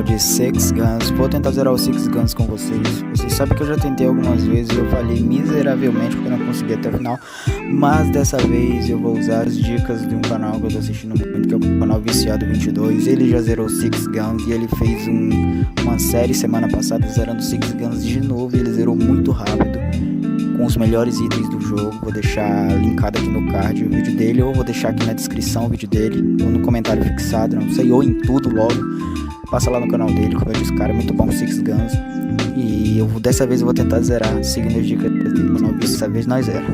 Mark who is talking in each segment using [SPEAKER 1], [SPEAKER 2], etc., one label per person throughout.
[SPEAKER 1] De Six Guns, vou tentar zerar o Six Guns com vocês. Vocês sabem que eu já tentei algumas vezes e eu falhei miseravelmente porque eu não consegui até o final. Mas dessa vez eu vou usar as dicas de um canal que eu tô assistindo muito, que é o canal Viciado 22. Ele já zerou Six Guns e ele fez uma série semana passada zerando Six Guns de novo. E ele zerou muito rápido, com os melhores itens do jogo. Vou deixar linkado aqui no card o vídeo dele, ou vou deixar aqui na descrição o vídeo dele, ou no comentário fixado, não sei, ou em tudo logo. Passa lá no canal dele, como eu disse, cara, é muito bom Six Guns. E dessa vez eu vou tentar zerar, seguindo as dicas dele. Mas não vi, dessa vez nós zera.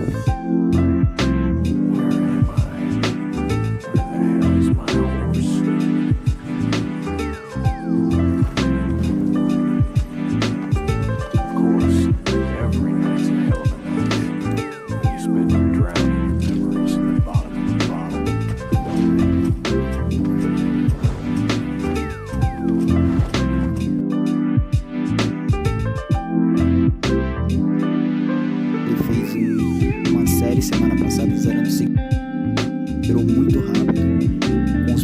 [SPEAKER 1] Uma série semana passada zerando Six, zerou muito rápido, com os...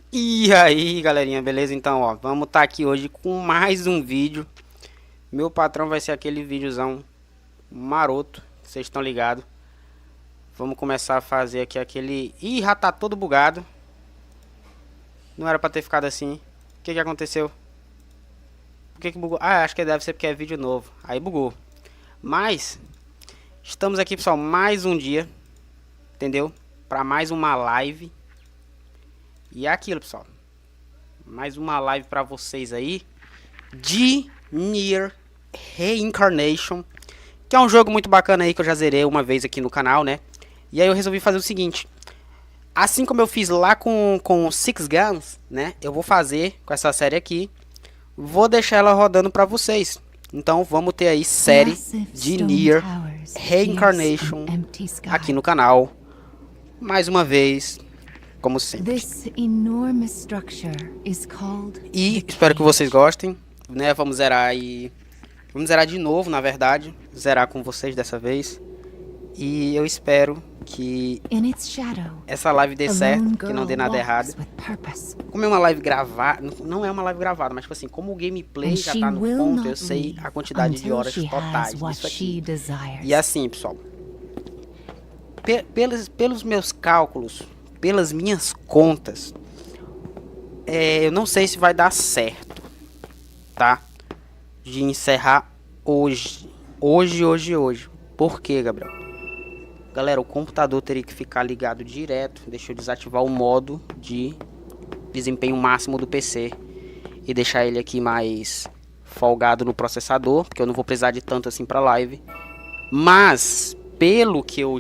[SPEAKER 2] E aí, galerinha, beleza? Então, ó, vamos estar aqui hoje com mais um vídeo. Meu patrão vai ser aquele videozão maroto, vocês estão ligados. Vamos começar a fazer aqui aquele... Ih, já tá todo bugado. Não era pra ter ficado assim. O que que aconteceu? Por que que bugou? Ah, acho que deve ser porque é vídeo novo. Aí bugou. Mas, estamos aqui, pessoal, mais um dia, entendeu? Pra mais uma live. E é aquilo, pessoal. Mais uma live pra vocês aí de Nier Reincarnation, que é um jogo muito bacana aí que eu já zerei uma vez aqui no canal, né? E aí eu resolvi fazer o seguinte, assim como eu fiz lá com Six Guns, né? Eu vou fazer com essa série aqui, vou deixar ela rodando pra vocês. Então vamos ter aí série de Nier Reincarnation aqui no canal, mais uma vez, como sempre. E espero que vocês gostem, né? Vamos zerar aí. Vamos zerar de novo, na verdade. Zerar com vocês dessa vez. E eu espero que essa live dê certo, que não dê nada errado. Como é uma live gravada, não é uma live gravada, mas tipo assim, como o gameplay já tá no ponto, eu sei a quantidade de horas totais disso aqui. E assim, pessoal, pelos meus cálculos, pelas minhas contas, eu não sei se vai dar certo, tá? De encerrar hoje. Hoje. Por quê, Gabriel? Galera, o computador teria que ficar ligado direto. Deixa eu desativar o modo de desempenho máximo do PC e deixar ele aqui mais folgado no processador, porque eu não vou precisar de tanto assim para live. Mas pelo que eu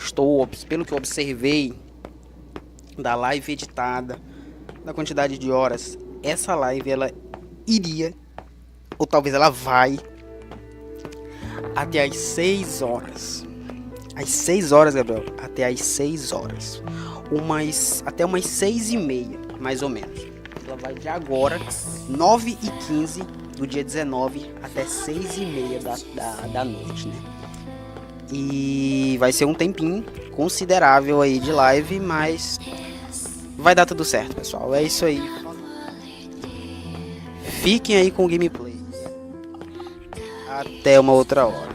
[SPEAKER 2] observei da live editada, da quantidade de horas, essa live ela iria, ou talvez ela vai até às 6 horas. Às 6 horas, Gabriel. Até às 6 horas. Até umas 6h30, mais ou menos. Ela vai de agora, 9h15 do dia 19 até 6h30 da noite, né? E vai ser um tempinho considerável aí de live, mas vai dar tudo certo, pessoal. É isso aí. Fiquem aí com o gameplay. Até uma outra hora.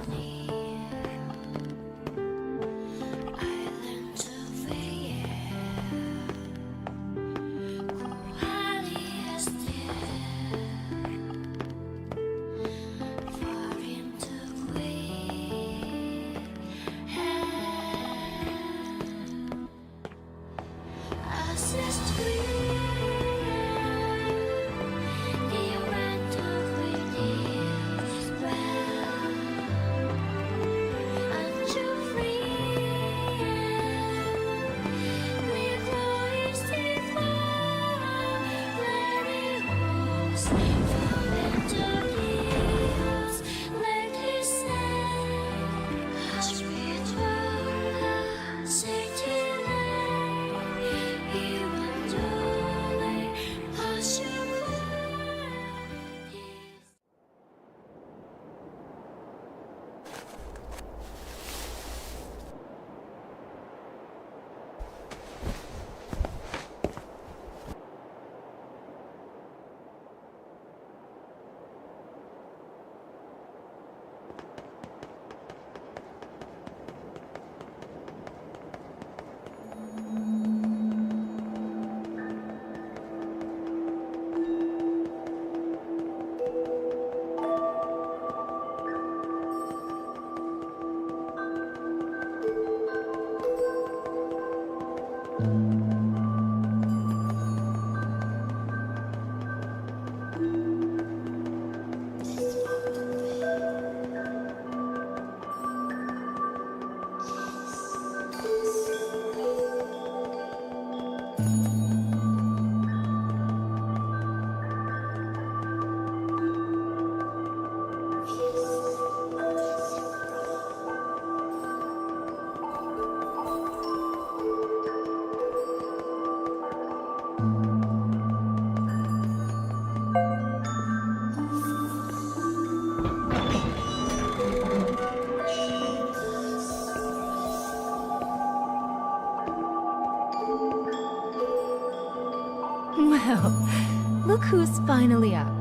[SPEAKER 3] Look who's finally up.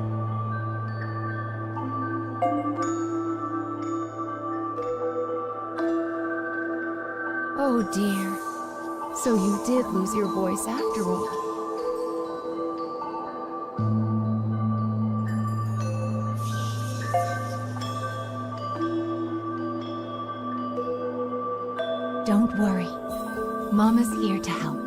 [SPEAKER 3] Oh dear. So you did lose your voice after all. Don't worry. Mama's here to help.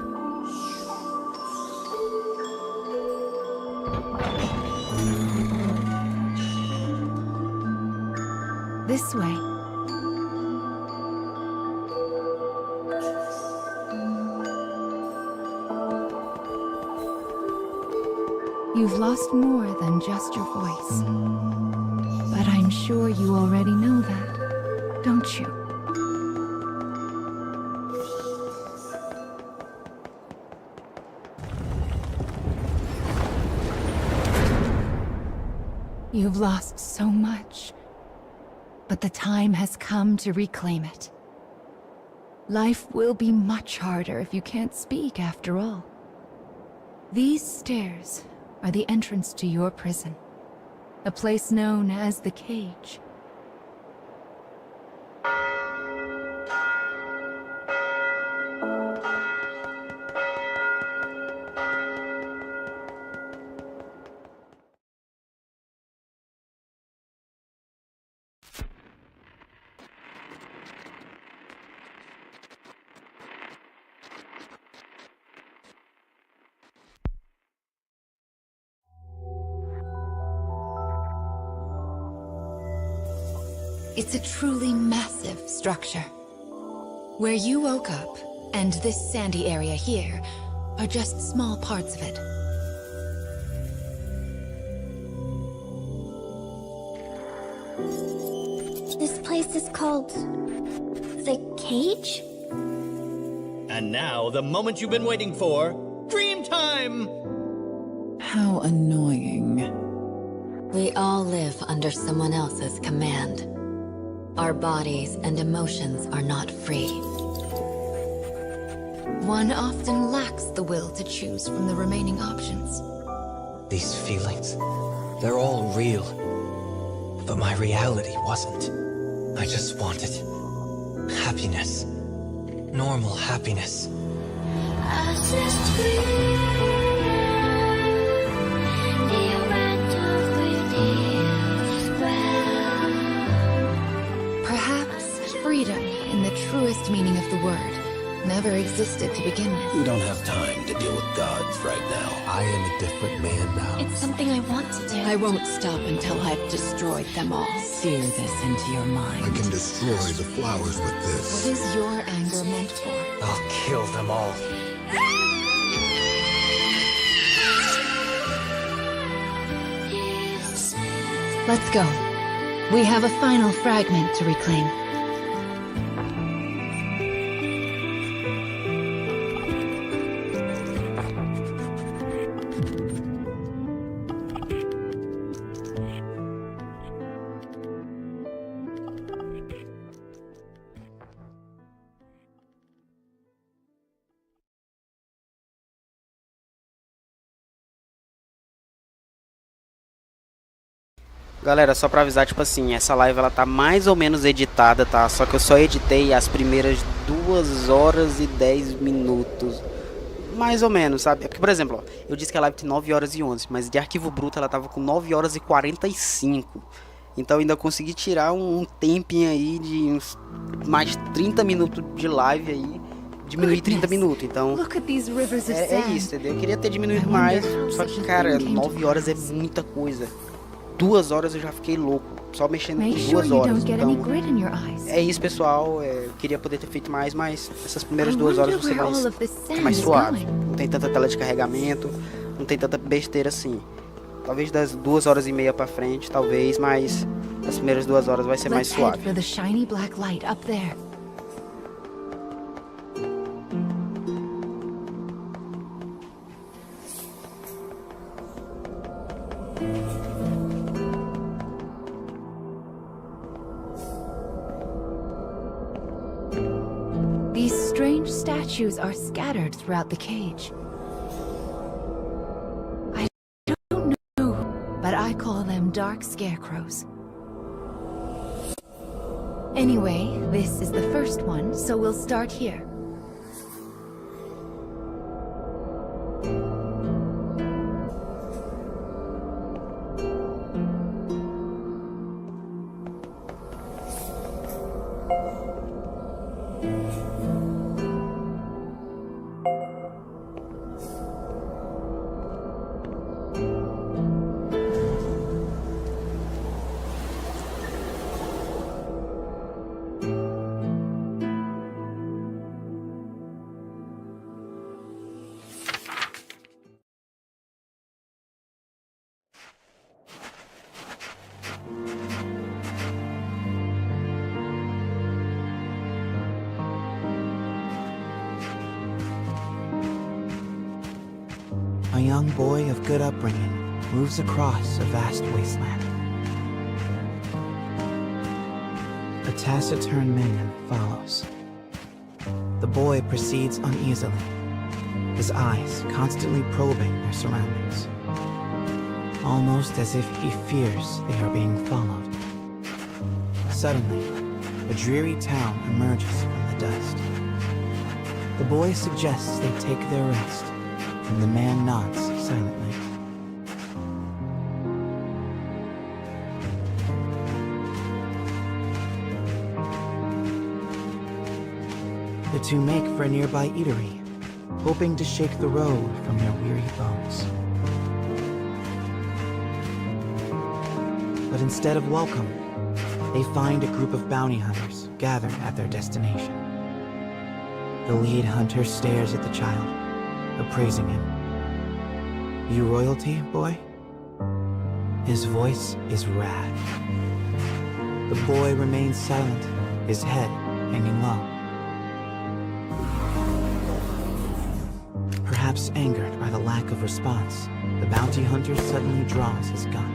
[SPEAKER 3] This way. You've lost more than just your voice. But I'm sure you already know that, don't you? You've lost so much, but the time has come to reclaim it. Life will be much harder if you can't speak after all. These stairs are the entrance to your prison, a place known as the Cage. It's a truly massive structure. Where you woke up, and this sandy area here, are just small parts of it.
[SPEAKER 4] This place is called... the Cage?
[SPEAKER 5] And now, the moment you've been waiting for, dream time!
[SPEAKER 6] How annoying.
[SPEAKER 7] We all live under someone else's command. Our bodies and emotions are not free.
[SPEAKER 3] One often lacks the will to choose from the remaining options.
[SPEAKER 8] These feelings, they're all real. But my reality wasn't. I just wanted happiness. Normal happiness.
[SPEAKER 3] Perhaps freedom, in the truest meaning of the word, never existed to begin with.
[SPEAKER 9] We don't have time to deal with gods right now. I am a different man now.
[SPEAKER 4] It's something I want to do.
[SPEAKER 6] I won't stop until I've destroyed them all. Sear this into your mind.
[SPEAKER 9] I can destroy the flowers with
[SPEAKER 3] What
[SPEAKER 9] this.
[SPEAKER 3] is your anger meant for?
[SPEAKER 8] I'll kill them all.
[SPEAKER 3] Let's go. We have a final fragment to reclaim.
[SPEAKER 2] Galera, só pra avisar, tipo assim, essa live ela tá mais ou menos editada, tá? Só que eu só editei as primeiras 2 horas e 10 minutos. Mais ou menos, sabe? É porque, por exemplo, ó, eu disse que a live tem 9 horas e 11, mas de arquivo bruto ela tava com 9 horas e 45. Então ainda consegui tirar um tempinho aí de uns mais 30 minutos de live aí. Diminuir 30 minutos, então
[SPEAKER 3] Look at these rivers of
[SPEAKER 2] é
[SPEAKER 3] sand.
[SPEAKER 2] isso, entendeu? Eu queria ter diminuído mais, só que, cara, 9 horas é muita coisa. 2 horas eu já fiquei louco, só mexendo
[SPEAKER 3] Make
[SPEAKER 2] por
[SPEAKER 3] sure
[SPEAKER 2] 2
[SPEAKER 3] you
[SPEAKER 2] horas.
[SPEAKER 3] don't get any
[SPEAKER 2] Então,
[SPEAKER 3] grit in your eyes.
[SPEAKER 2] é isso, pessoal. Eu queria poder ter feito mais, mas essas primeiras
[SPEAKER 3] I
[SPEAKER 2] 2 horas
[SPEAKER 3] wonder
[SPEAKER 2] você
[SPEAKER 3] where
[SPEAKER 2] vai
[SPEAKER 3] all of this
[SPEAKER 2] ficar
[SPEAKER 3] sand
[SPEAKER 2] mais
[SPEAKER 3] is
[SPEAKER 2] suave.
[SPEAKER 3] going.
[SPEAKER 2] Não tem tanta tela de carregamento, não tem tanta besteira assim. Talvez das 2 horas e meia pra frente, talvez, mas as primeiras 2 horas vai ser mais
[SPEAKER 3] Let's head
[SPEAKER 2] suave.
[SPEAKER 3] for the shiny black light up there. These strange statues are scattered throughout the cage. I don't but I call them dark scarecrows. Anyway, this is the first one, so we'll start here.
[SPEAKER 10] A young boy of good upbringing moves across a vast wasteland. A taciturn minion follows. The boy proceeds uneasily, his eyes constantly probing their surroundings, almost as if he fears they are being followed. Suddenly, a dreary town emerges from the dust. The boy suggests they take their rest, and the man nods silently. The two make for a nearby eatery, hoping to shake the road from their weary bones. But instead of welcome, they find a group of bounty hunters gathered at their destination. The lead hunter stares at the child, appraising him. "You royalty, boy?" His voice is wrath. The boy remains silent, his head hanging low. Perhaps angered by the lack of response, the bounty hunter suddenly draws his gun.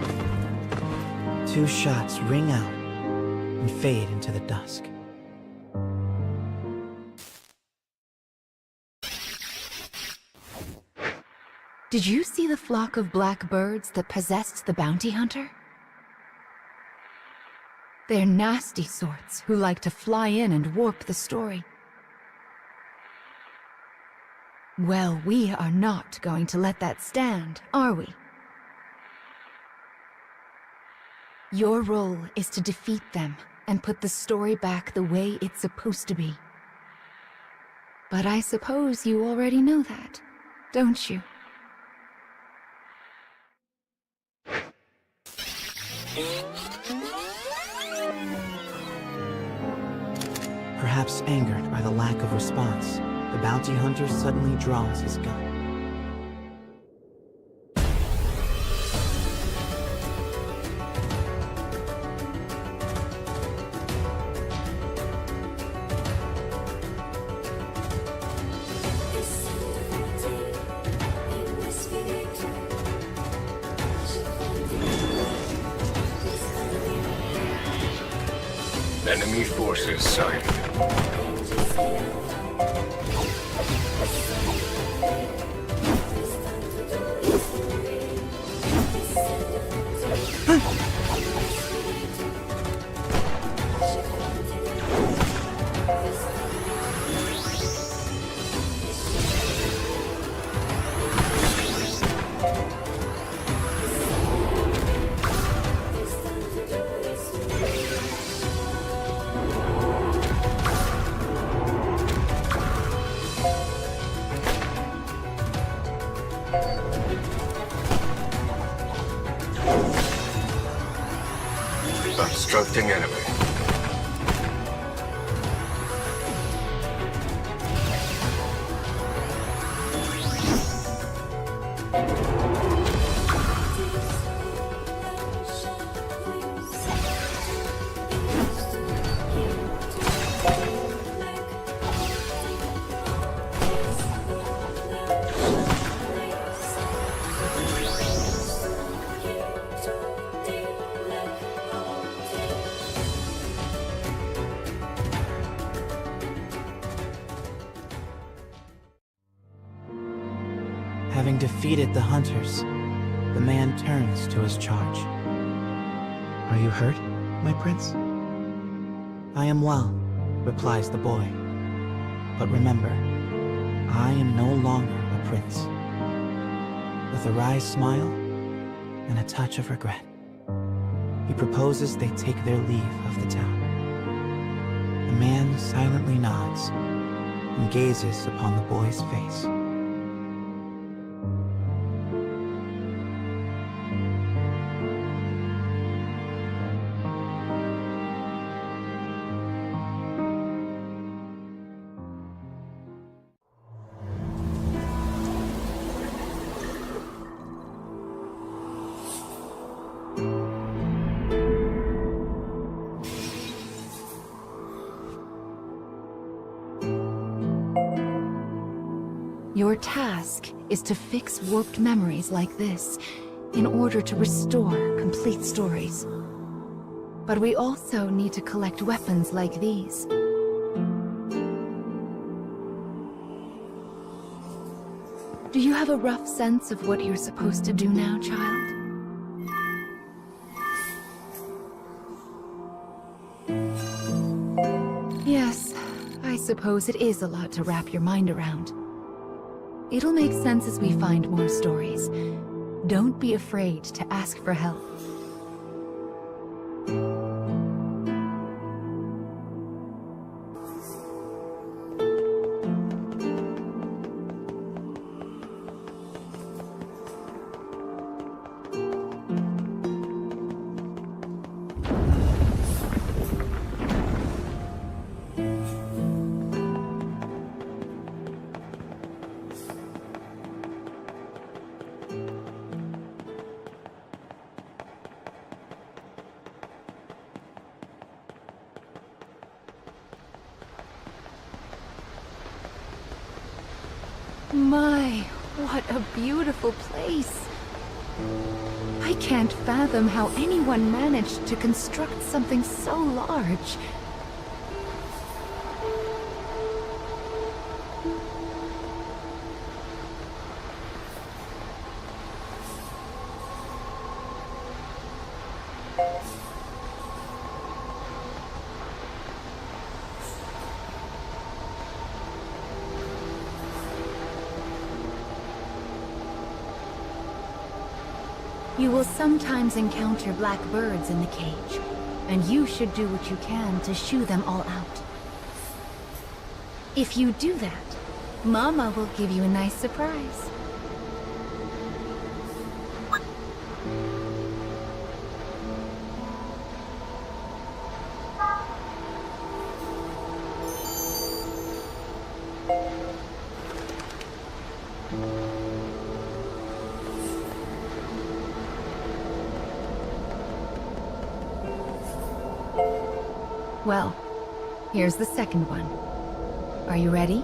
[SPEAKER 10] 2 shots ring out and fade into the dusk.
[SPEAKER 3] Did you see the flock of black birds that possessed the bounty hunter? They're nasty sorts who like to fly in and warp the story. Well, we are not going to let that stand, are we? Your role is to defeat them and put the story back the way it's supposed to be. But I suppose you already know that, don't you?
[SPEAKER 10] Perhaps angered by the lack of response, the bounty hunter suddenly draws his gun.
[SPEAKER 9] Enemy forces sighted. Obstructing enemy.
[SPEAKER 10] Having defeated the hunters, the man turns to his charge. "Are you hurt, my prince?" "I am well," replies the boy. "But remember, I am no longer a prince." With a wry smile and a touch of regret, he proposes they take their leave of the town. The man silently nods and gazes upon the boy's face.
[SPEAKER 3] Your task is to fix warped memories like this in order to restore complete stories. But we also need to collect weapons like these. Do you have a rough sense of what you're supposed to do now, child? Yes, I suppose it is a lot to wrap your mind around. It'll make sense as we find more stories. Don't be afraid to ask for help. My, what a beautiful place. I can't fathom how anyone managed to construct something so large. You will sometimes encounter black birds in the cage, and you should do what you can to shoo them all out. If you do that, Mama will give you a nice surprise. Well, here's the second one. Are you ready?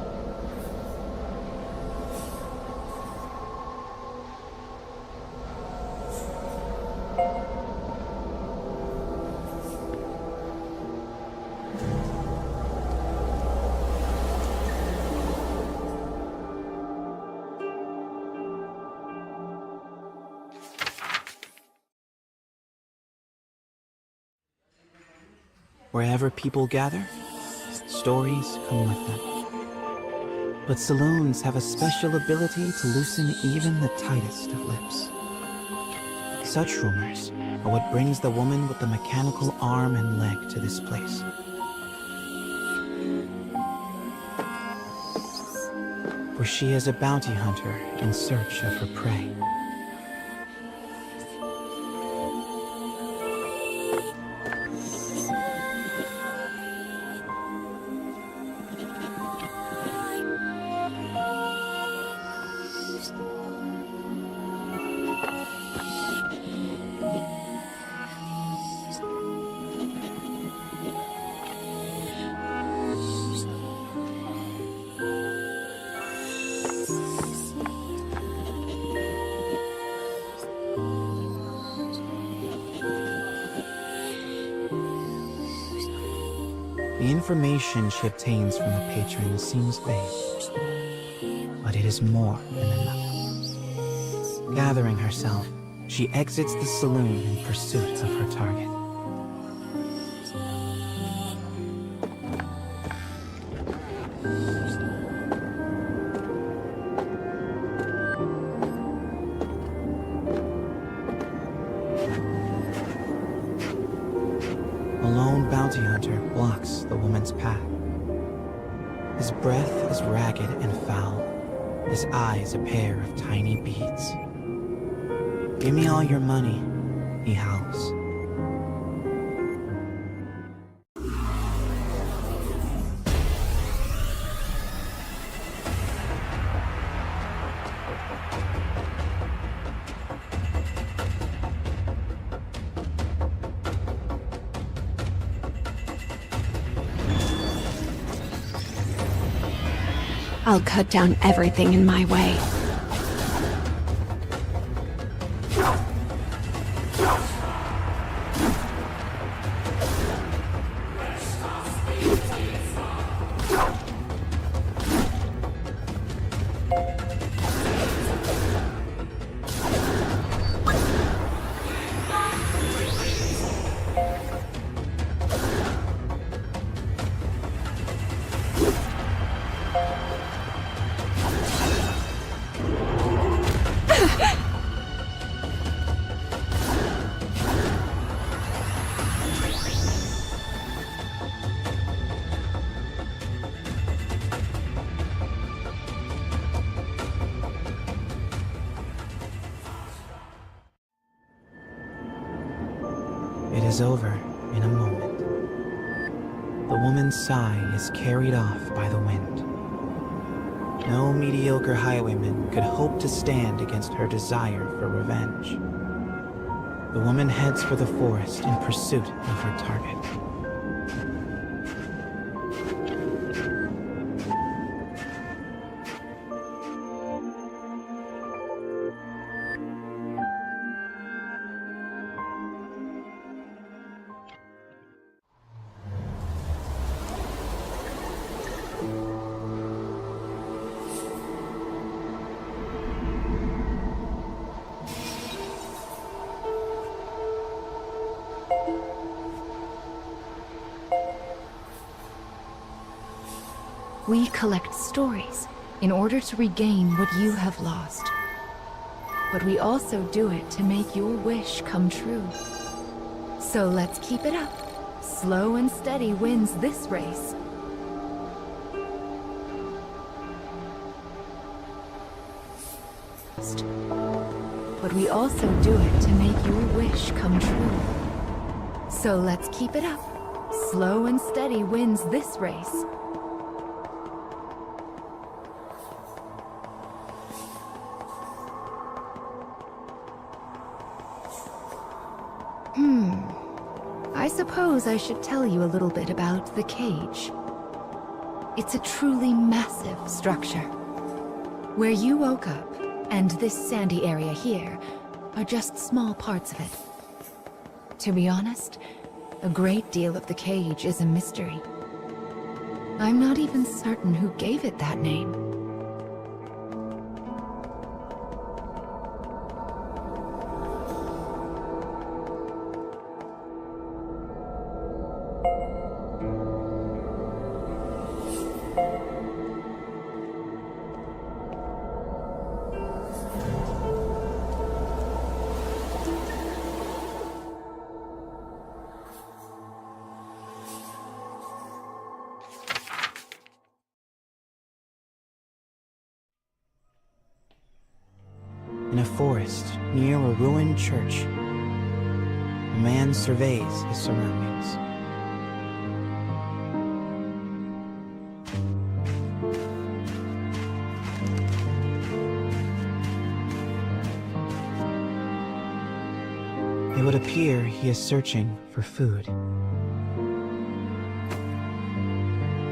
[SPEAKER 10] Wherever people gather, stories come with them. But saloons have a special ability to loosen even the tightest of lips. Such rumors are what brings the woman with the mechanical arm and leg to this place. For she is a bounty hunter in search of her prey. The information she obtains from the patron seems vague, but it is more than enough. Gathering herself, she exits the saloon in pursuit of her target. A lone bounty hunter blocks the woman's path. His breath is ragged and foul, his eyes a pair of tiny beads. "Give me all your money," he howls.
[SPEAKER 6] I'll cut down everything in my way. It is over in a moment. The woman's sigh is carried off by the wind. No mediocre highwayman could hope to stand against her desire for revenge. The woman heads for the forest in pursuit of her target.
[SPEAKER 3] We collect stories in order to regain what you have lost. But we also do it to make your wish come true. So let's keep it up. Slow and steady wins this race. But we also do it to make your wish come true. So let's keep it up. Slow and steady wins this race. I suppose I should tell you a little bit about the cage. It's a truly massive structure. Where you woke up, and this sandy area here, are just small parts of it. To be honest, a great deal of the cage is a mystery. I'm not even certain who gave it that name.
[SPEAKER 10] In a forest near a ruined church, a man surveys his surroundings. It would appear he is searching for food.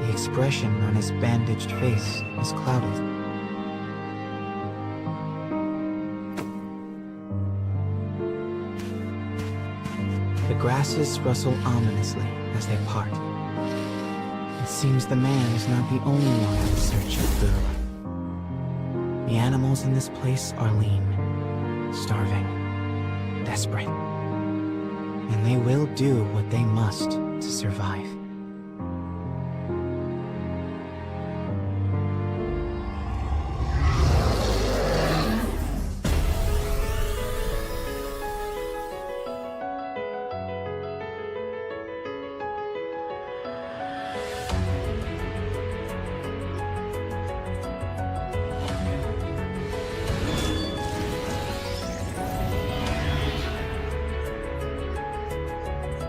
[SPEAKER 10] The expression on his bandaged face is clouded. The grasses rustle ominously as they part. It seems the man is not the only one in search of food. The animals in this place are lean, starving,
[SPEAKER 6] desperate. And they will do what they must to survive.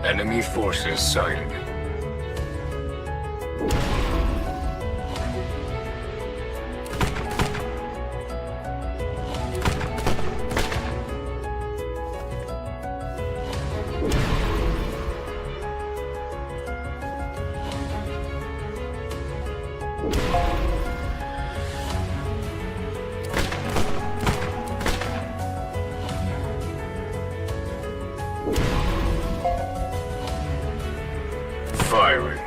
[SPEAKER 11] Enemy forces sighted. Firing.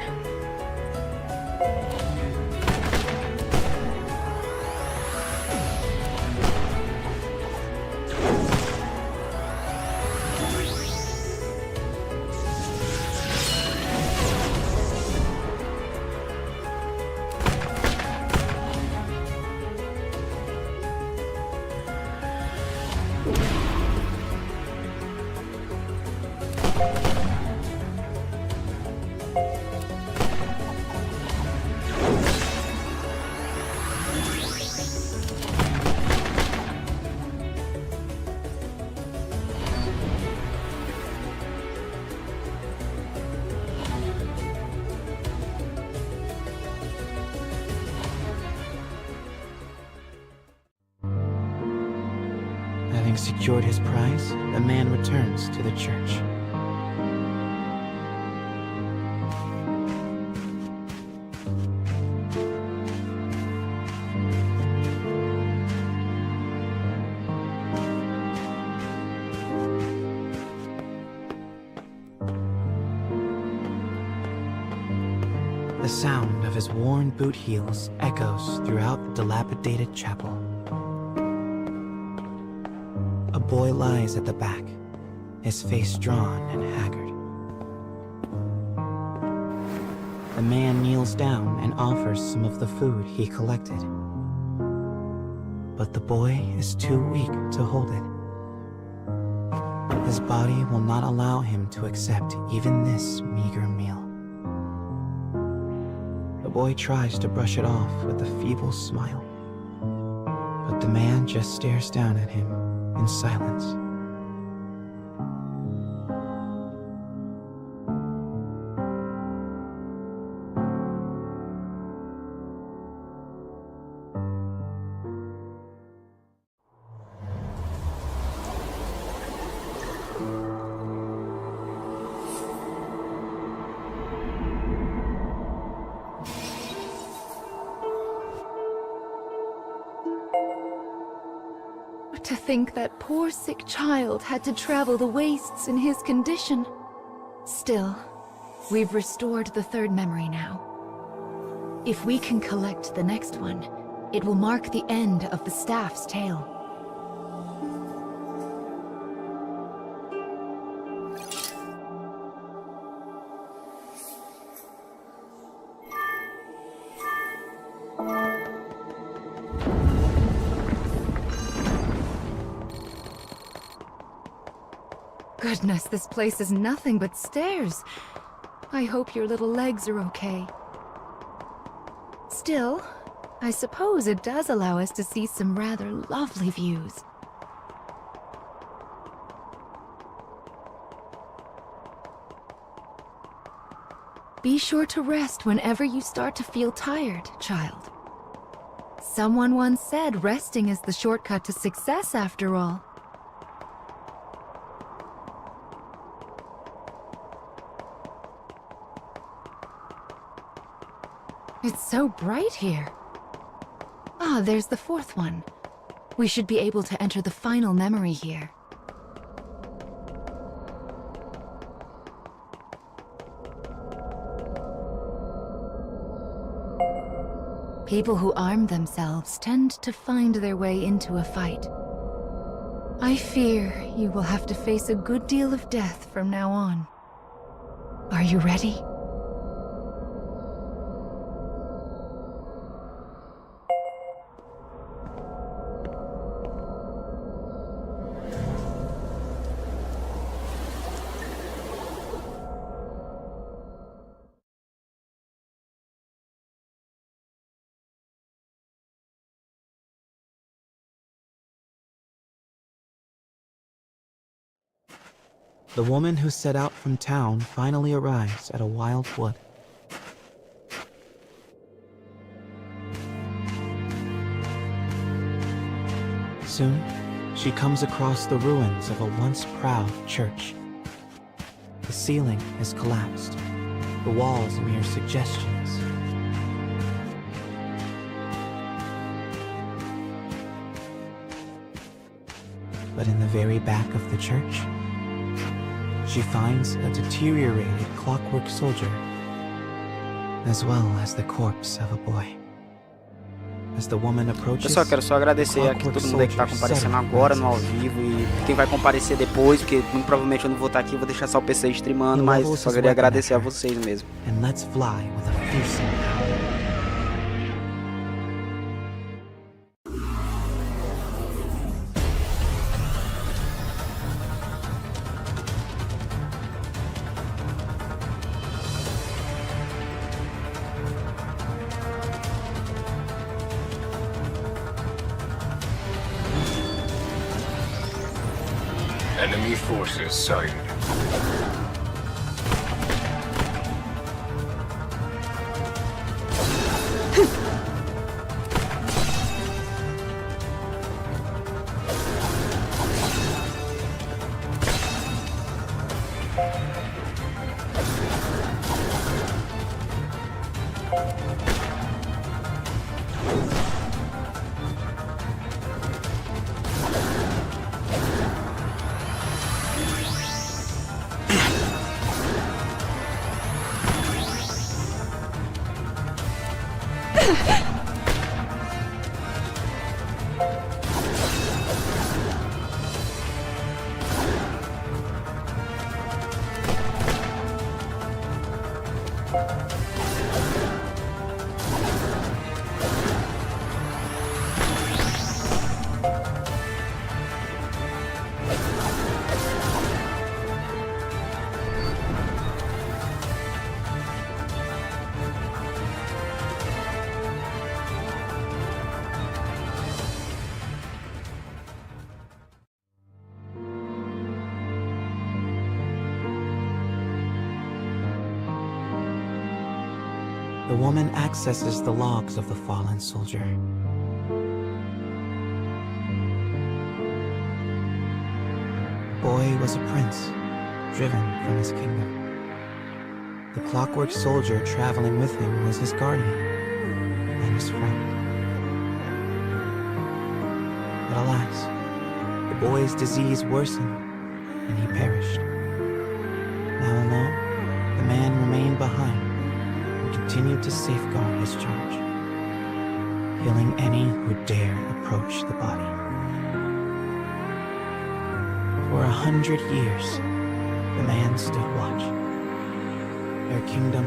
[SPEAKER 6] Having secured his prize, the man returns to the church. The sound of his worn boot heels echoes throughout the dilapidated chapel. A boy lies at the back, his face drawn and haggard. The man kneels down and offers some of the food he collected. But the boy is too weak to hold it. His body will not allow him to accept even this meager meal. The boy tries to brush it off with a feeble smile, but the man just stares down at him in silence.
[SPEAKER 3] To think that poor sick child had to travel the wastes in his condition. Still, we've restored the third memory now. If we can collect the next one, it will mark the end of the staff's tale. Goodness, this place is nothing but stairs. I hope your little legs are okay. Still, I suppose it does allow us to see some rather lovely views. Be sure to rest whenever you start to feel tired, child. Someone once said resting is the shortcut to success after all. It's so bright here. Ah, there's the fourth one. We should be able to enter the final memory here. People who arm themselves tend to find their way into a fight. I fear you will have to face a good deal of death from now on. Are you ready?
[SPEAKER 6] The woman who set out from town finally arrives at a wild wood. Soon, she comes across the ruins of a once proud church. The ceiling has collapsed, the walls mere suggestions. But in the very back of the church, she finds a deteriorated clockwork soldier, as well as the corpse of a boy. As the woman approaches,
[SPEAKER 2] Pessoal, quero só agradecer aqui todo mundo aí que tá comparecendo agora no ao vivo e quem vai comparecer depois, porque muito provavelmente eu não vou estar aqui, vou deixar só o PC streamando, mas só queria agradecer a vocês mesmo.
[SPEAKER 6] And let's fly with a fearsome power.
[SPEAKER 11] Enemy forces sighted. The woman accesses the logs of the fallen soldier. Boy was a prince, driven from his kingdom. The clockwork soldier traveling with him was his guardian and his friend. But alas, the boy's disease worsened and he perished. Now alone, the man remained behind and continued to safeguard his charge, killing any who dared approach the body. For 100 years, the man stood watch. Their kingdom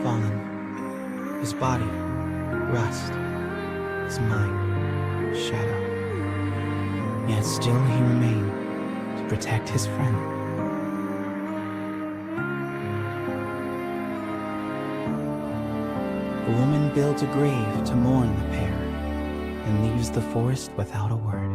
[SPEAKER 11] fallen, his body rust, his mind shadow. Yet still he remained to protect his friend. The woman builds a grave to mourn the pair and leaves the forest without a word.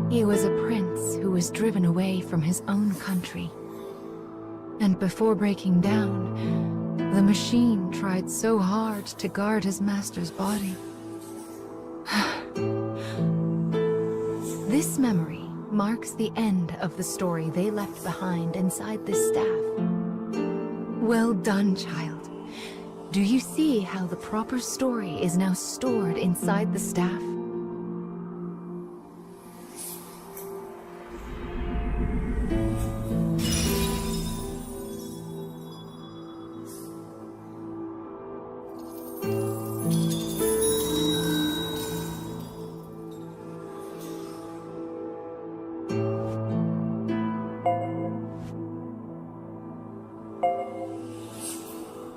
[SPEAKER 3] He was a prince who was driven away from his own country. And before breaking down, the machine tried so hard to guard his master's body. This memory marks the end of the story they left behind inside this staff. Well done, child. Do you see how the proper story is now stored inside the staff?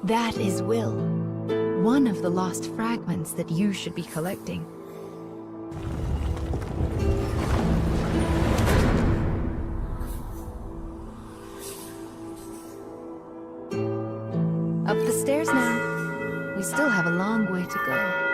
[SPEAKER 3] That is Will, one of the lost fragments that you should be collecting. Up the stairs now. We still have a long way to go.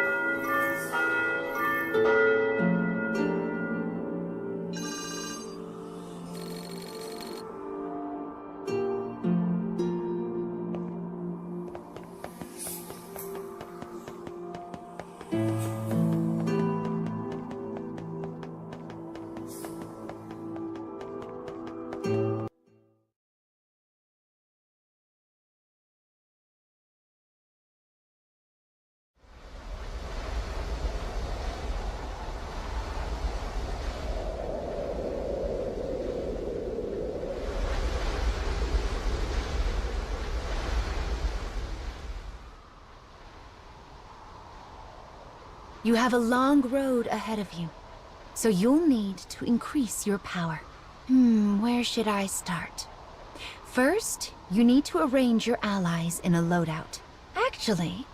[SPEAKER 3] You have a long road ahead of you, so you'll need to increase your power. Where should I start? First, you need to arrange your allies in a loadout. Actually,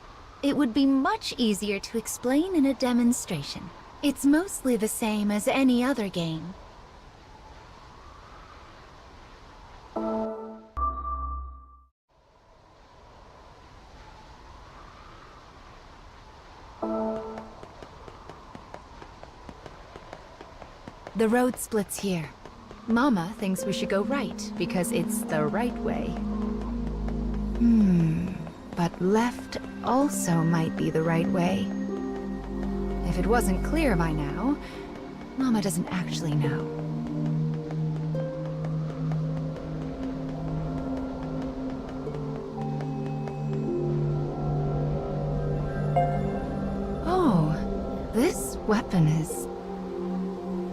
[SPEAKER 3] it would be much easier to explain in a demonstration. It's mostly the same as any other game. The road splits here. Mama thinks we should go right, because it's the right way. But left also might be the right way. If it wasn't clear by now, Mama doesn't actually know. Oh, this weapon is...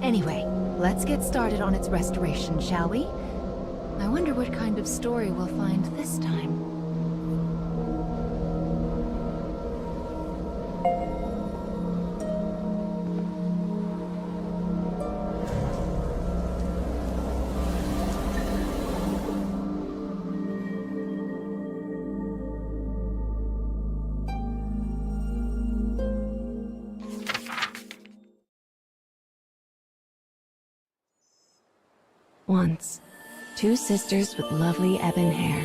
[SPEAKER 3] Anyway, let's get started on its restoration, shall we? I wonder what kind of story we'll find this time. Once, two sisters with lovely ebon hair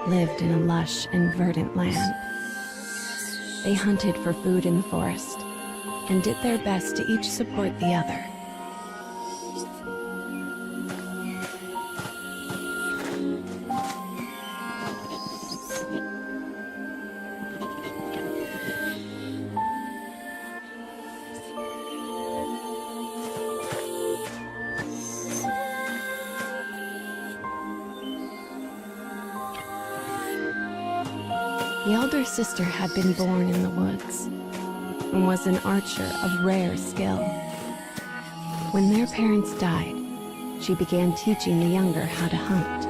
[SPEAKER 3] lived in a lush and verdant land. They hunted for food in the forest and did their best to each support the other. The elder sister had been born in the woods and was an archer of rare skill. When their parents died, she began teaching the younger how to hunt.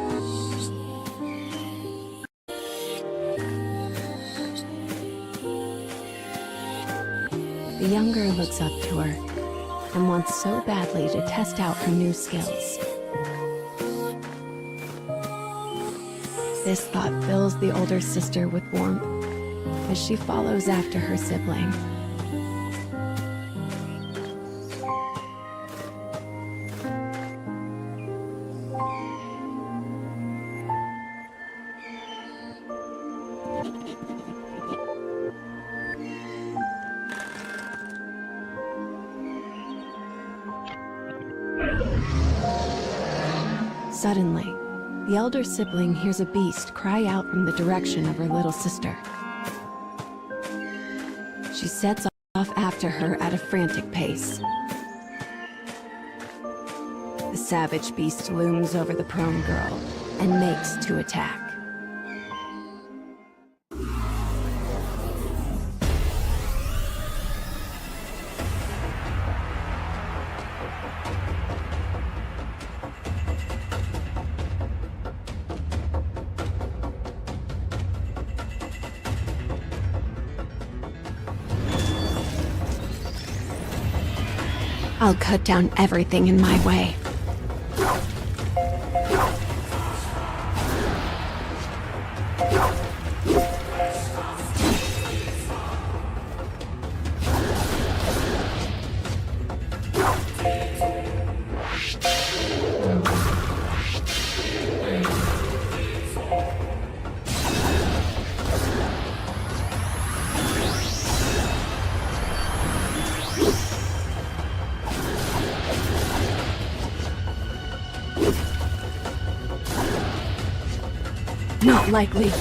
[SPEAKER 3] The younger looks up to her and wants so badly to test out her new skills. This thought fills the older sister with warmth as she follows after her sibling. Suddenly, the elder sibling hears a beast cry out from the direction of her little sister. She sets off after her at a frantic pace. savage beast looms over the prone girl and makes to attack. I'll cut down everything in my way. Not likely.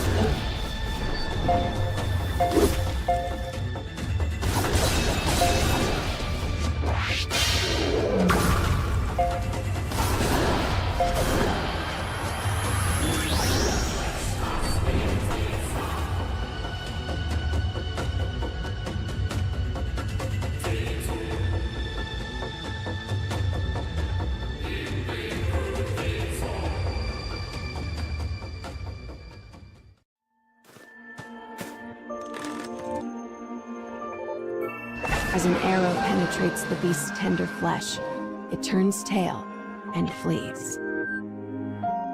[SPEAKER 3] As an arrow penetrates the beast's tender flesh, it turns tail and flees.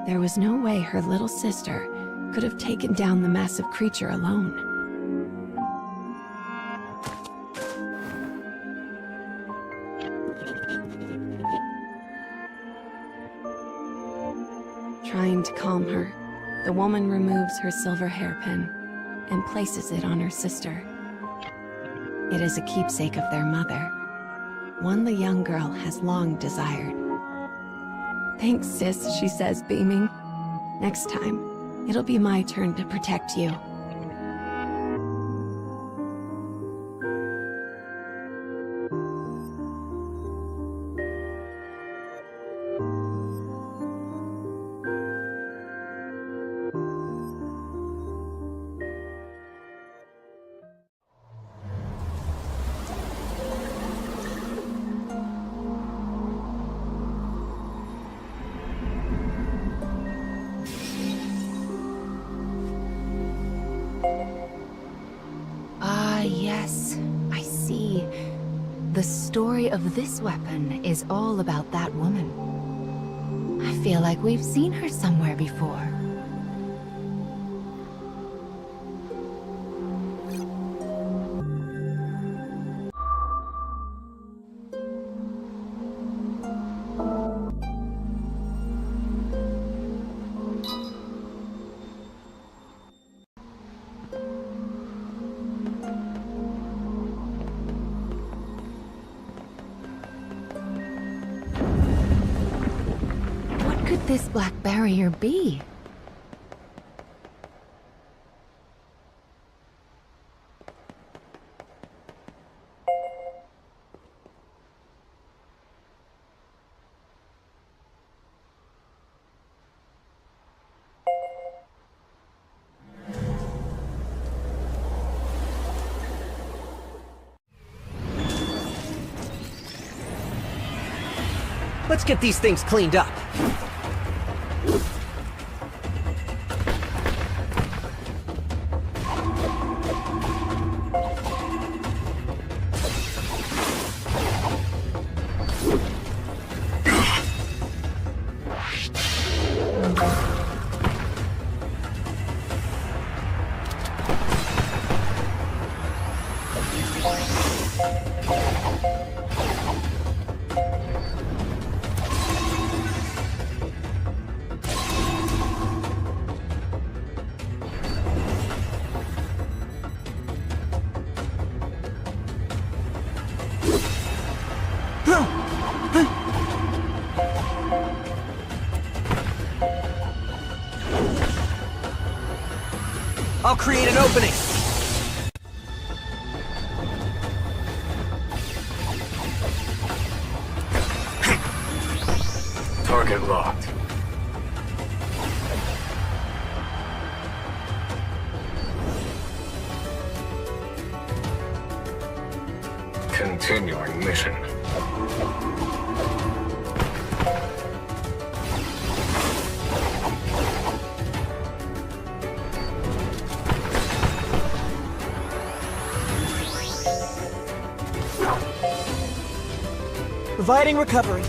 [SPEAKER 3] There was no way her little sister could have taken down the massive creature alone. Trying to calm her, the woman removes her silver hairpin and places it on her sister. It is a keepsake of their mother, one the young girl has long desired. "Thanks, sis," she says, beaming. "Next time, it'll be my turn to protect you." Yes, I see. The story of this weapon is all about that woman. I feel like we've seen her somewhere before. What could this black barrier be?
[SPEAKER 8] Let's get these things cleaned up. I'll create an opening!
[SPEAKER 9] Target locked. Continuing mission.
[SPEAKER 8] Providing recovery.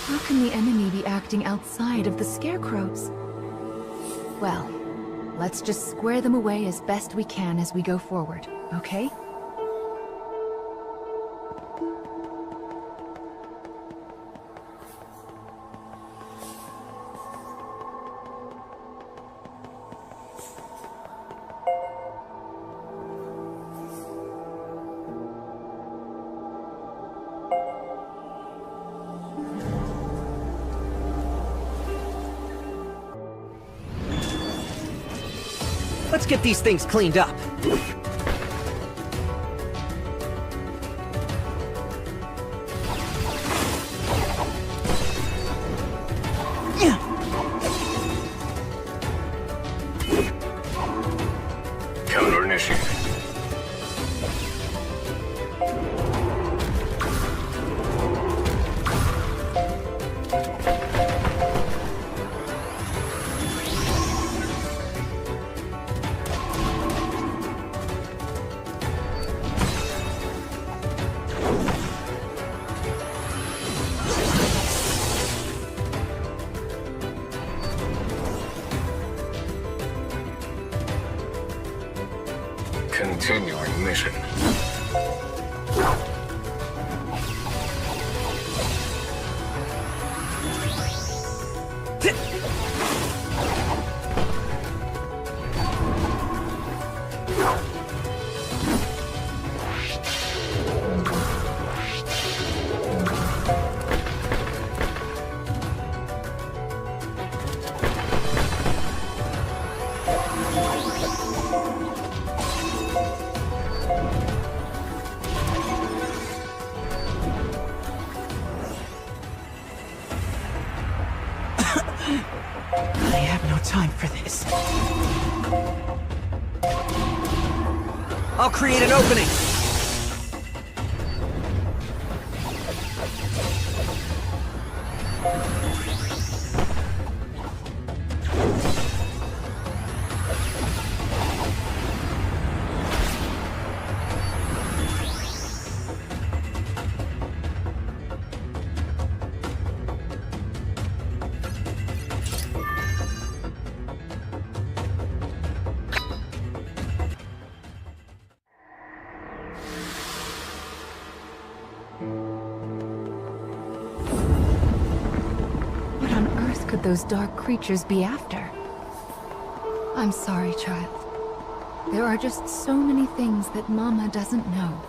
[SPEAKER 3] How can the enemy be acting outside of the scarecrows? Well, let's just square them away as best we can as we go forward, okay?
[SPEAKER 8] Let's get these things cleaned up.
[SPEAKER 9] Counter initiated. Continuing mission.
[SPEAKER 6] I have no time for this.
[SPEAKER 8] I'll create an opening.
[SPEAKER 3] What on earth could those dark creatures be after? I'm sorry, child. There are just so many things that Mama doesn't know.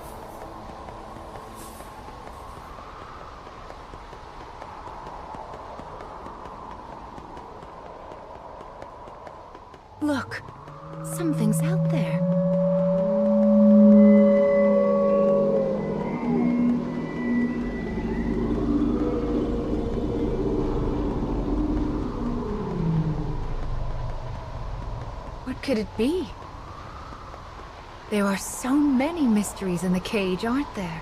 [SPEAKER 3] Look, something's out there. What could it be? There are so many mysteries in the cage, aren't there?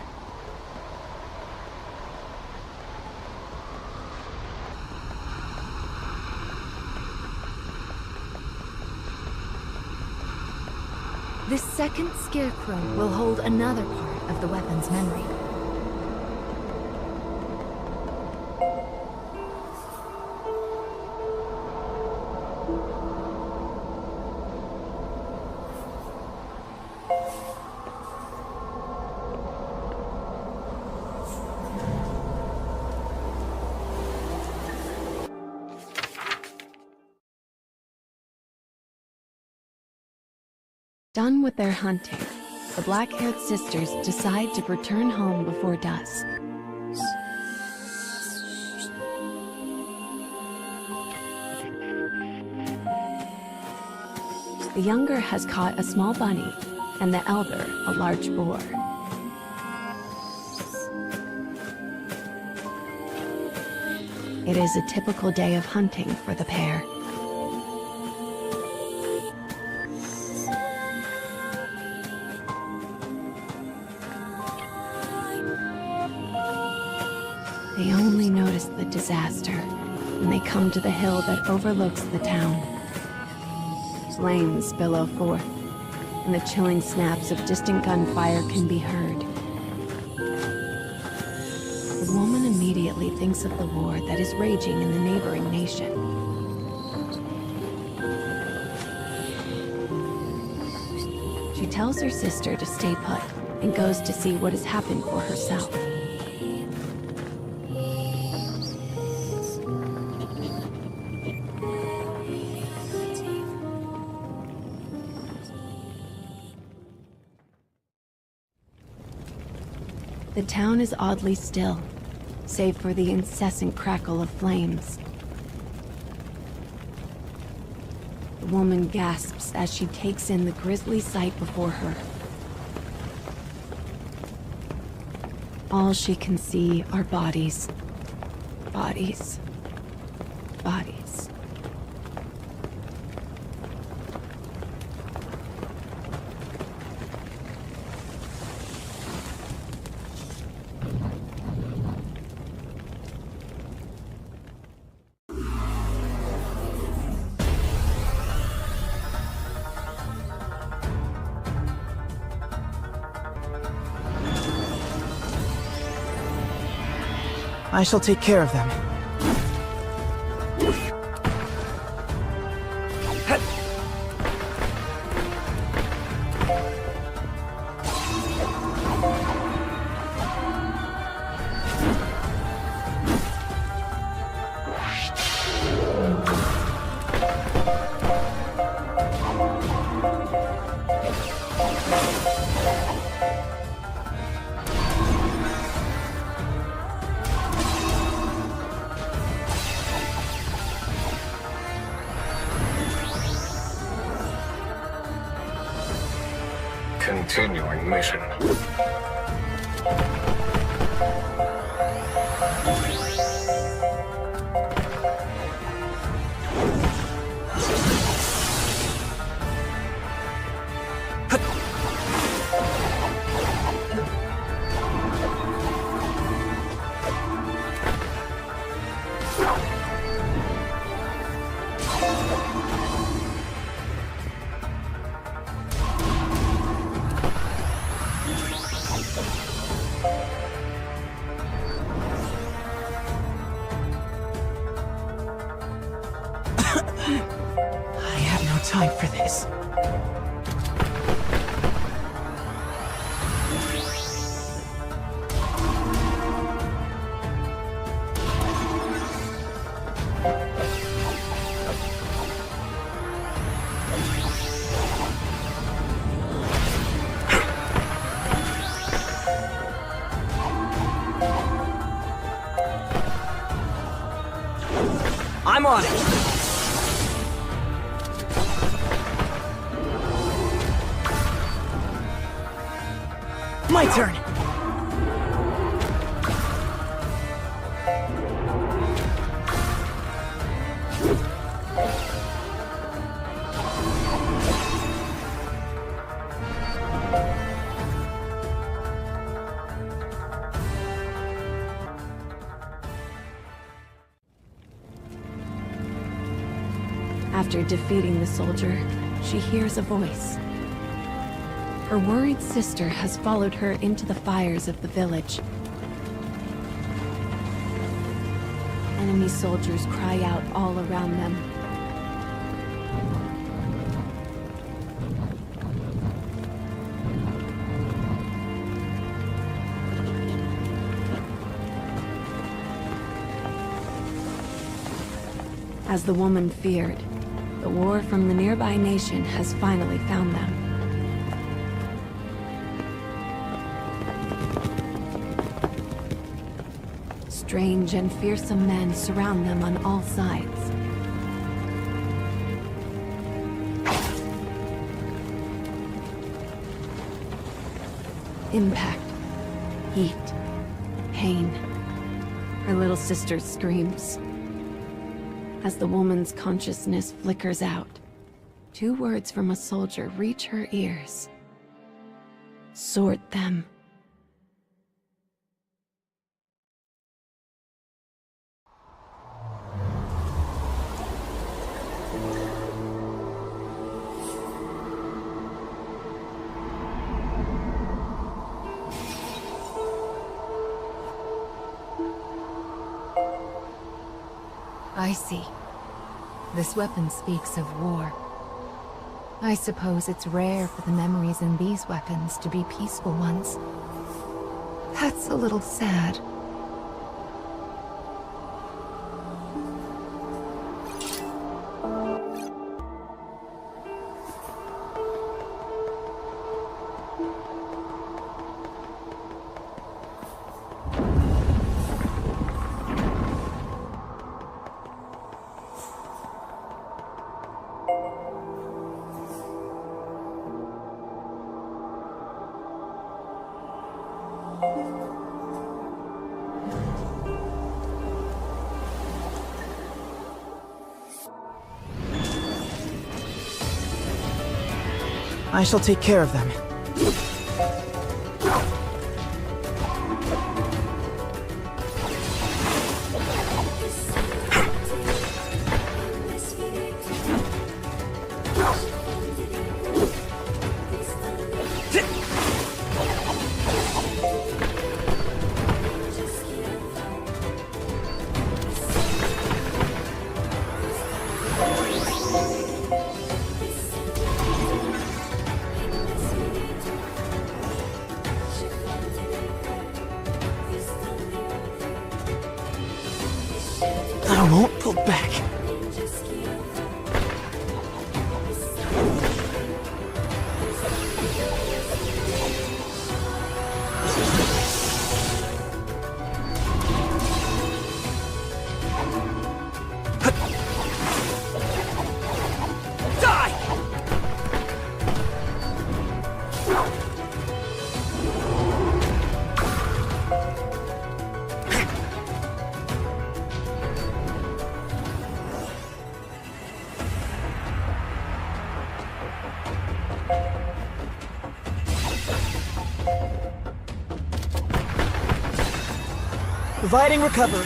[SPEAKER 3] This second scarecrow will hold another part of the weapon's memory. Done with their hunting, the black-haired sisters decide to return home before dusk. The younger has caught a small bunny, and the elder a large boar. It is a typical day of hunting for the pair. They only notice the disaster when they come to the hill that overlooks the town. Flames billow forth, and the chilling snaps of distant gunfire can be heard. The woman immediately thinks of the war that is raging in the neighboring nation. She tells her sister to stay put and goes to see what has happened for herself. The town is oddly still, save for the incessant crackle of flames. The woman gasps as she takes in the grisly sight before her. All she can see are bodies. Bodies. Bodies.
[SPEAKER 6] I shall take care of them.
[SPEAKER 12] Continuing mission.
[SPEAKER 6] I have no time for this.
[SPEAKER 8] I'm on it!
[SPEAKER 6] My turn!
[SPEAKER 3] After defeating the soldier, she hears a voice. Her worried sister has followed her into the fires of the village. Enemy soldiers cry out all around them. As the woman feared, the war from the nearby nation has finally found them. Strange and fearsome men surround them on all sides. Impact, heat, pain. Her little sister screams. As the woman's consciousness flickers out, 2 words from a soldier reach her ears. Sort them. I see. This weapon speaks of war. I suppose it's rare for the memories in these weapons to be peaceful ones. That's a little sad.
[SPEAKER 10] I shall take care of them. I won't pull back. Providing recovery.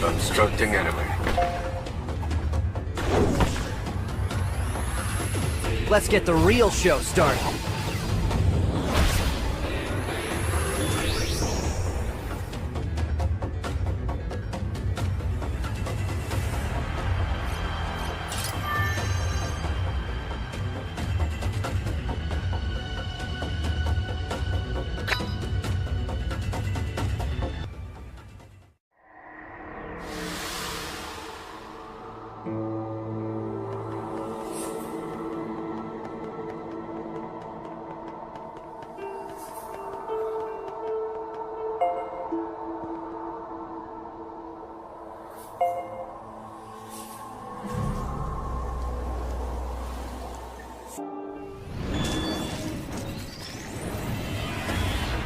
[SPEAKER 9] Obstructing enemy.
[SPEAKER 8] Let's get the real show started.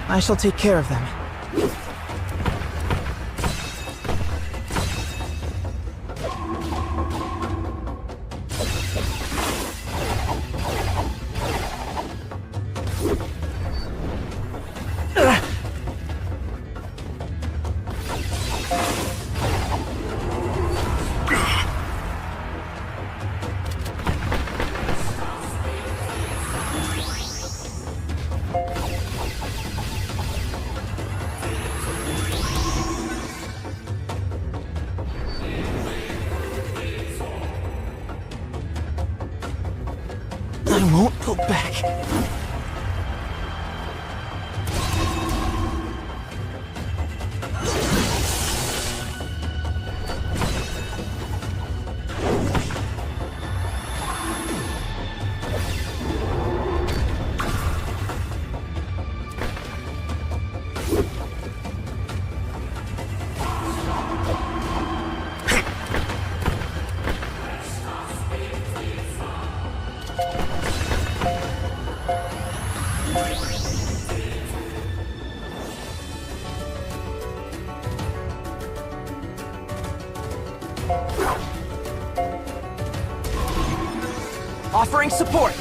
[SPEAKER 10] I shall take care of them. I won't pull back.
[SPEAKER 8] Offering support!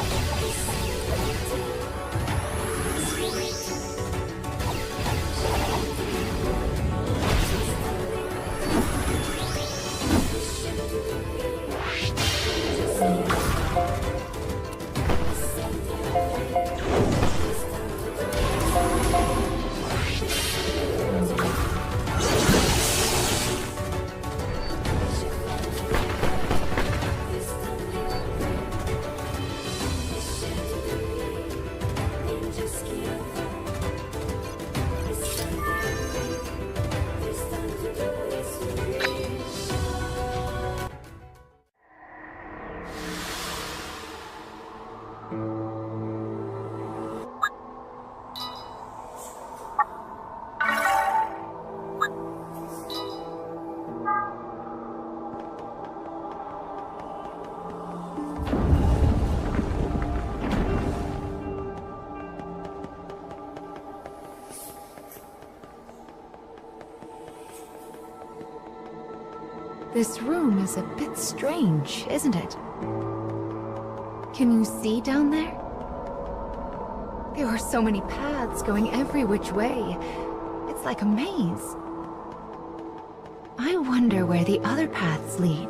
[SPEAKER 3] This room is a bit strange, isn't it? Can you see down there? There are so many paths going every which way. It's like a maze. I wonder where the other paths lead.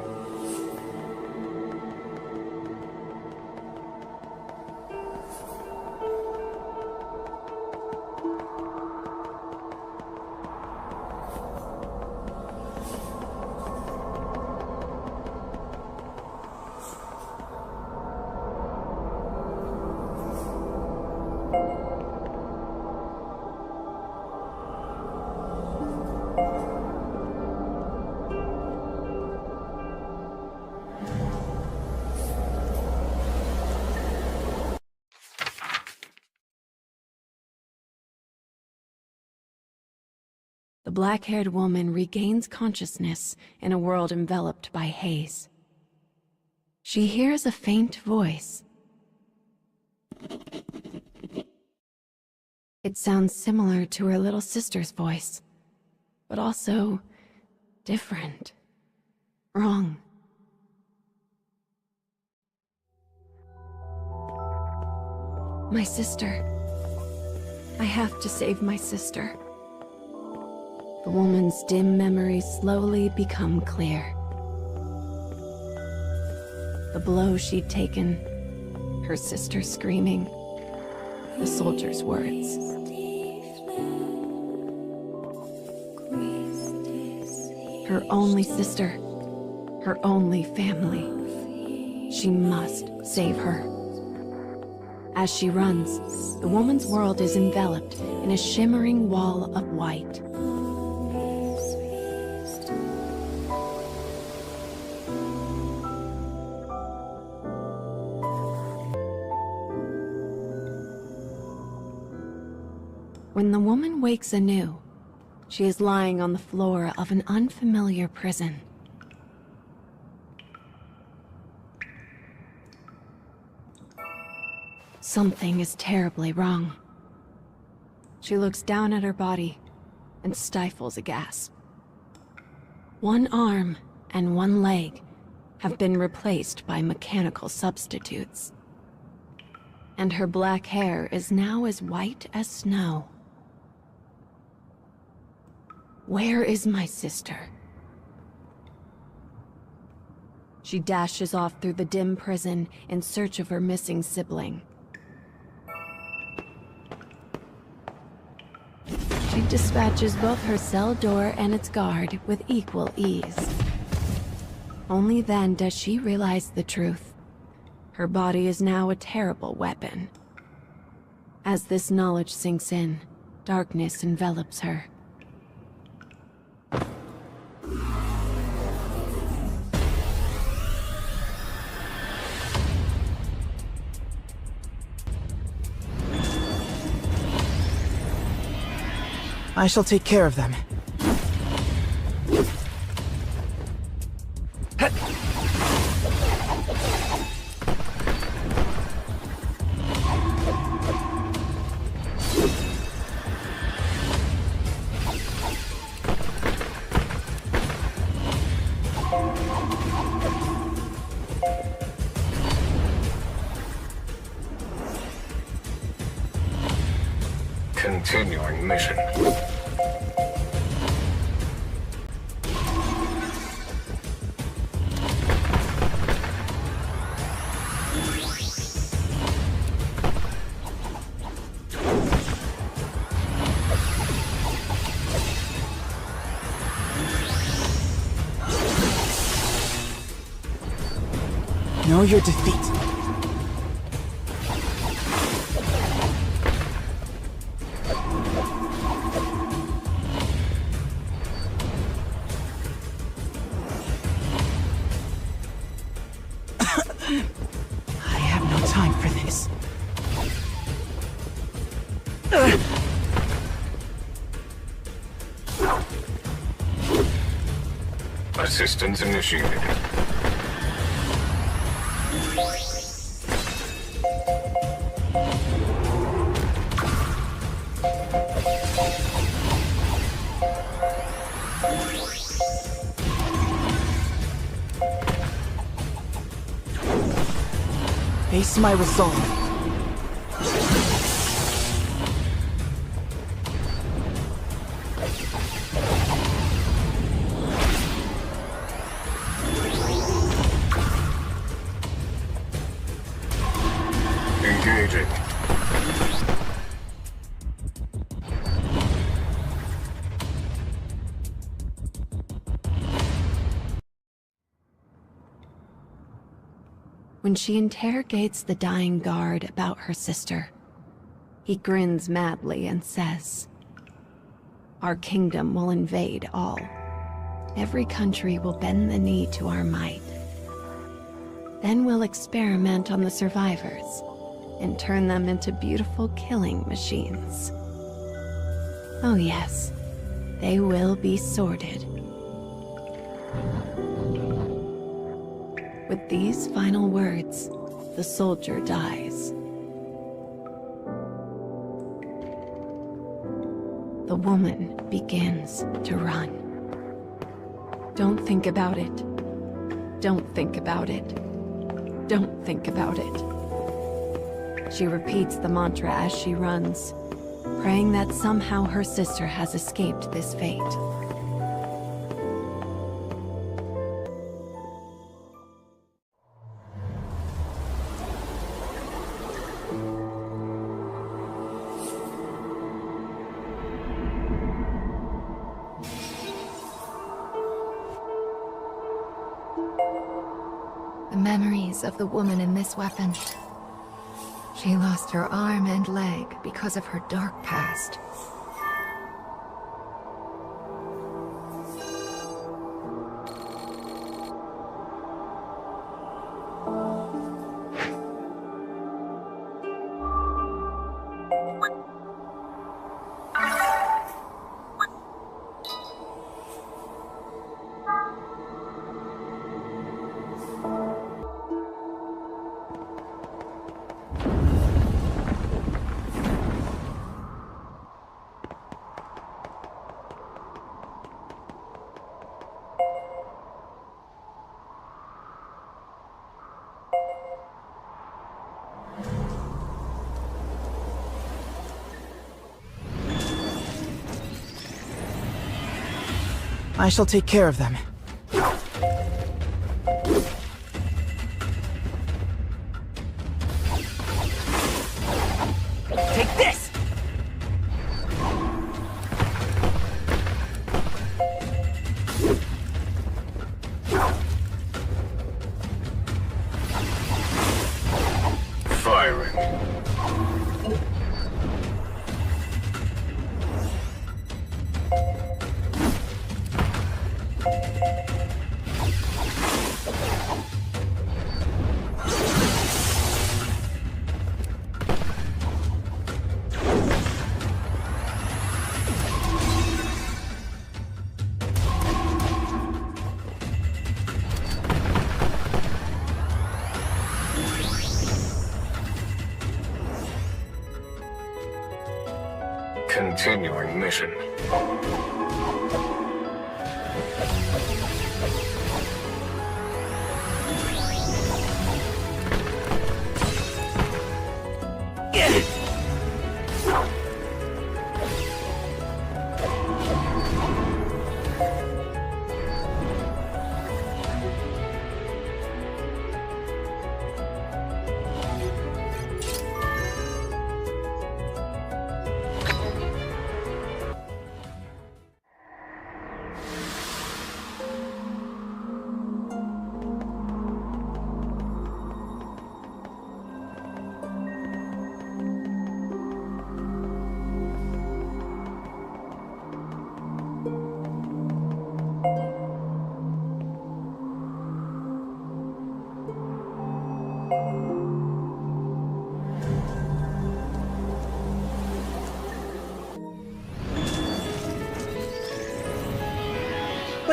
[SPEAKER 12] The black-haired woman regains consciousness in a world enveloped by haze. She hears a faint voice. It sounds similar to her little sister's voice, but also different, wrong. My sister. I have to save my sister. The woman's dim memories slowly become clear. The blow she'd taken, her sister screaming, the soldier's words. Her only sister, her only family. She must save her. As she runs, the woman's world is enveloped in a shimmering wall of white. When the woman wakes anew, she is lying on the floor of an unfamiliar prison. Something is terribly wrong. She looks down at her body and stifles a gasp. One arm and one leg have been replaced by mechanical substitutes. And her black hair is now as white as snow. Where is my sister? She dashes off through the dim prison in search of her missing sibling. She dispatches both her cell door and its guard with equal ease. Only then does she realize the truth. Her body is now a terrible weapon. As this knowledge sinks in, darkness envelops her.
[SPEAKER 6] I shall take care of them.
[SPEAKER 13] Continuing mission.
[SPEAKER 10] Know your defeat. I have no time for this.
[SPEAKER 13] Assistance initiated.
[SPEAKER 10] Face my resolve.
[SPEAKER 13] Engaging.
[SPEAKER 12] When she interrogates the dying guard about her sister, he grins madly and says, "Our kingdom will invade all. Every country will bend the knee to our might. Then we'll experiment on the survivors and turn them into beautiful killing machines. Oh yes, they will be sorted." With these final words, the soldier dies. The woman begins to run. Don't think about it. Don't think about it. Don't think about it. She repeats the mantra as she runs, praying that somehow her sister has escaped this fate.
[SPEAKER 3] The memories of the woman in this weapon. She lost her arm and leg because of her dark past.
[SPEAKER 10] I shall take care of them.
[SPEAKER 8] Take this!
[SPEAKER 13] Firing. Continuing mission.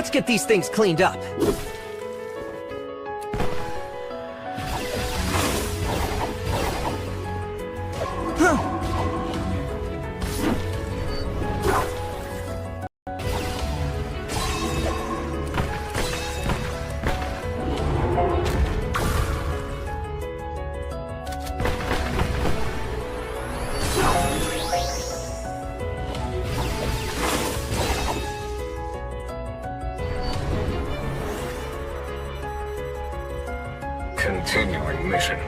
[SPEAKER 8] Let's get these things cleaned up.
[SPEAKER 13] Continuing mission.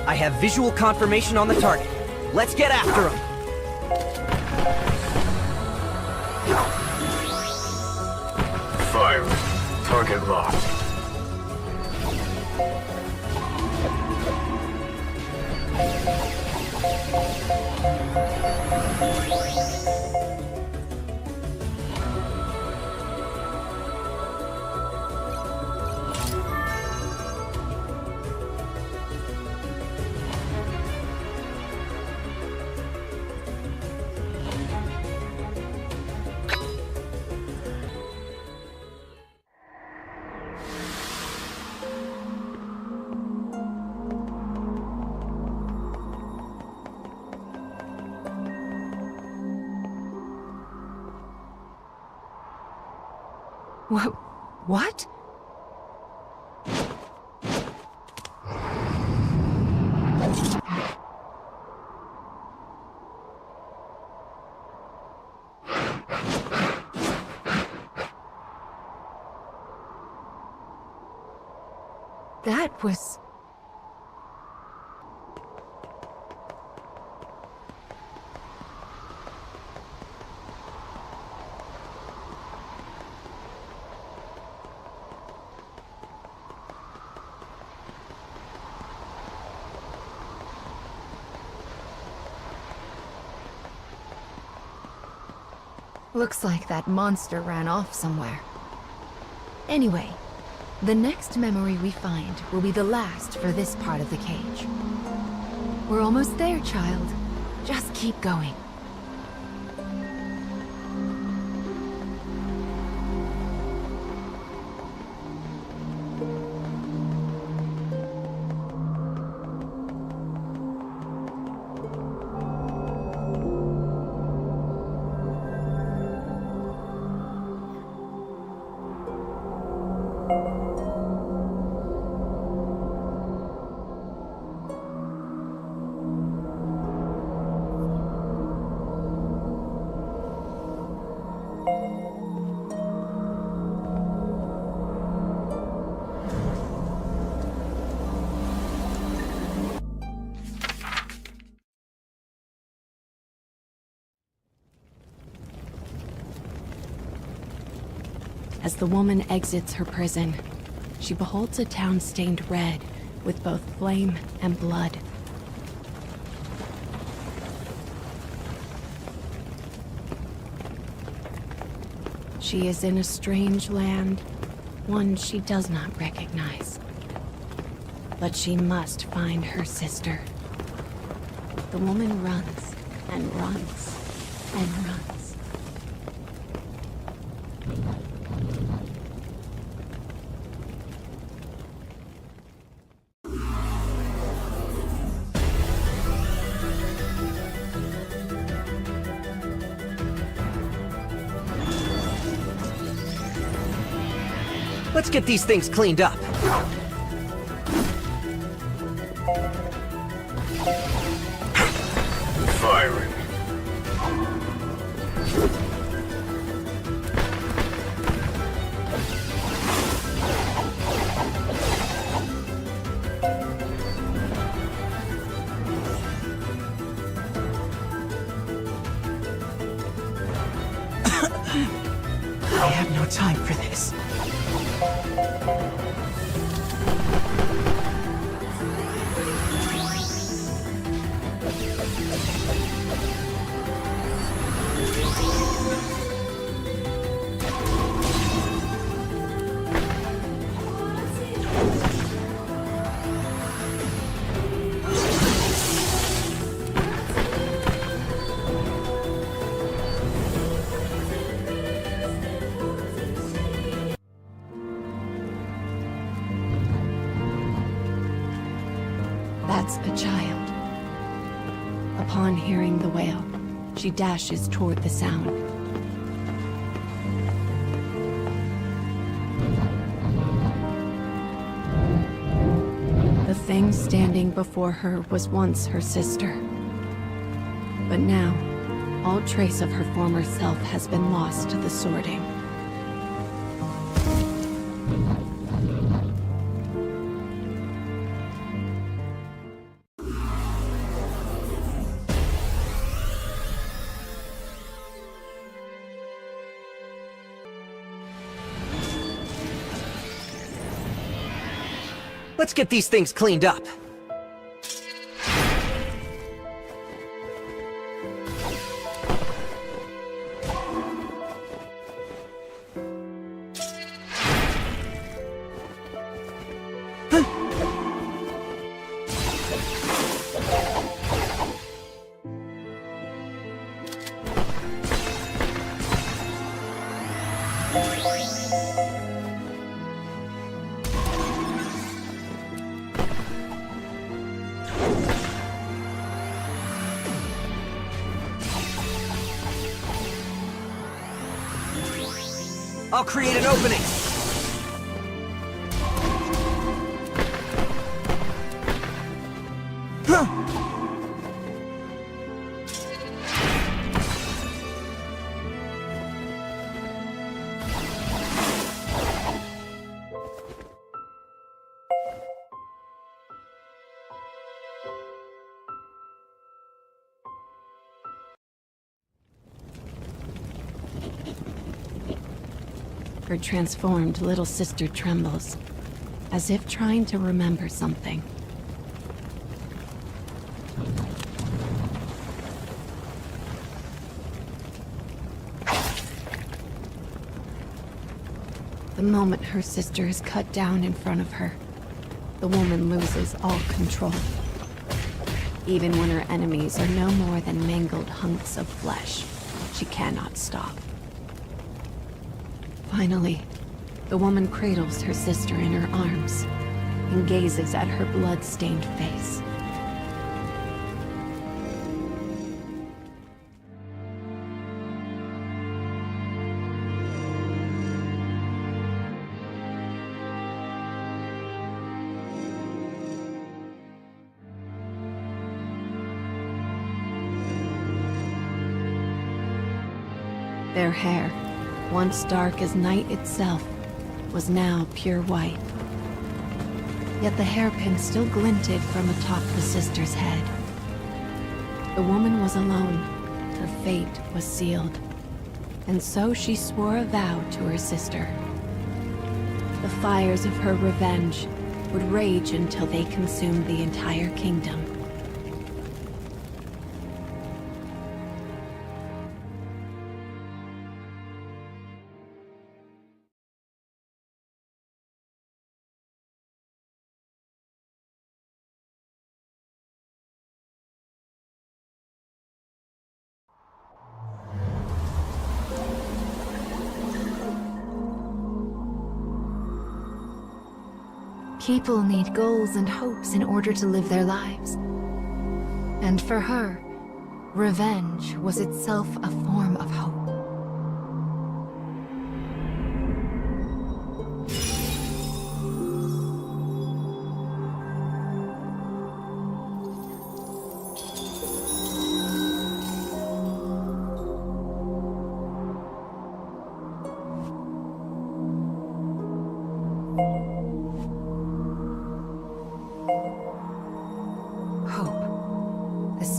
[SPEAKER 8] I have visual confirmation on the target. Let's get after him.
[SPEAKER 13] Fire. Target locked.
[SPEAKER 3] What? That was... Looks like that monster ran off somewhere. Anyway, the next memory we find will be the last for this part of the cage. We're almost there, child. Just keep going.
[SPEAKER 12] As the woman exits her prison, she beholds a town stained red with both flame and blood. She is in a strange land, one she does not recognize. But she must find her sister. The woman runs and runs and runs.
[SPEAKER 8] Let's get these things cleaned up.
[SPEAKER 13] Firing.
[SPEAKER 10] I have no
[SPEAKER 6] no time for this.
[SPEAKER 12] That's a child. Upon hearing the wail, she dashes toward the sound. The thing standing before her was once her sister. But now, all trace of her former self has been lost to the sorting.
[SPEAKER 8] Let's get these things cleaned up. I'll create an opening!
[SPEAKER 12] Her transformed little sister trembles, as if trying to remember something. The moment her sister is cut down in front of her, the woman loses all control. Even when her enemies are no more than mangled hunks of flesh, she cannot stop. Finally, the woman cradles her sister in her arms and gazes at her blood-stained face. Their hair, once dark as night itself, was now pure white. Yet the hairpin still glinted from atop the sister's head. The woman was alone. Her fate was sealed. And so she swore a vow to her sister. The fires of her revenge would rage until they consumed the entire kingdom.
[SPEAKER 3] People need goals and hopes in order to live their lives. And for her, revenge was itself a form of hope.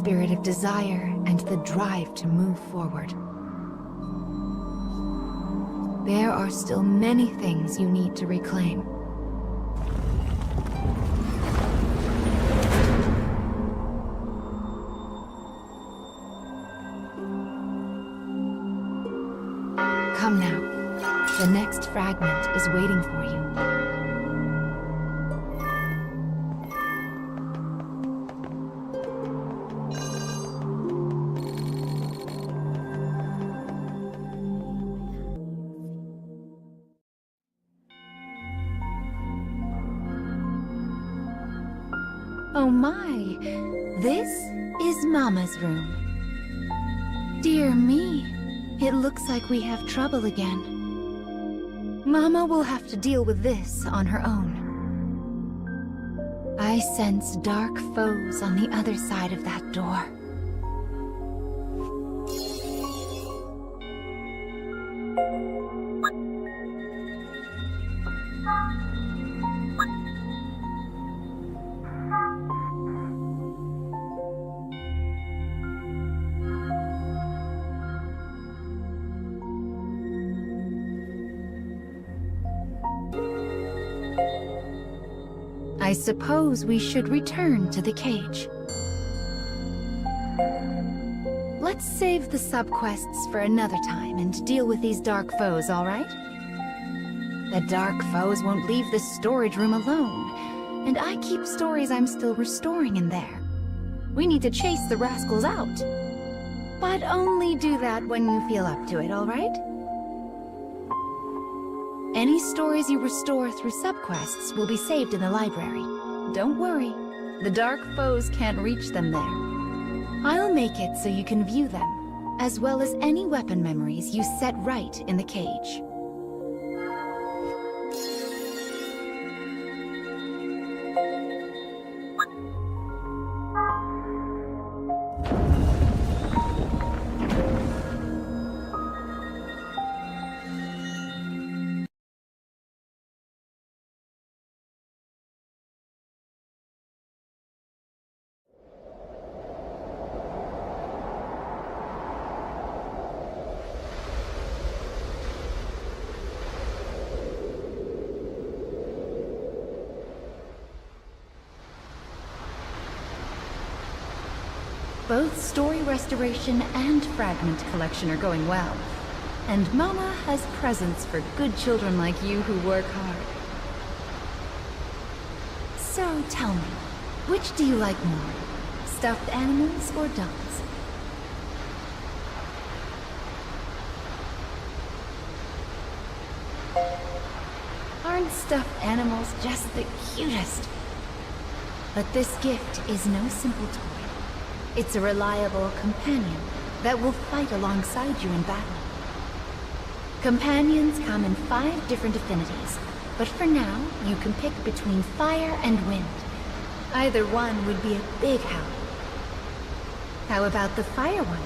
[SPEAKER 3] Spirit of desire and the drive to move forward. There are still many things you need to reclaim. Come now. The next fragment is waiting for you. Oh my, this is Mama's room. Dear me, it looks like we have trouble again. Mama will have to deal with this on her own. I sense dark foes on the other side of that door. I suppose we should return to the cage. Let's save the subquests for another time and deal with these dark foes, all right? The dark foes won't leave the storage room alone, and I keep stories I'm still restoring in there. We need to chase the rascals out. But only do that when you feel up to it, all right? Any stories you restore through subquests will be saved in the library. Don't worry, the dark foes can't reach them there. I'll make it so you can view them, as well as any weapon memories you set right in the cage. Both story restoration and fragment collection are going well. And Mama has presents for good children like you who work hard. So tell me, which do you like more? Stuffed animals or dolls? Aren't stuffed animals just the cutest? But this gift is no simple toy. It's a reliable companion that will fight alongside you in battle. Companions come in 5 different affinities, but for now, you can pick between fire and wind. Either one would be a big help. How about the fire one?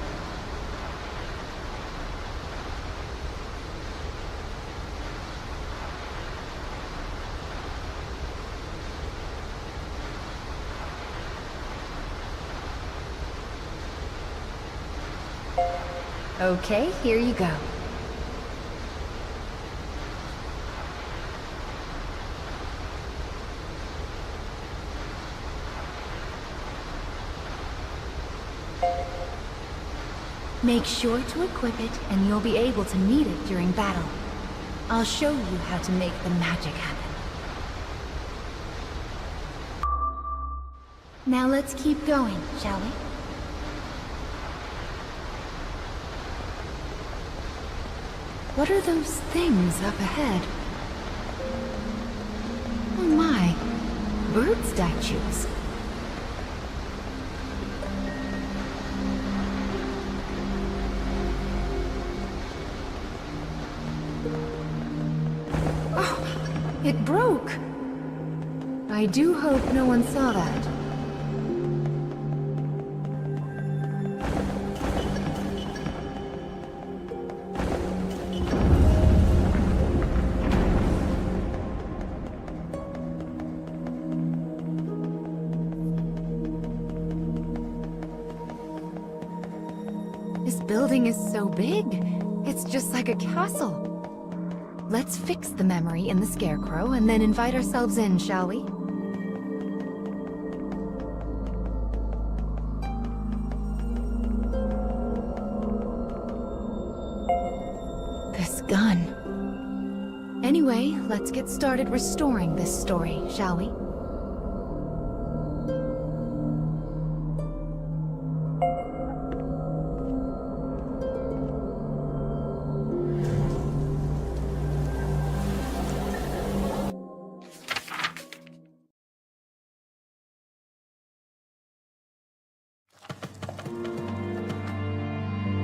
[SPEAKER 3] Okay, here you go. Make sure to equip it, and you'll be able to need it during battle. I'll show you how to make the magic happen. Now let's keep going, shall we? What are those things up ahead? Oh my, bird statues. Oh, it broke. I do hope no one saw that. This building is so big, it's just like a castle. Let's fix the memory in the Scarecrow and then invite ourselves in, shall we? This gun. Anyway, let's get started restoring this story, shall we?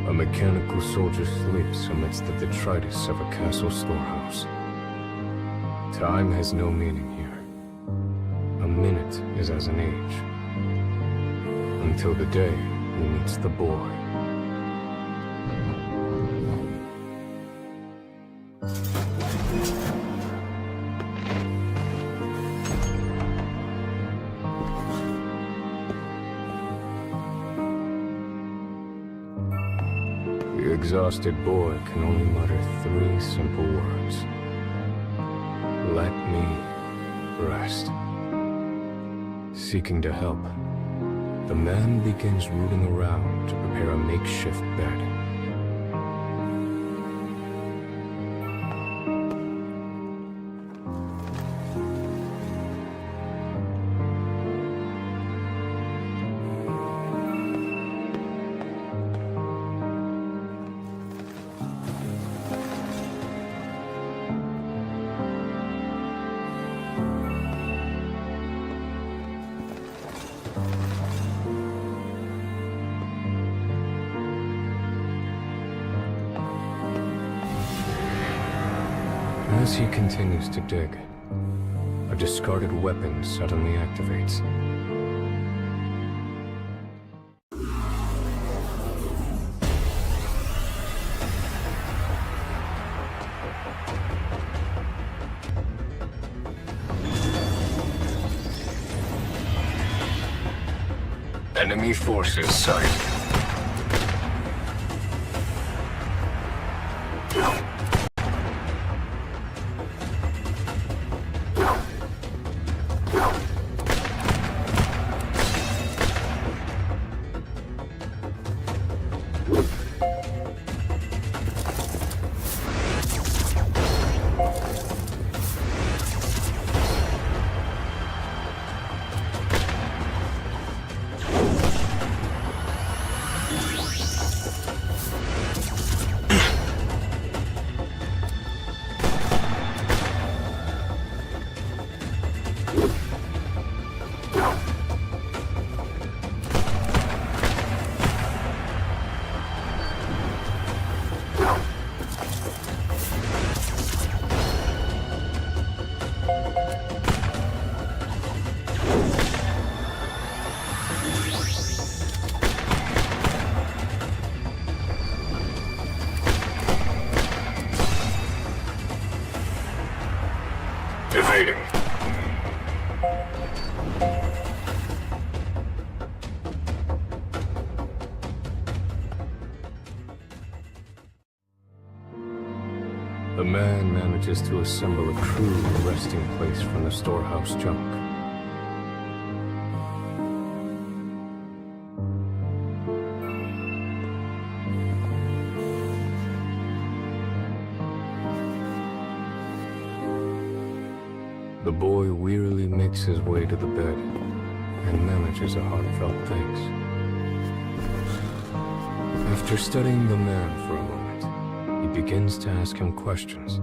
[SPEAKER 13] A mechanical soldier sleeps amidst the detritus of a castle storehouse. Time has no meaning here. A minute is as an age. Until the day he meets the boy. The exhausted boy can only mutter 3 simple words. Let me rest. Seeking to help, the man begins rooting around to prepare a makeshift bed. As he continues to dig, a discarded weapon suddenly activates. Enemy forces sighted. Evading. The man manages to assemble a crude resting place from the storehouse junk. The boy wearily makes his way to the bed and manages a heartfelt thanks. After studying the man for a moment, he begins to ask him questions.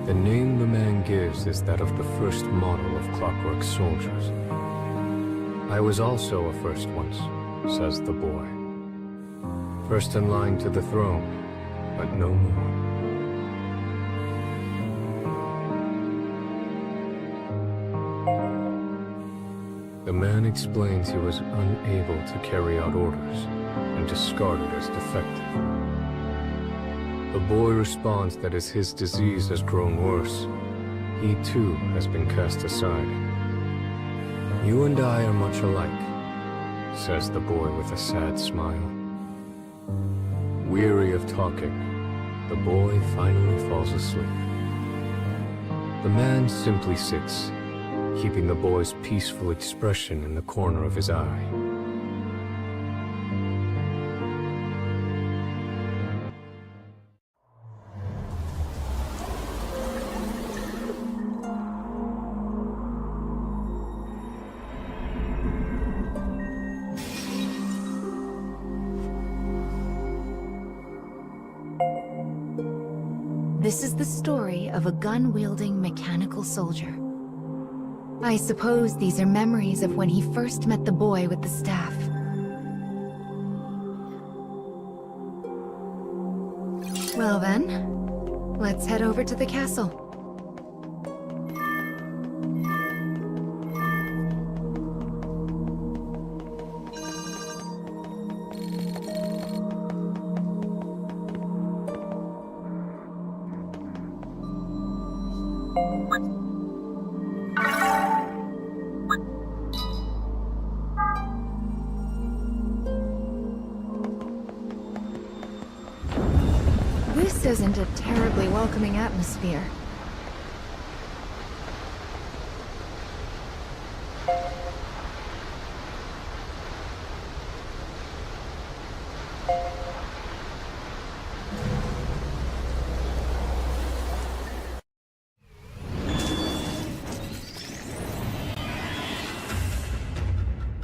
[SPEAKER 13] The name the man gives is that of the first model of Clockwork Soldiers. I was also a first once, says the boy. First in line to the throne, but no more. The man explains he was unable to carry out orders and discarded as defective. The boy responds that as his disease has grown worse, he too has been cast aside, You and I are much alike, says the boy with a sad smile. Weary of talking, the boy finally falls asleep. The man simply sits, keeping the boy's peaceful expression in the corner of his eye.
[SPEAKER 3] This is the story of a gun-wielding mechanical soldier. I suppose these are memories of when he first met the boy with the staff. Well then, let's head over to the castle. This isn't a terribly welcoming atmosphere.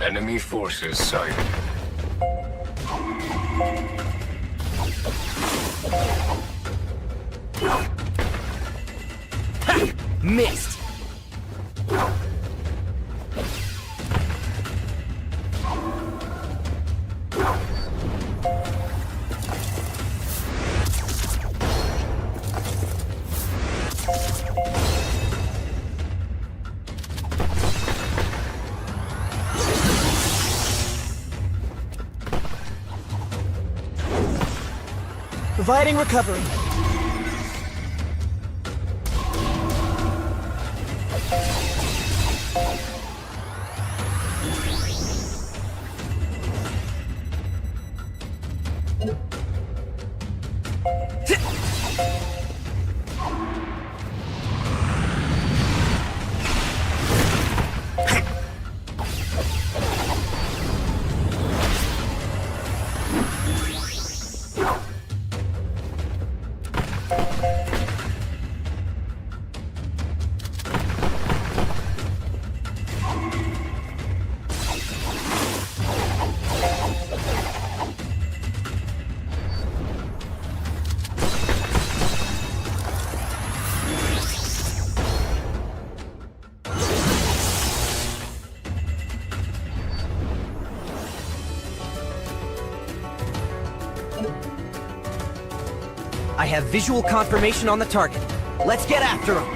[SPEAKER 13] Enemy forces sighted.
[SPEAKER 8] Missed!
[SPEAKER 10] Providing recovery.
[SPEAKER 8] I have visual confirmation on the target. Let's get after him!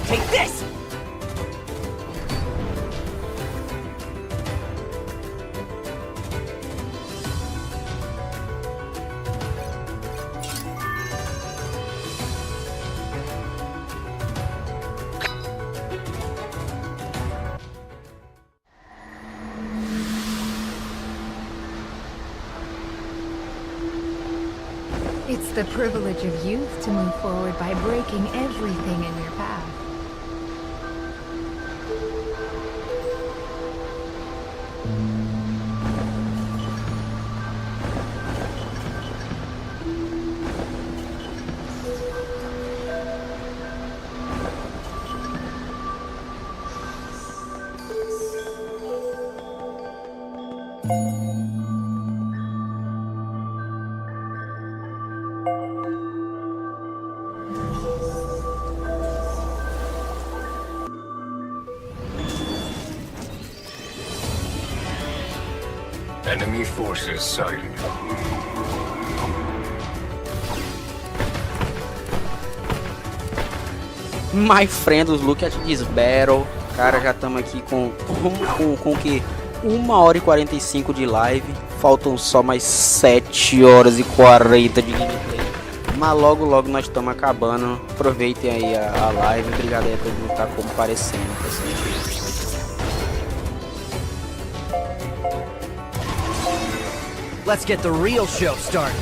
[SPEAKER 8] Take this!
[SPEAKER 3] It's the privilege of youth to move forward by breaking everything in your path.
[SPEAKER 13] Enemy forces sighted.
[SPEAKER 2] My friend, look at this battle. Cara, já estamos aqui com o que? 1h45 de live. Faltam só mais 7h40 de gameplay. Mas logo nós estamos acabando. Aproveitem aí a live. Obrigado aí a todo mundo que tá comparecendo, pessoal.
[SPEAKER 8] Let's get the real show started.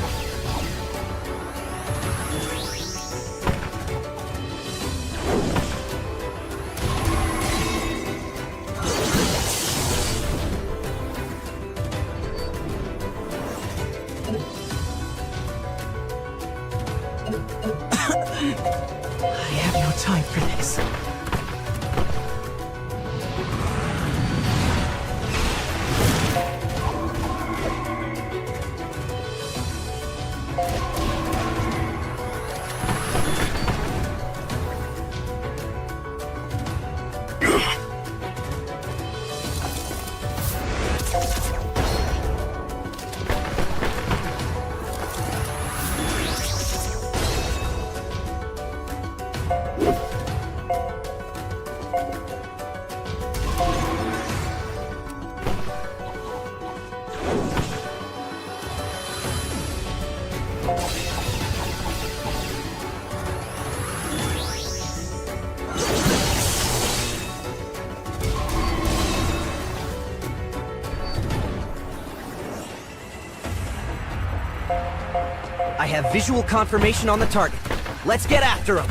[SPEAKER 10] I have no time for this.
[SPEAKER 8] I have visual confirmation on the target. Let's get after him.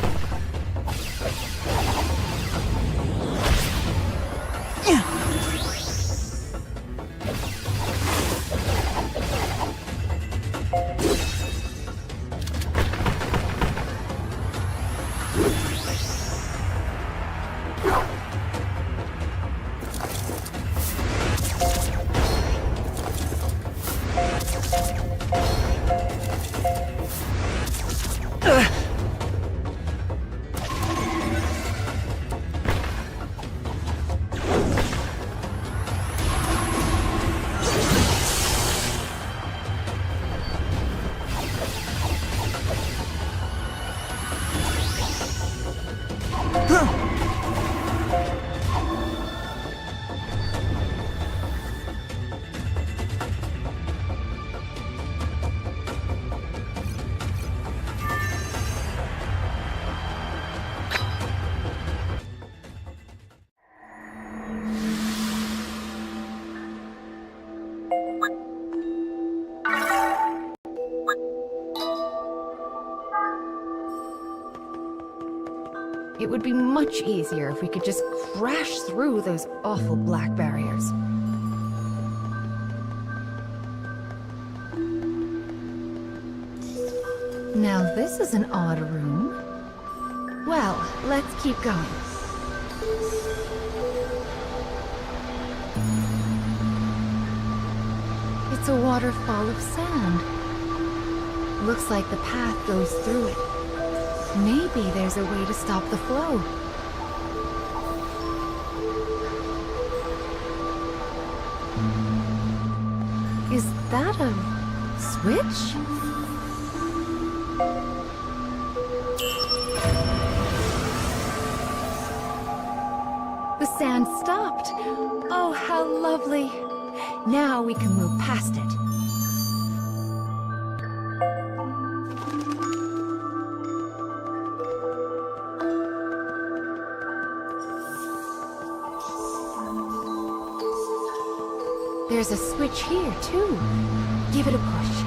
[SPEAKER 3] It would be much easier if we could just crash through those awful black barriers. Now this is an odd room. Well, let's keep going. It's a waterfall of sand. Looks like the path goes through it. Maybe there's a way to stop the flow. Is that a switch? The sand stopped. Oh, how lovely. Now we can move past it. There's a switch here, too. Give it a push.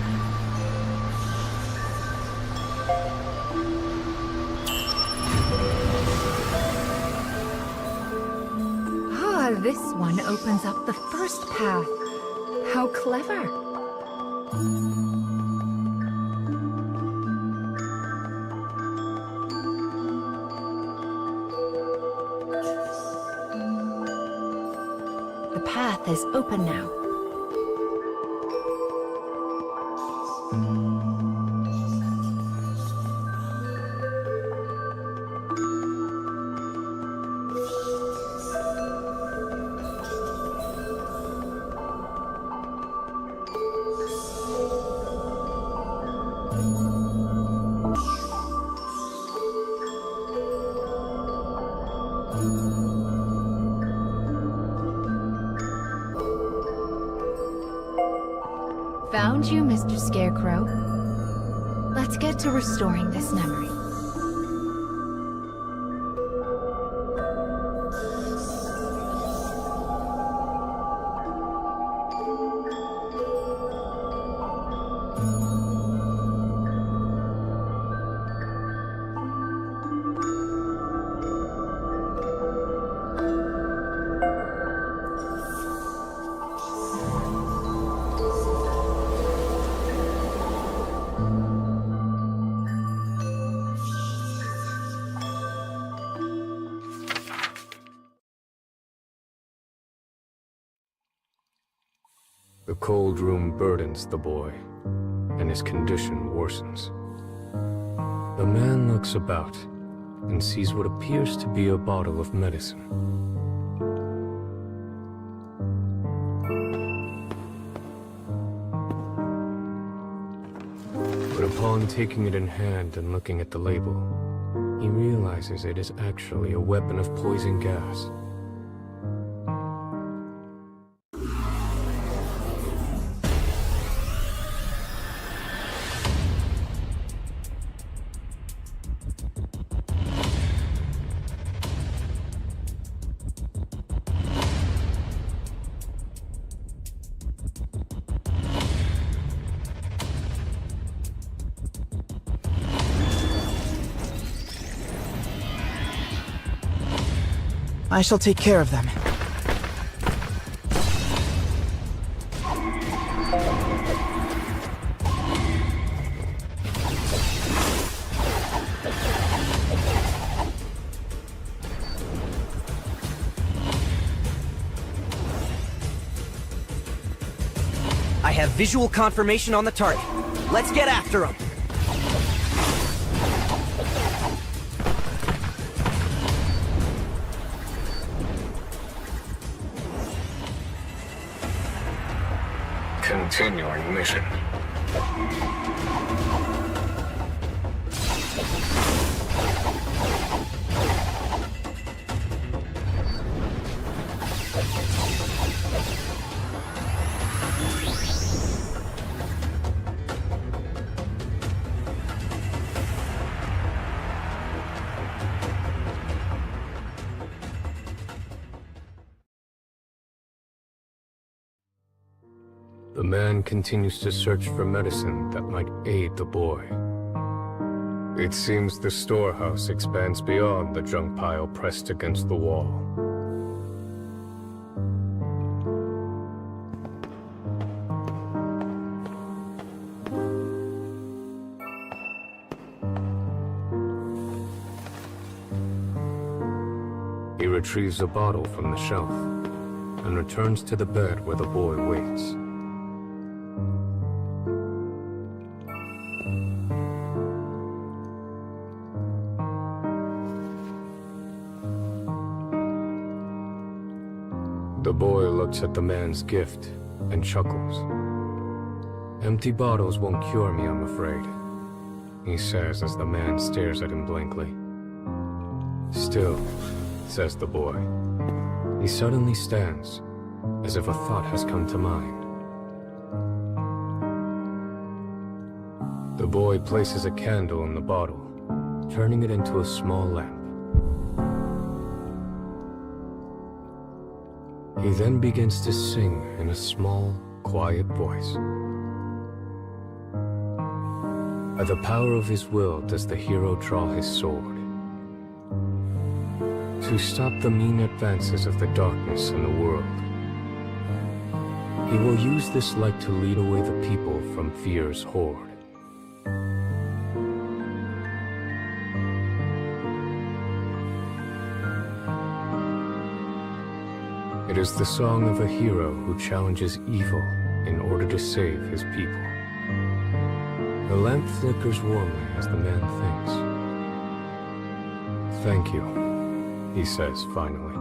[SPEAKER 3] Ah, this one opens up the first path. How clever. The path is open now. Found you, Mr. Scarecrow. Let's get to restoring this memory.
[SPEAKER 13] The cold room burdens the boy, and his condition worsens. The man looks about and sees what appears to be a bottle of medicine. But upon taking it in hand and looking at the label, he realizes it is actually a weapon of poison gas.
[SPEAKER 10] I shall take care of them.
[SPEAKER 8] I have visual confirmation on the target. Let's get after him!
[SPEAKER 13] Continuing mission. The man continues to search for medicine that might aid the boy. It seems the storehouse expands beyond the junk pile pressed against the wall. He retrieves a bottle from the shelf and returns to the bed where the boy waits. The boy looks at the man's gift and chuckles. "Empty bottles won't cure me, I'm afraid," he says as the man stares at him blankly. "Still," says the boy. He suddenly stands, as if a thought has come to mind. The boy places a candle in the bottle, turning it into a small lamp. He then begins to sing in a small, quiet voice. By the power of his will does the hero draw his sword. To stop the mean advances of the darkness in the world. He will use this light to lead away the people from fear's horde. It is the song of a hero who challenges evil in order to save his people. The lamp flickers warmly as the man thinks. "Thank you," he says finally.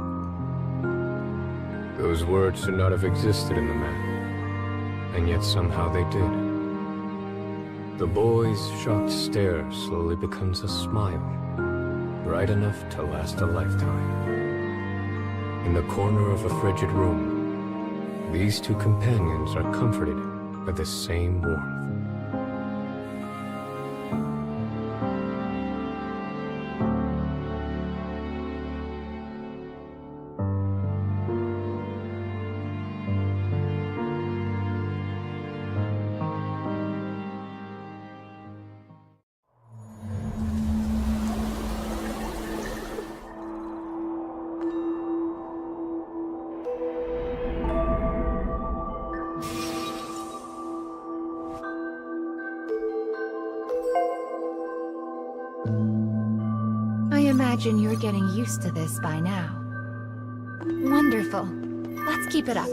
[SPEAKER 13] Those words should not have existed in the man, and yet somehow they did. The boy's shocked stare slowly becomes a smile, bright enough to last a lifetime. In the corner of a frigid room, these two companions are comforted are the same warmth.
[SPEAKER 3] I imagine you're getting used to this by now. Wonderful. Let's keep it up.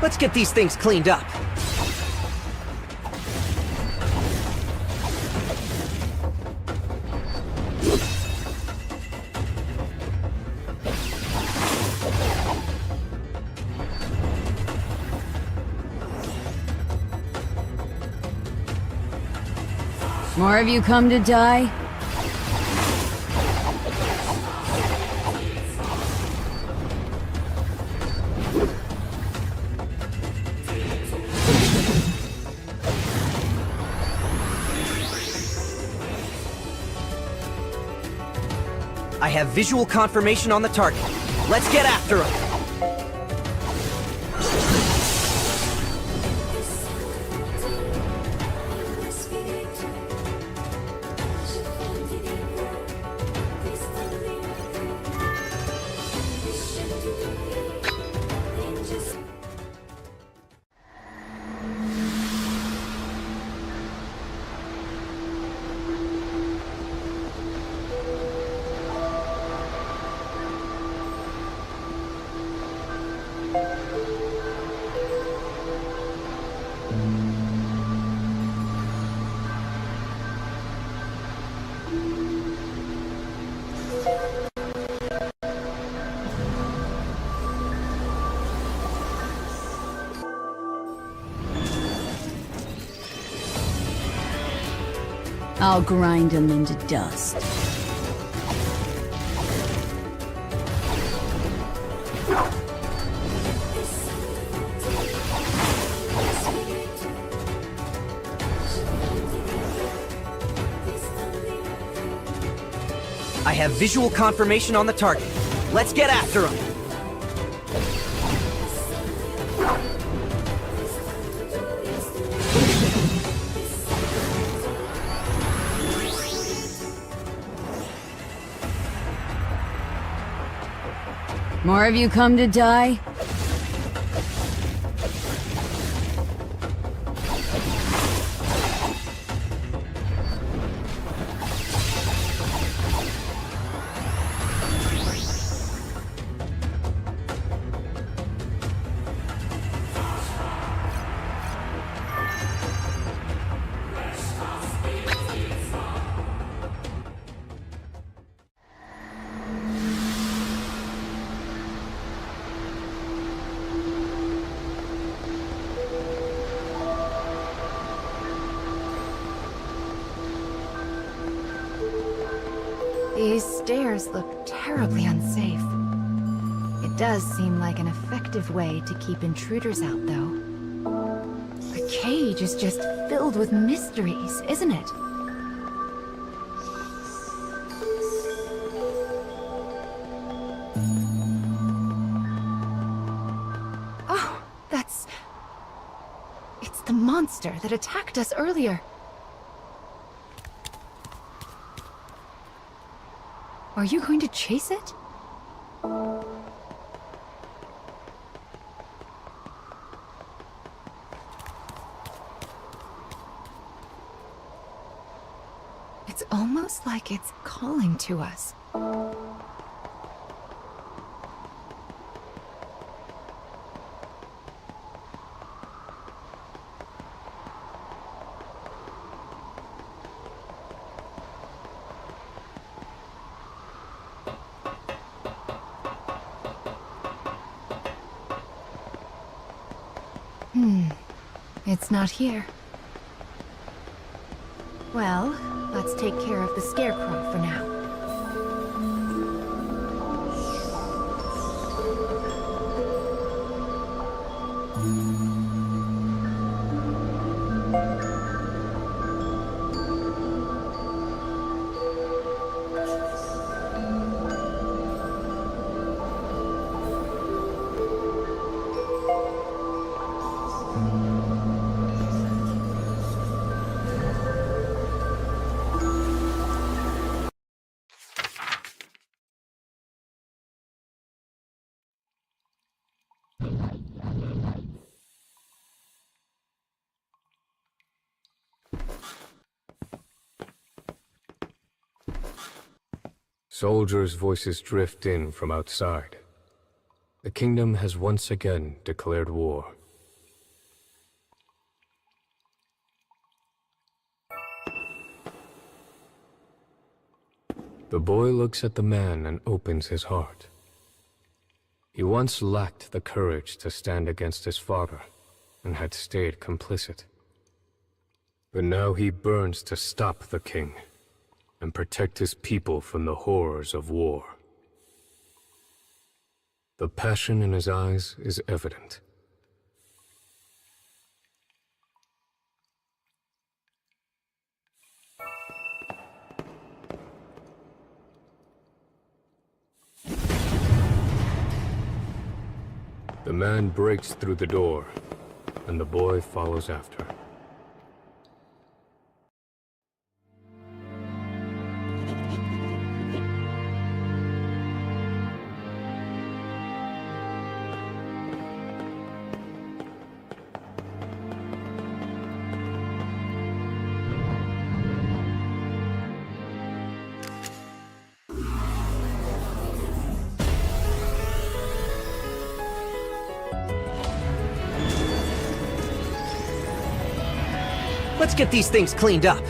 [SPEAKER 8] Let's get these things cleaned up.
[SPEAKER 14] More of you come to die?
[SPEAKER 8] I have visual confirmation on the target. Let's get after him!
[SPEAKER 14] I'll grind them into dust.
[SPEAKER 8] I have visual confirmation on the target. Let's get after him!
[SPEAKER 14] More of you come to die?
[SPEAKER 3] These stairs look terribly unsafe. It does seem like an effective way to keep intruders out, though. The cage is just filled with mysteries, isn't it? Oh, it's the monster that attacked us earlier. Are you going to chase it? It's almost like it's calling to us. It's not here. Well, let's take care of the scarecrow for now.
[SPEAKER 13] Soldiers' voices drift in from outside. The kingdom has once again declared war. The boy looks at the man and opens his heart. He once lacked the courage to stand against his father and had stayed complicit. But now he burns to stop the king and protect his people from the horrors of war. The passion in his eyes is evident. The man breaks through the door, and the boy follows after.
[SPEAKER 8] Let's get these things cleaned up.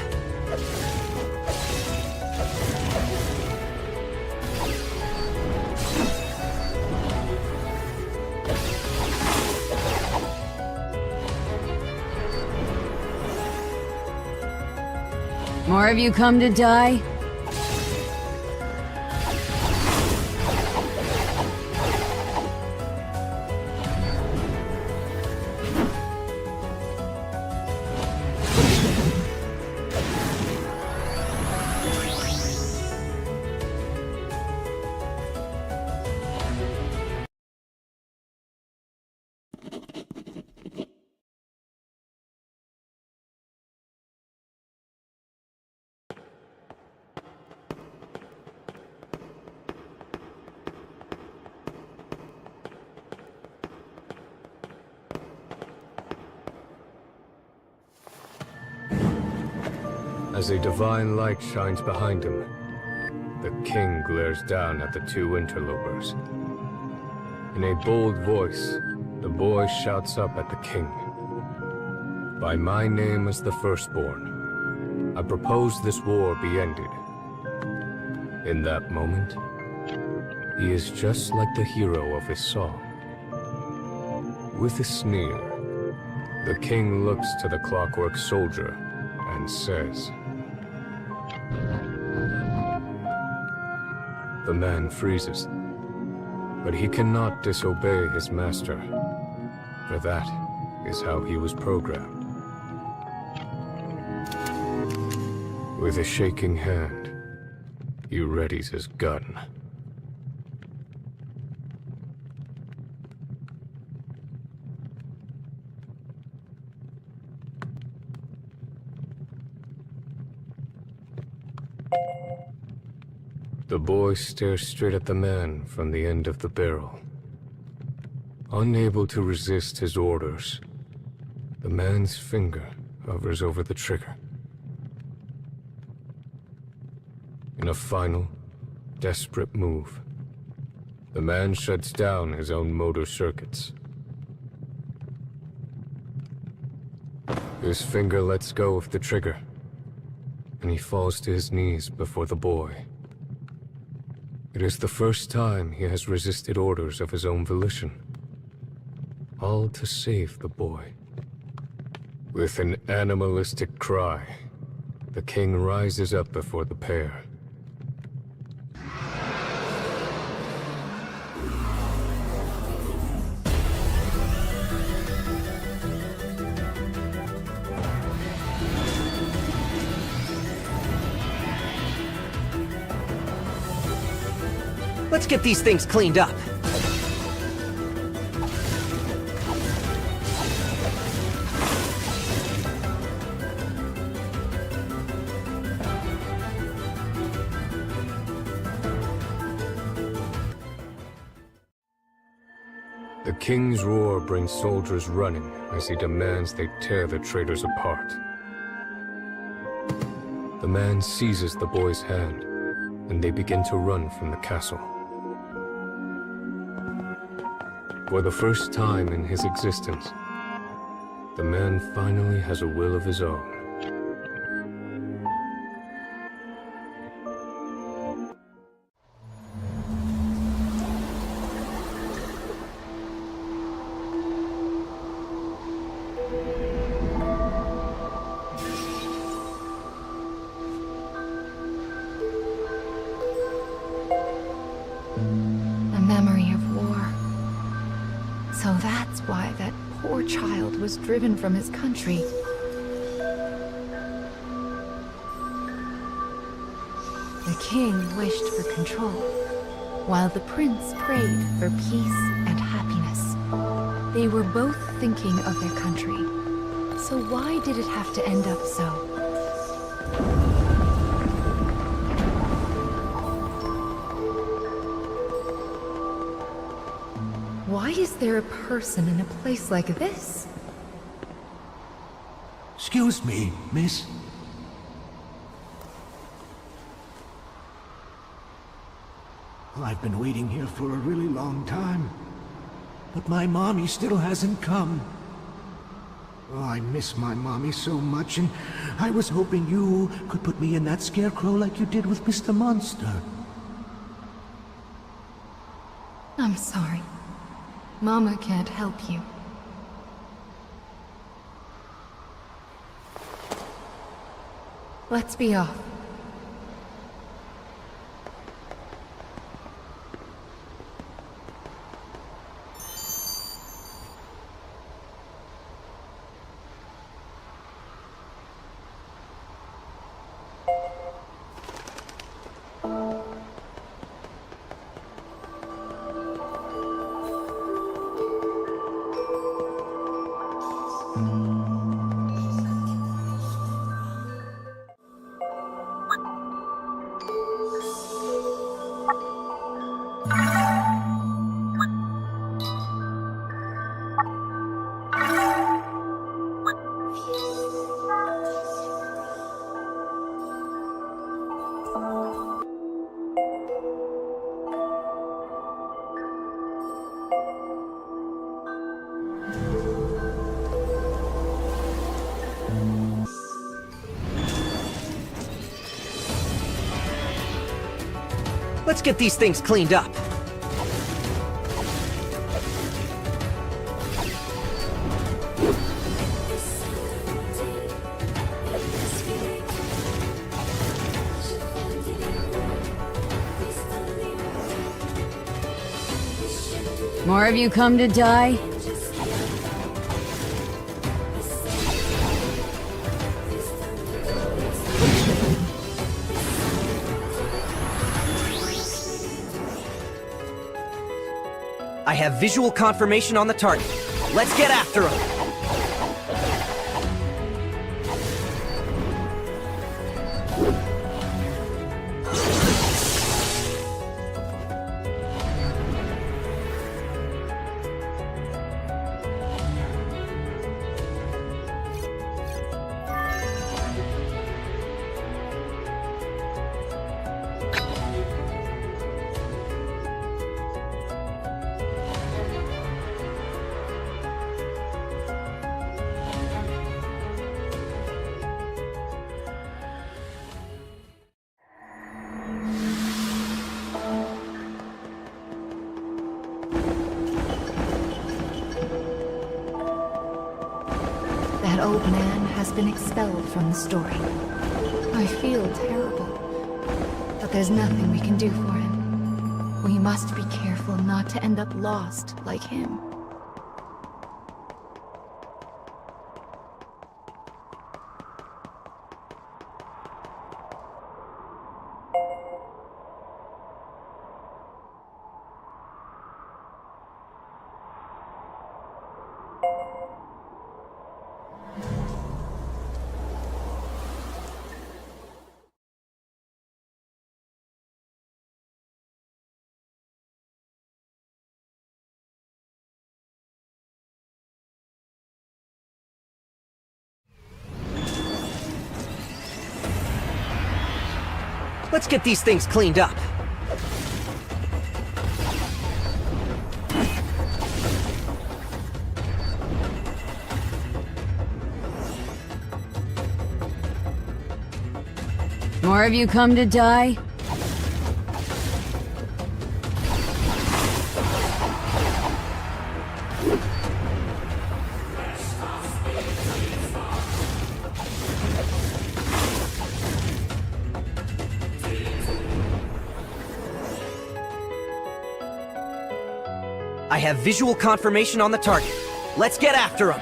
[SPEAKER 14] More of you come to die?
[SPEAKER 13] As a divine light shines behind him, the king glares down at the two interlopers. In a bold voice, the boy shouts up at the king. "By my name as the firstborn, I propose this war be ended." In that moment, he is just like the hero of his song. With a sneer, the king looks to the clockwork soldier and says, The man freezes, but he cannot disobey his master, for that is how he was programmed. With a shaking hand, he readies his gun. The boy stares straight at the man from the end of the barrel. Unable to resist his orders, the man's finger hovers over the trigger. In a final, desperate move, the man shuts down his own motor circuits. His finger lets go of the trigger, and he falls to his knees before the boy. It is the first time he has resisted orders of his own volition, all to save the boy. With an animalistic cry, the king rises up before the pair.
[SPEAKER 8] Let's get these things cleaned up.
[SPEAKER 13] The king's roar brings soldiers running as he demands they tear the traitors apart. The man seizes the boy's hand, and they begin to run from the castle. For the first time in his existence, the man finally has a will of his own.
[SPEAKER 3] A memory of war. So that's why that poor child was driven from his country. The king wished for control, while the prince prayed for peace and happiness. They were both thinking of their country. So why did it have to end up so? Why is there a person in a place like this?
[SPEAKER 9] Excuse me, miss. I've been waiting here for a really long time. But my mommy still hasn't come. Oh, I miss my mommy so much, and I was hoping you could put me in that scarecrow like you did with Mr. Monster.
[SPEAKER 3] I'm sorry. Mama can't help you. Let's be off.
[SPEAKER 8] Let's get these things cleaned up.
[SPEAKER 14] More of you come to die?
[SPEAKER 8] I have visual confirmation on the target. Let's get after him!
[SPEAKER 3] old man has been expelled from the story. I feel terrible, but there's nothing we can do for him. We must be careful not to end up lost like him.
[SPEAKER 8] Let's get these things cleaned up.
[SPEAKER 14] More of you come to die?
[SPEAKER 8] I have visual confirmation on the target. Let's get after him!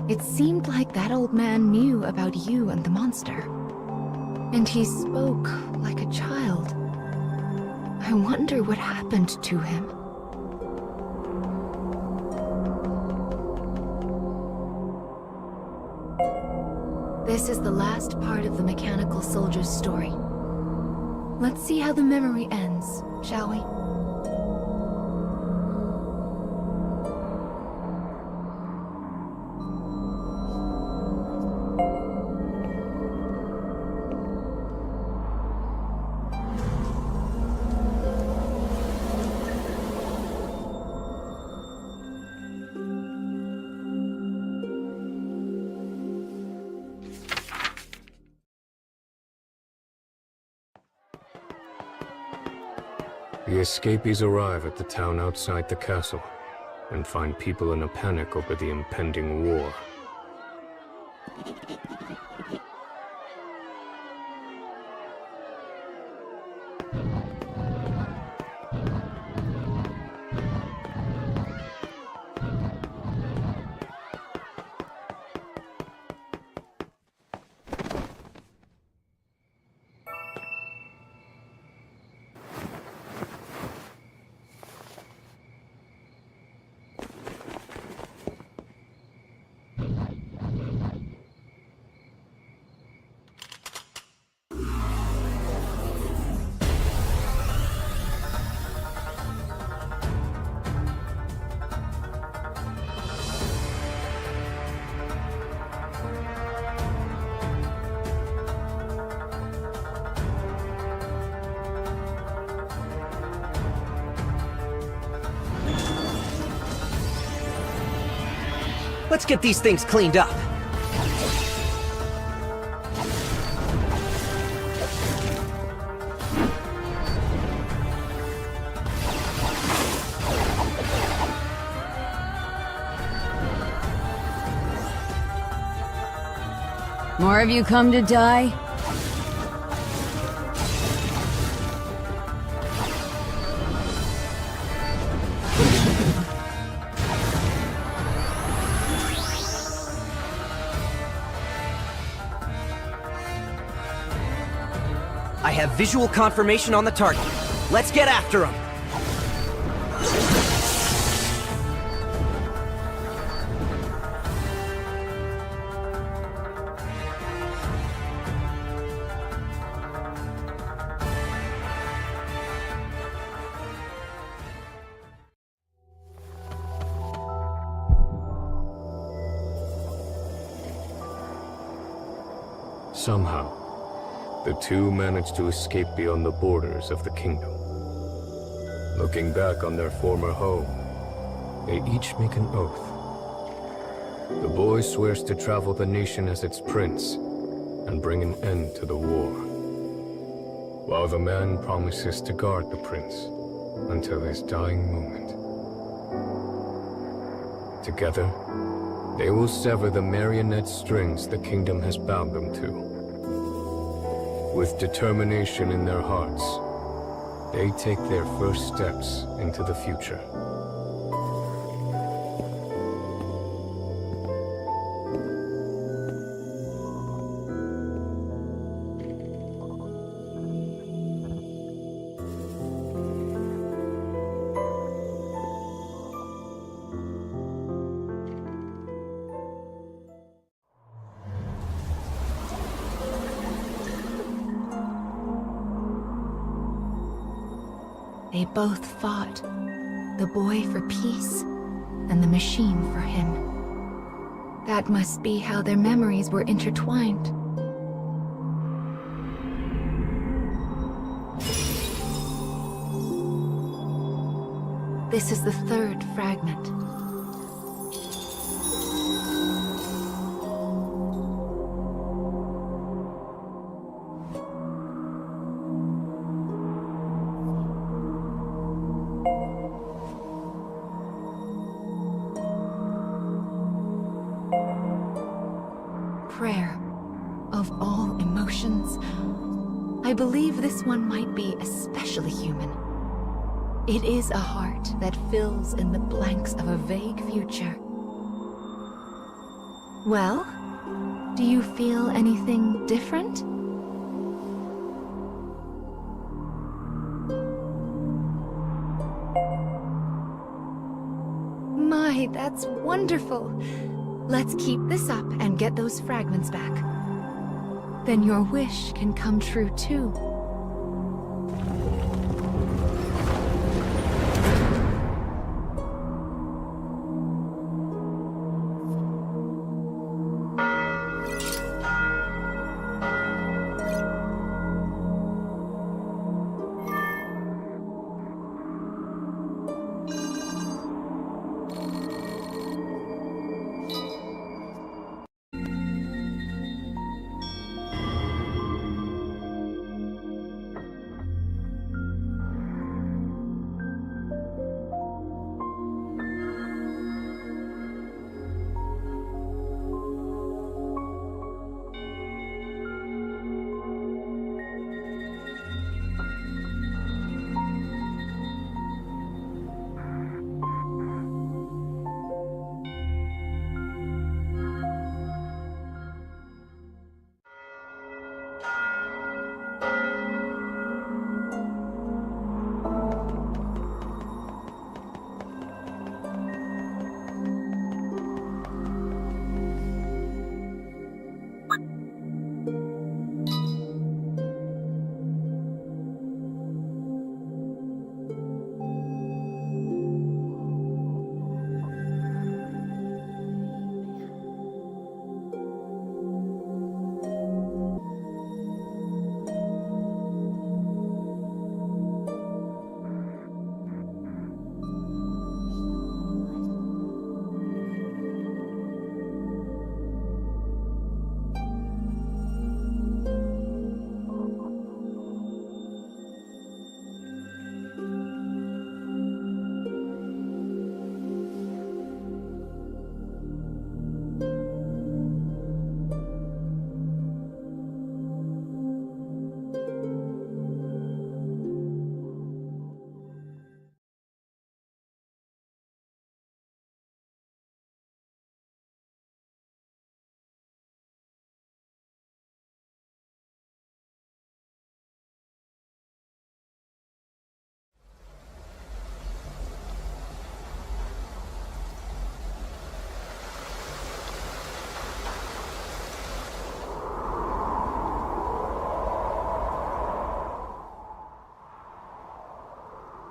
[SPEAKER 3] It seemed like that old man knew about you and the monster. And he spoke like a child. I wonder what happened to him. This is the last part of the mechanical soldier's story. Let's see how the memory ends, shall we?
[SPEAKER 13] The escapees arrive at the town outside the castle, and find people in a panic over the impending war.
[SPEAKER 8] Let's get these things cleaned up.
[SPEAKER 14] More of you come to die?
[SPEAKER 8] I have visual confirmation on the target. Let's get after him!
[SPEAKER 13] Somehow, the two managed to escape beyond the borders of the kingdom. Looking back on their former home, they each make an oath. The boy swears to travel the nation as its prince and bring an end to the war, while the man promises to guard the prince until his dying moment. Together, they will sever the marionette strings the kingdom has bound them to. With determination in their hearts, they take their first steps into the future.
[SPEAKER 3] They both fought, the boy for peace and the machine for him. That must be how their memories were intertwined. This is the third fragment. Prayer of all emotions. I believe this one might be especially human. It is a heart that fills in the blanks of a vague future. Well, do you feel anything different? My, that's wonderful. Let's keep this up and get those fragments back. Then your wish can come true too.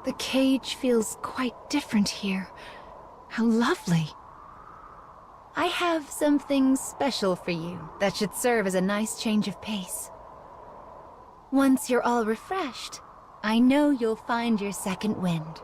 [SPEAKER 3] The cage feels quite different here. How lovely. I have something special for you that should serve as a nice change of pace. Once you're all refreshed, I know you'll find your second wind.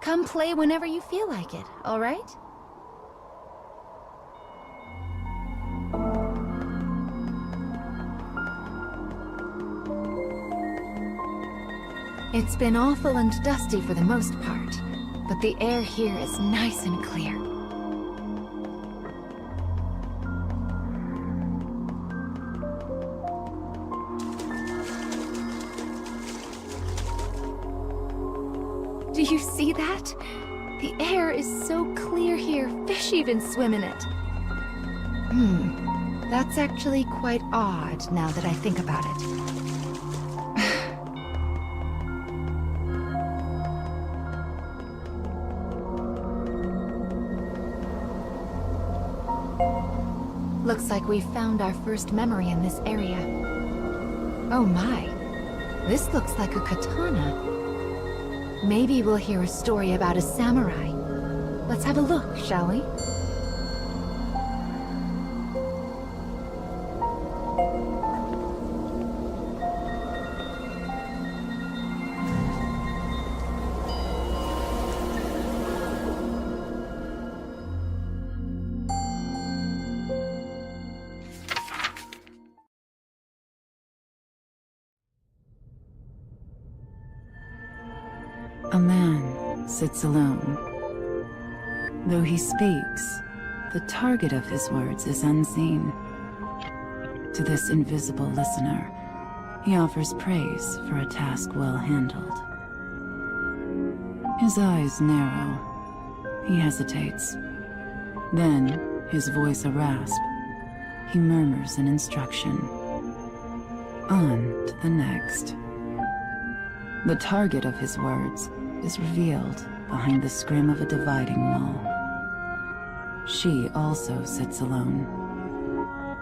[SPEAKER 3] Come play whenever you feel like it, all right? It's been awful and dusty for the most part, but the air here is nice and clear. Do you see that? The air is so clear here, fish even swim in it. That's actually quite odd now that I think about it. Looks like we found our first memory in this area. Oh my, this looks like a katana. Maybe we'll hear a story about a samurai. Let's have a look, shall we?
[SPEAKER 14] A man sits alone. Though he speaks, the target of his words is unseen. To this invisible listener, he offers praise for a task well handled. His eyes narrow. He hesitates. Then, his voice a rasp, he murmurs an instruction. On to the next. The target of his words is revealed behind the scrim of a dividing wall. She also sits alone.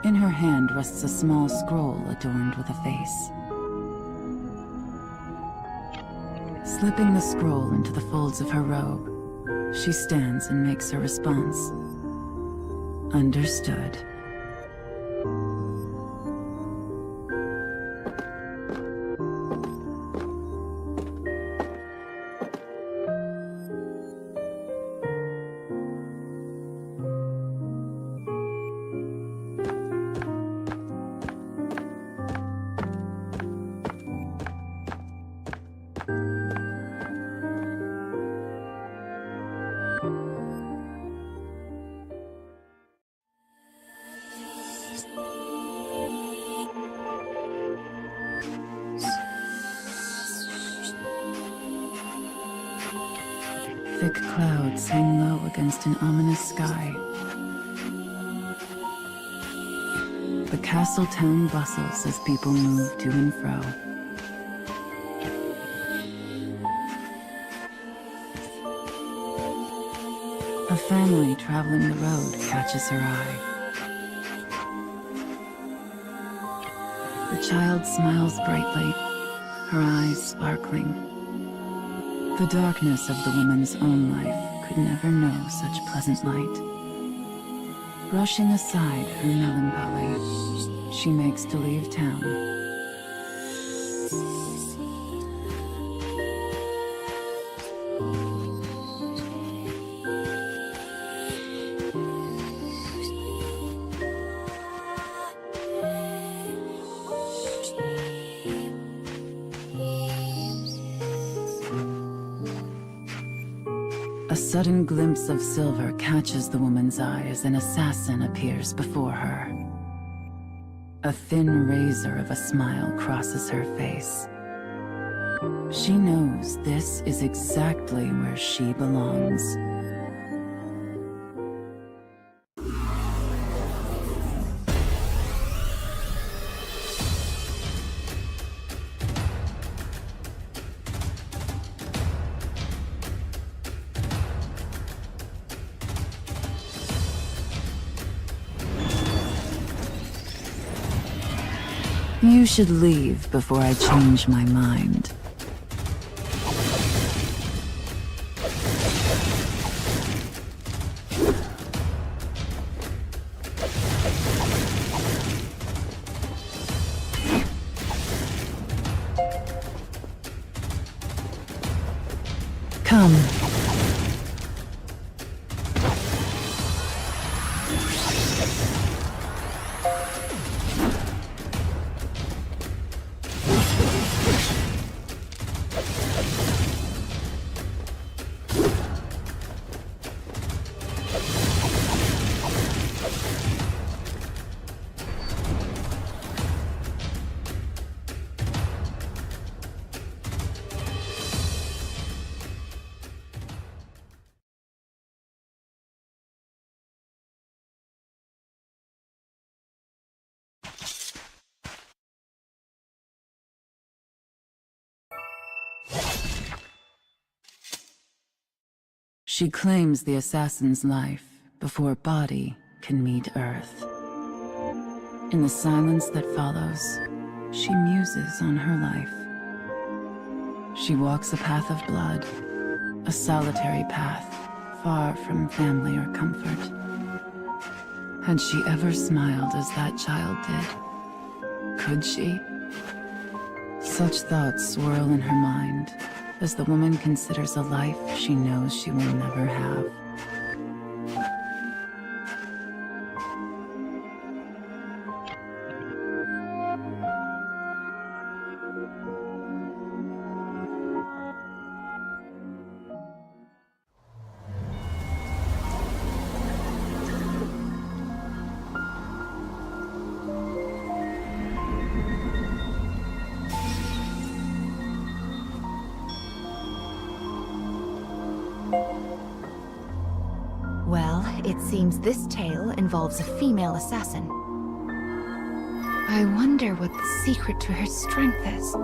[SPEAKER 14] In her hand rests a small scroll adorned with a face. Slipping the scroll into the folds of her robe, she stands and makes her response. Understood. Thick clouds hang low against an ominous sky. The castle town bustles as people move to and fro. A family traveling the road catches her eye. The child smiles brightly, her eyes sparkling. The darkness of the woman's own life could never know such pleasant light. Brushing aside her melancholy, she makes to leave town. A sudden glimpse of silver catches the woman's eye as an assassin appears before her. A thin razor of a smile crosses her face. She knows this is exactly where she belongs. You should leave before I change my mind. Come. She claims the assassin's life before body can meet Earth. In the silence that follows, she muses on her life. She walks a path of blood, a solitary path, far from family or comfort. Had she ever smiled as that child did? Could she? Such thoughts swirl in her mind as the woman considers a life she knows she will never have.
[SPEAKER 3] Well, it seems this tale involves a female assassin. I wonder what the secret to her strength is.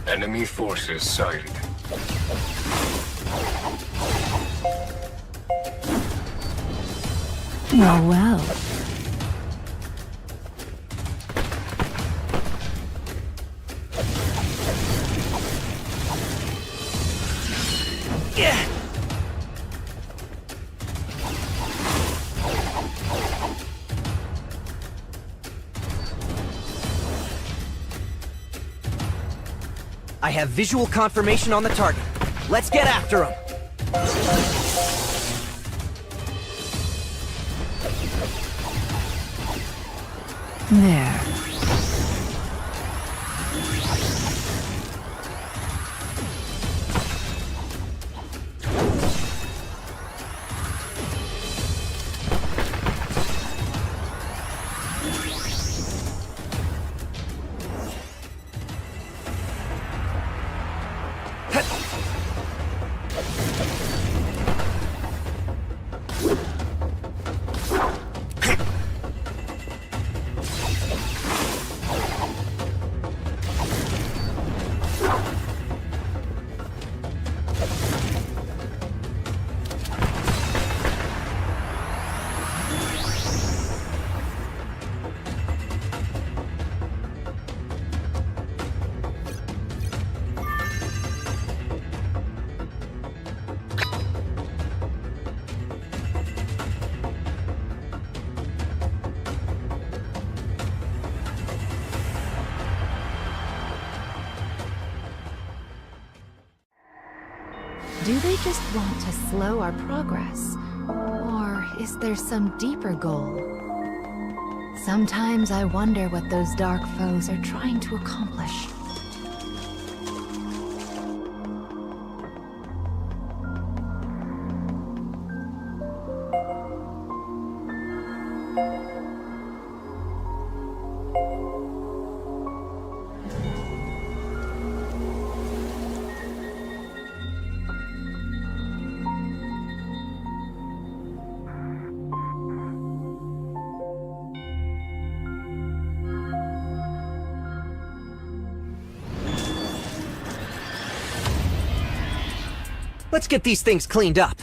[SPEAKER 13] Enemy forces sighted.
[SPEAKER 3] Well, well.
[SPEAKER 8] I have visual confirmation on the target. Let's get after him!
[SPEAKER 3] There. Do they just want to slow our progress? Or is there some deeper goal? Sometimes I wonder what those dark foes are trying to accomplish.
[SPEAKER 8] Let's get these things cleaned up.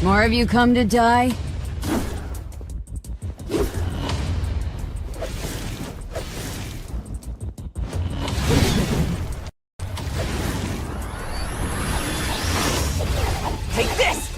[SPEAKER 3] More of you come to die?
[SPEAKER 8] Take this!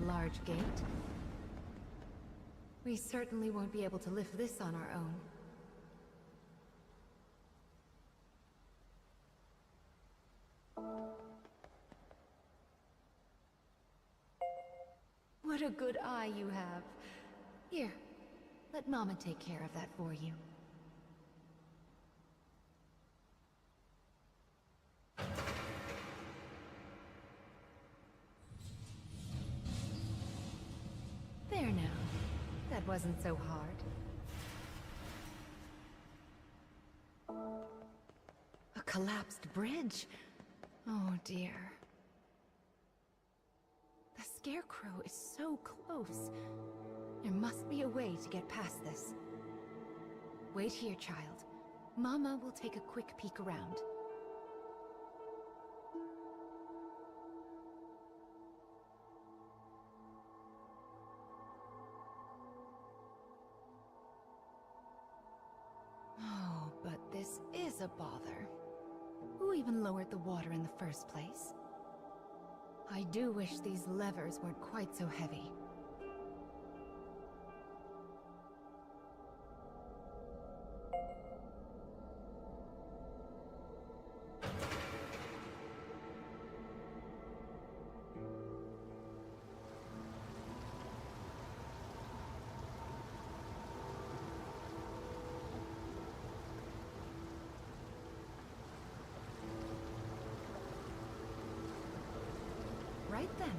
[SPEAKER 3] large gate. We certainly won't be able to lift this on our own. What a good eye you have. Here, let Mama take care of that for you. There now. That wasn't so hard. A collapsed bridge? Oh dear. The Scarecrow is so close. There must be a way to get past this. Wait here, child. Mama will take a quick peek around. Oh, but this is a bother. Who even lowered the water in the first place? I do wish these levers weren't quite so heavy. Right then.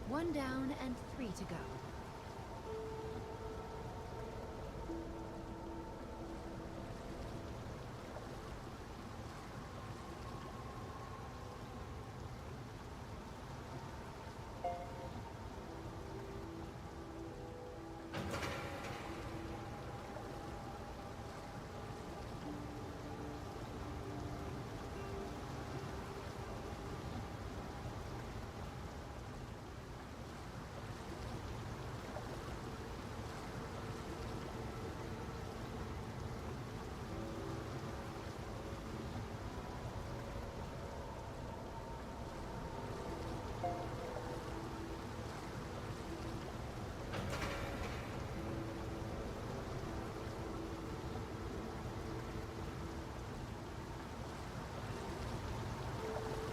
[SPEAKER 3] 1 down and 3 to go.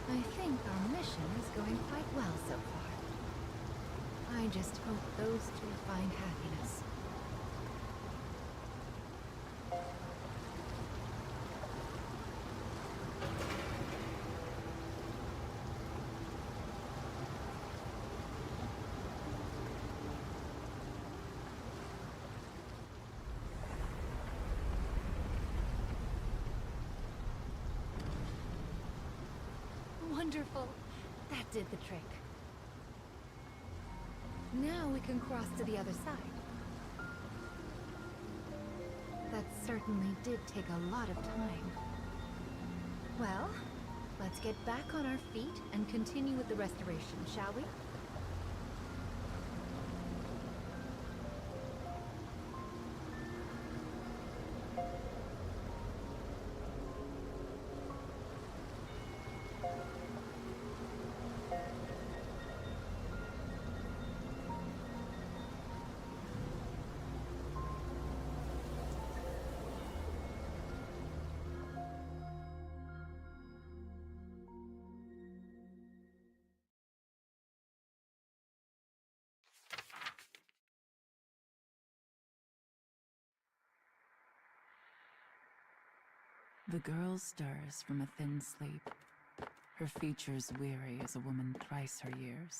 [SPEAKER 3] I think our mission is going quite well so far. I just hope those two find happiness. Wonderful! That did the trick. Now we can cross to the other side. That certainly did take a lot of time. Well, let's get back on our feet and continue with the restoration, shall we?
[SPEAKER 14] The girl stirs from a thin sleep, her features weary as a woman thrice her years.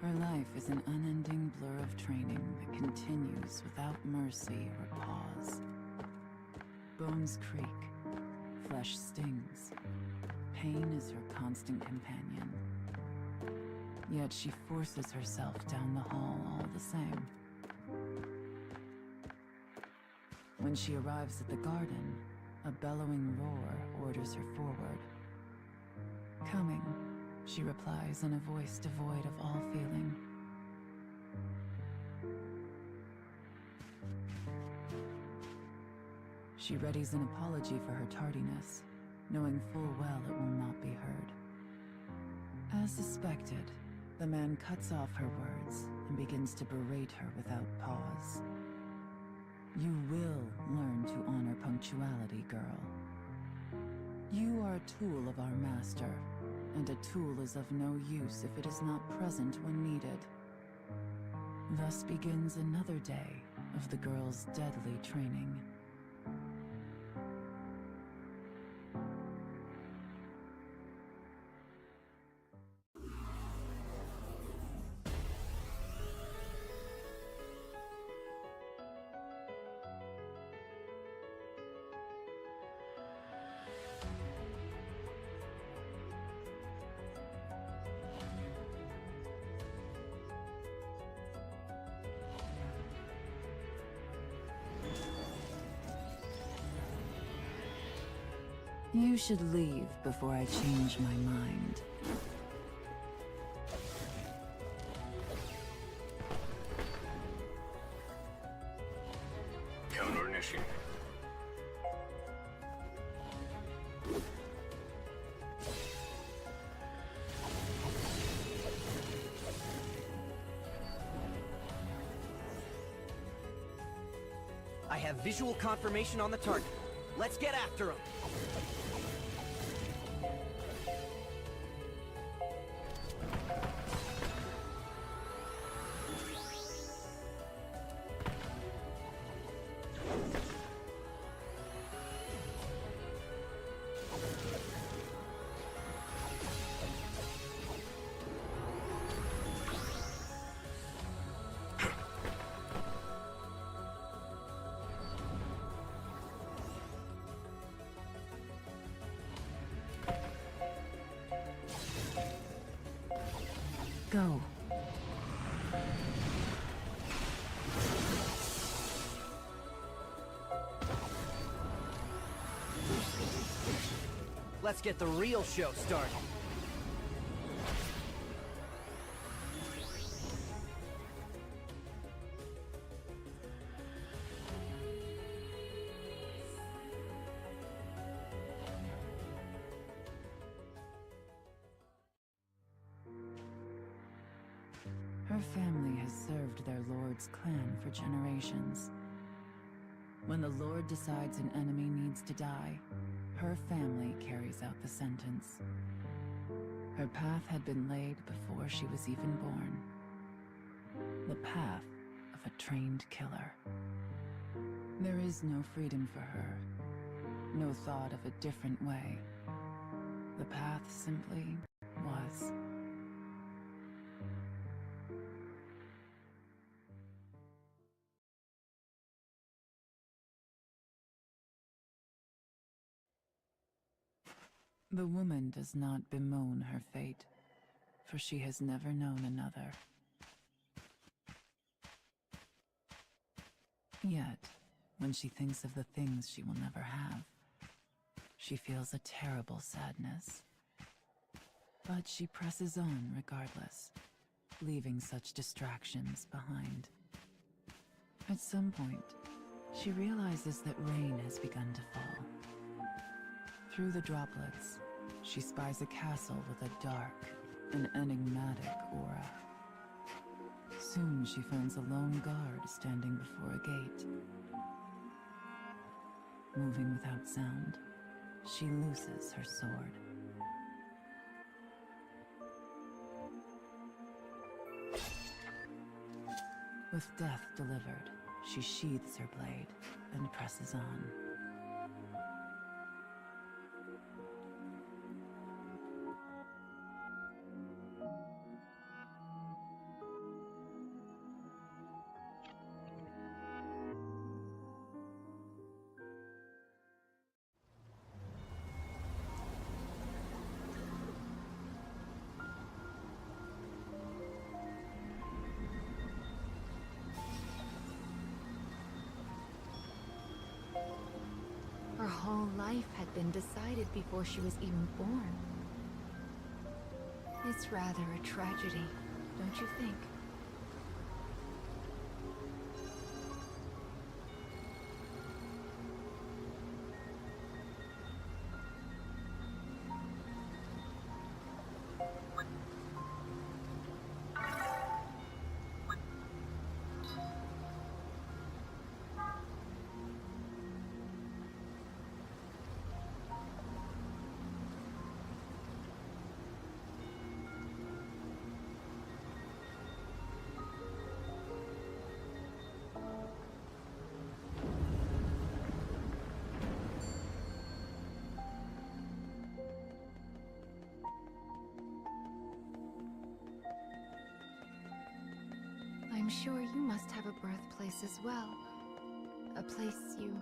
[SPEAKER 14] Her life is an unending blur of training that continues without mercy or pause. Bones creak, flesh stings, pain is her constant companion. Yet she forces herself down the hall all the same. When she arrives at the garden, a bellowing roar orders her forward. Coming, she replies in a voice devoid of all feeling. She readies an apology for her tardiness, knowing full well it will not be heard. As suspected, the man cuts off her words and begins to berate her without pause. You will learn to honor punctuality, girl. You are a tool of our master, and a tool is of no use if it is not present when needed. Thus begins another day of the girl's deadly training. You should leave before I change my mind.
[SPEAKER 13] Carnation.
[SPEAKER 8] I have visual confirmation on the target. Let's get after him!
[SPEAKER 14] Go.
[SPEAKER 8] Let's get the real show started.
[SPEAKER 14] Her family has served their lord's clan for generations. When the lord decides an enemy needs to die, her family carries out the sentence. Her path had been laid before she was even born. The path of a trained killer. There is no freedom for her, no thought of a different way. The path simply was. The woman does not bemoan her fate, for she has never known another. Yet, when she thinks of the things she will never have, she feels a terrible sadness. But she presses on regardless, leaving such distractions behind. At some point, she realizes that rain has begun to fall. Through the droplets, she spies a castle with a dark and enigmatic aura. Soon she finds a lone guard standing before a gate. Moving without sound, she looses her sword. With death delivered, she sheathes her blade and presses on.
[SPEAKER 3] Her whole life had been decided before she was even born. It's rather a tragedy, don't you think? sure you must have a birthplace as well. A place you...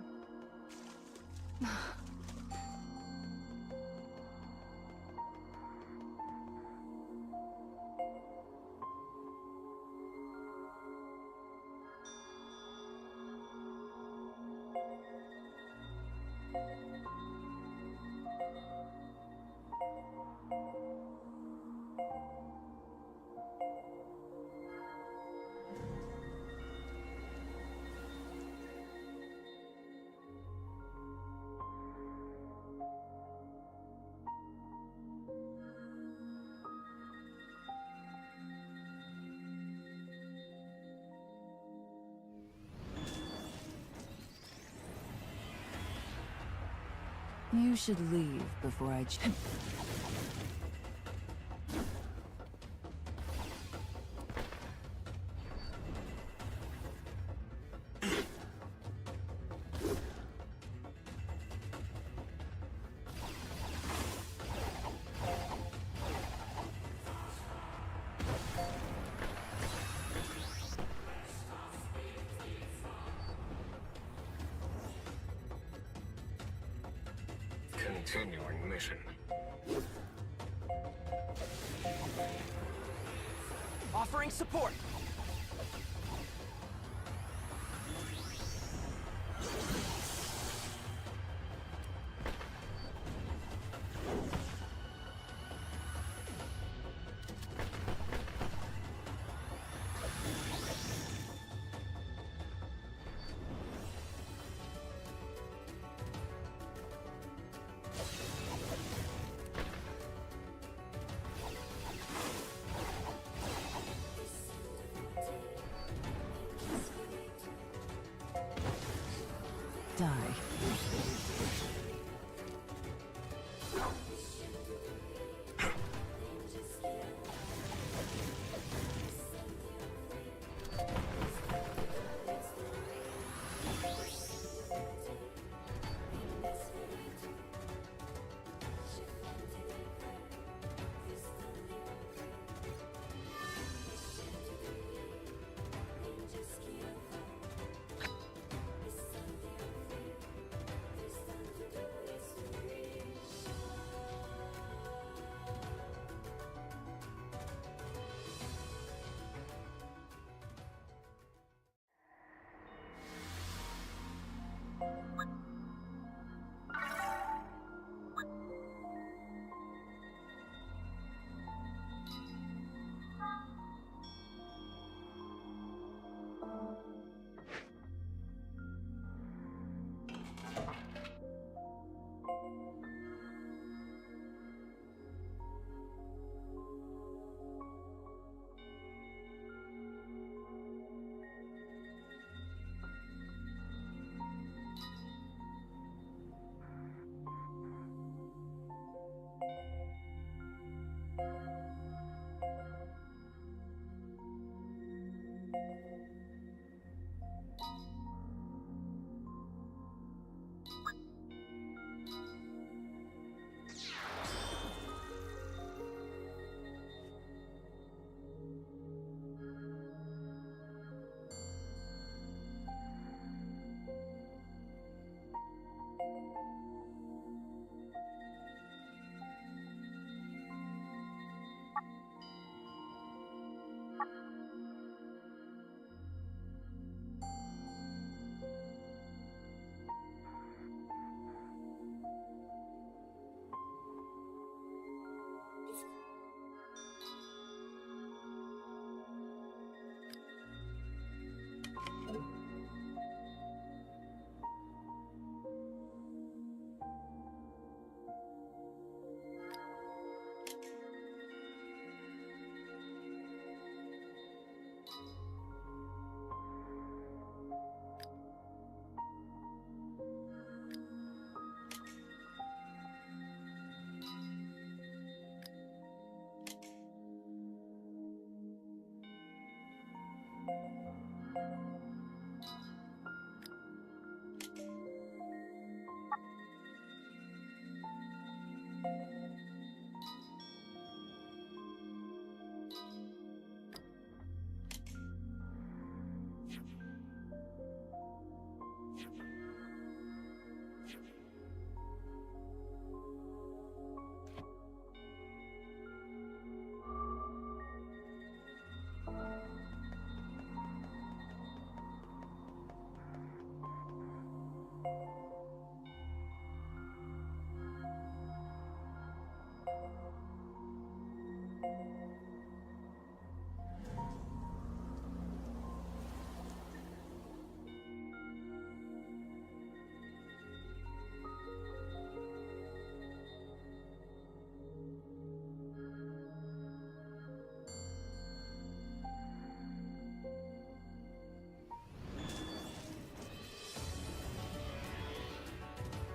[SPEAKER 14] You should leave before I
[SPEAKER 13] Continuing mission.
[SPEAKER 8] Offering support!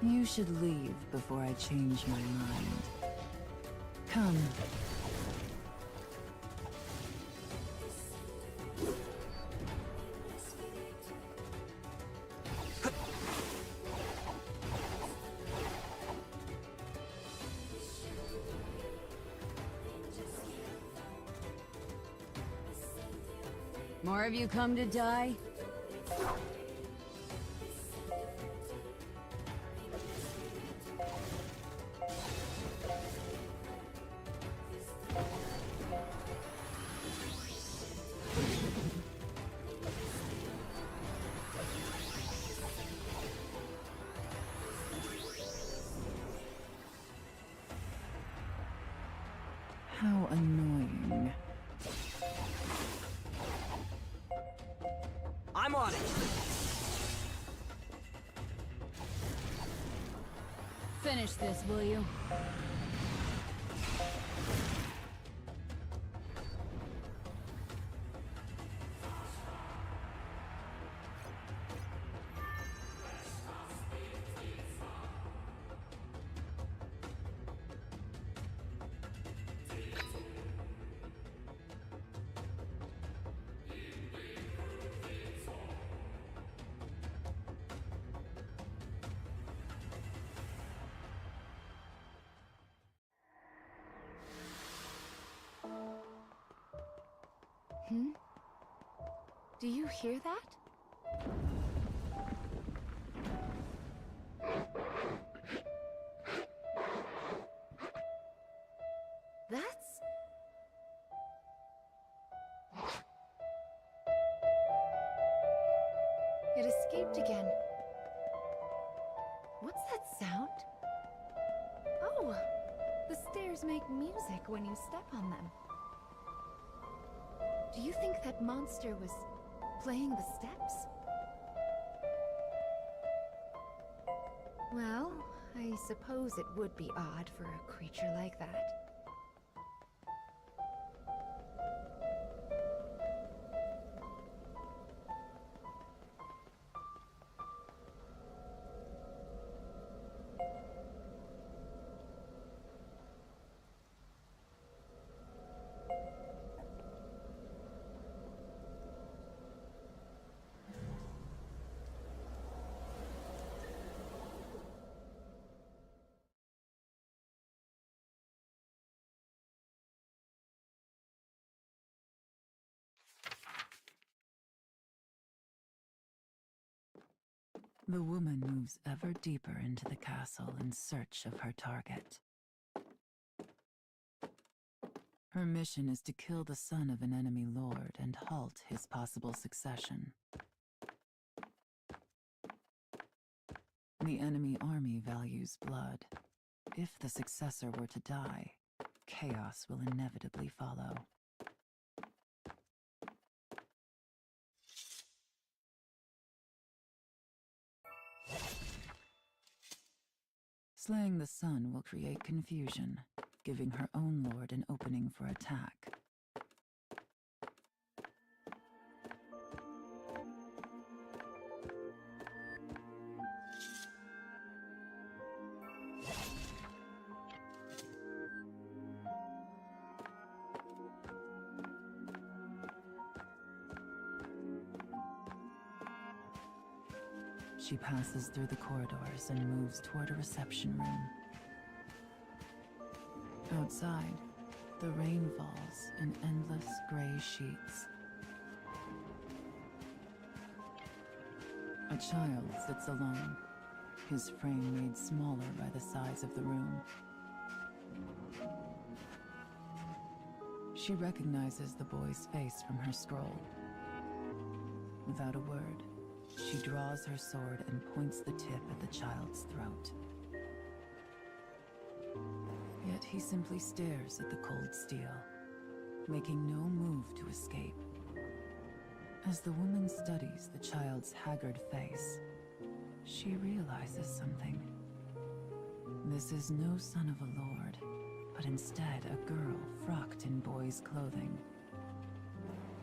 [SPEAKER 14] You should leave before I change my mind. Come. More of you come to die? How annoying.
[SPEAKER 8] I'm on it!
[SPEAKER 14] Finish this, will you? Hmm? Do you hear that? That's... It escaped again. What's that sound? Oh! The stairs make music when you step on them. Do you think that monster was playing the steps? Well, I suppose it would be odd for a creature like that.
[SPEAKER 15] The woman moves ever deeper into the castle in search of her target. Her mission is to kill the son of an enemy lord and halt his possible succession. The enemy army values blood. If the successor were to die, chaos will inevitably follow. Slaying the son will create confusion, giving her own lord an opening for attack. She passes through the corridors and moves toward a reception room. Outside, the rain falls in endless gray sheets. A child sits alone, his frame made smaller by the size of the room. She recognizes the boy's face from her scroll. Without a word, she draws her sword and points the tip at the child's throat. Yet he simply stares at the cold steel, making no move to escape. As the woman studies the child's haggard face, she realizes something. This is no son of a lord, but instead a girl frocked in boy's clothing.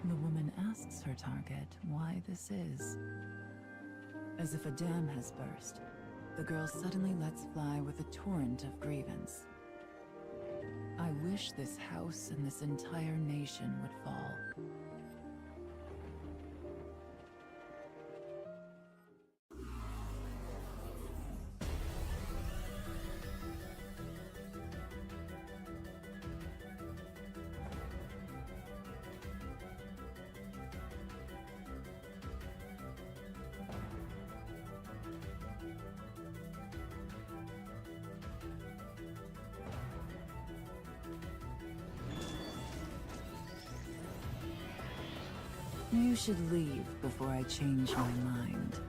[SPEAKER 15] The woman asks her target why this is. As if a dam has burst, The girl suddenly lets fly with a torrent of grievance. I wish this house and this entire nation would fall. You should leave before I change my mind.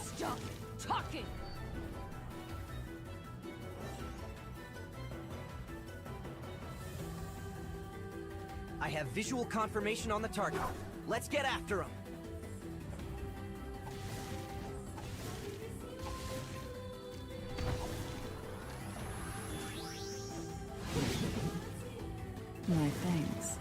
[SPEAKER 12] Stop talking!
[SPEAKER 8] I have visual confirmation on the target. Let's get after him!
[SPEAKER 15] My thanks.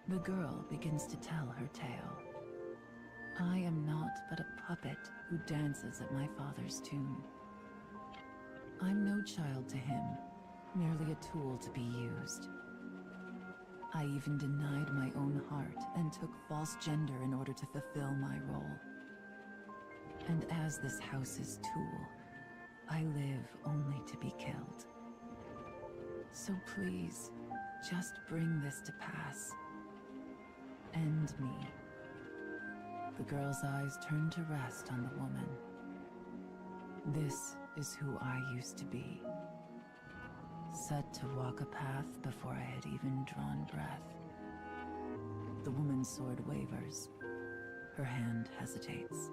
[SPEAKER 15] The girl begins to tell her tale. I am not but a puppet who dances at my father's tune. I'm no child to him, merely a tool to be used. I even denied my own heart and took false gender in order to fulfill my role. And as this house's tool, I live only to be killed. So please, just bring this to pass. End me. The girl's eyes turn to rest on the woman. This is who I used to be. Set to walk a path before I had even drawn breath. The woman's sword wavers. Her hand hesitates.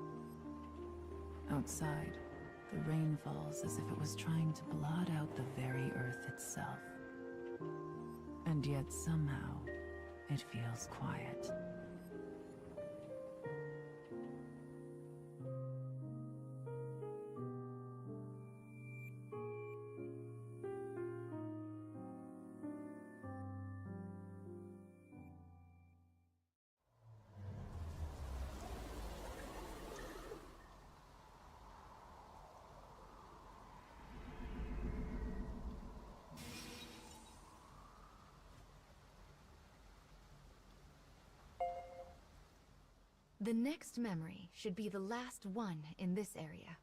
[SPEAKER 15] Outside, the rain falls as if it was trying to blot out the very earth itself. And yet somehow, it feels quiet.
[SPEAKER 3] The next memory should be the last one in this area.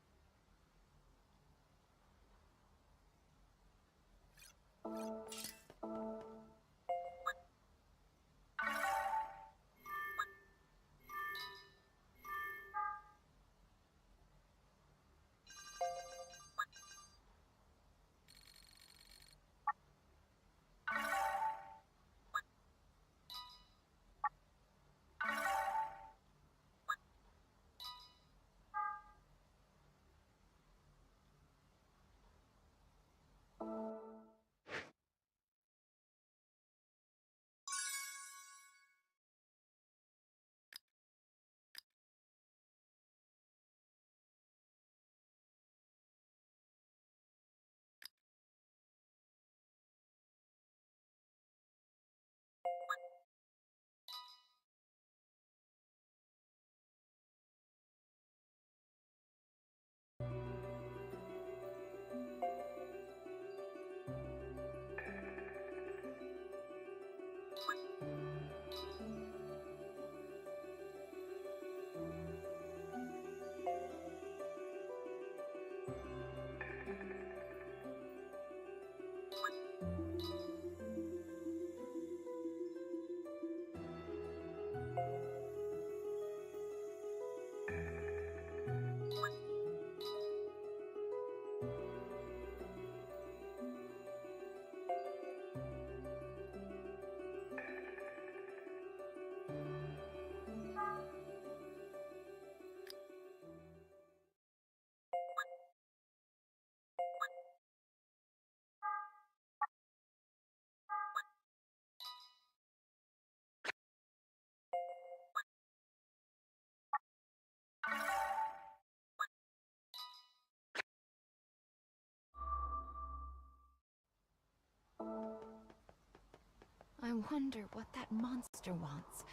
[SPEAKER 3] wonder what that monster wants.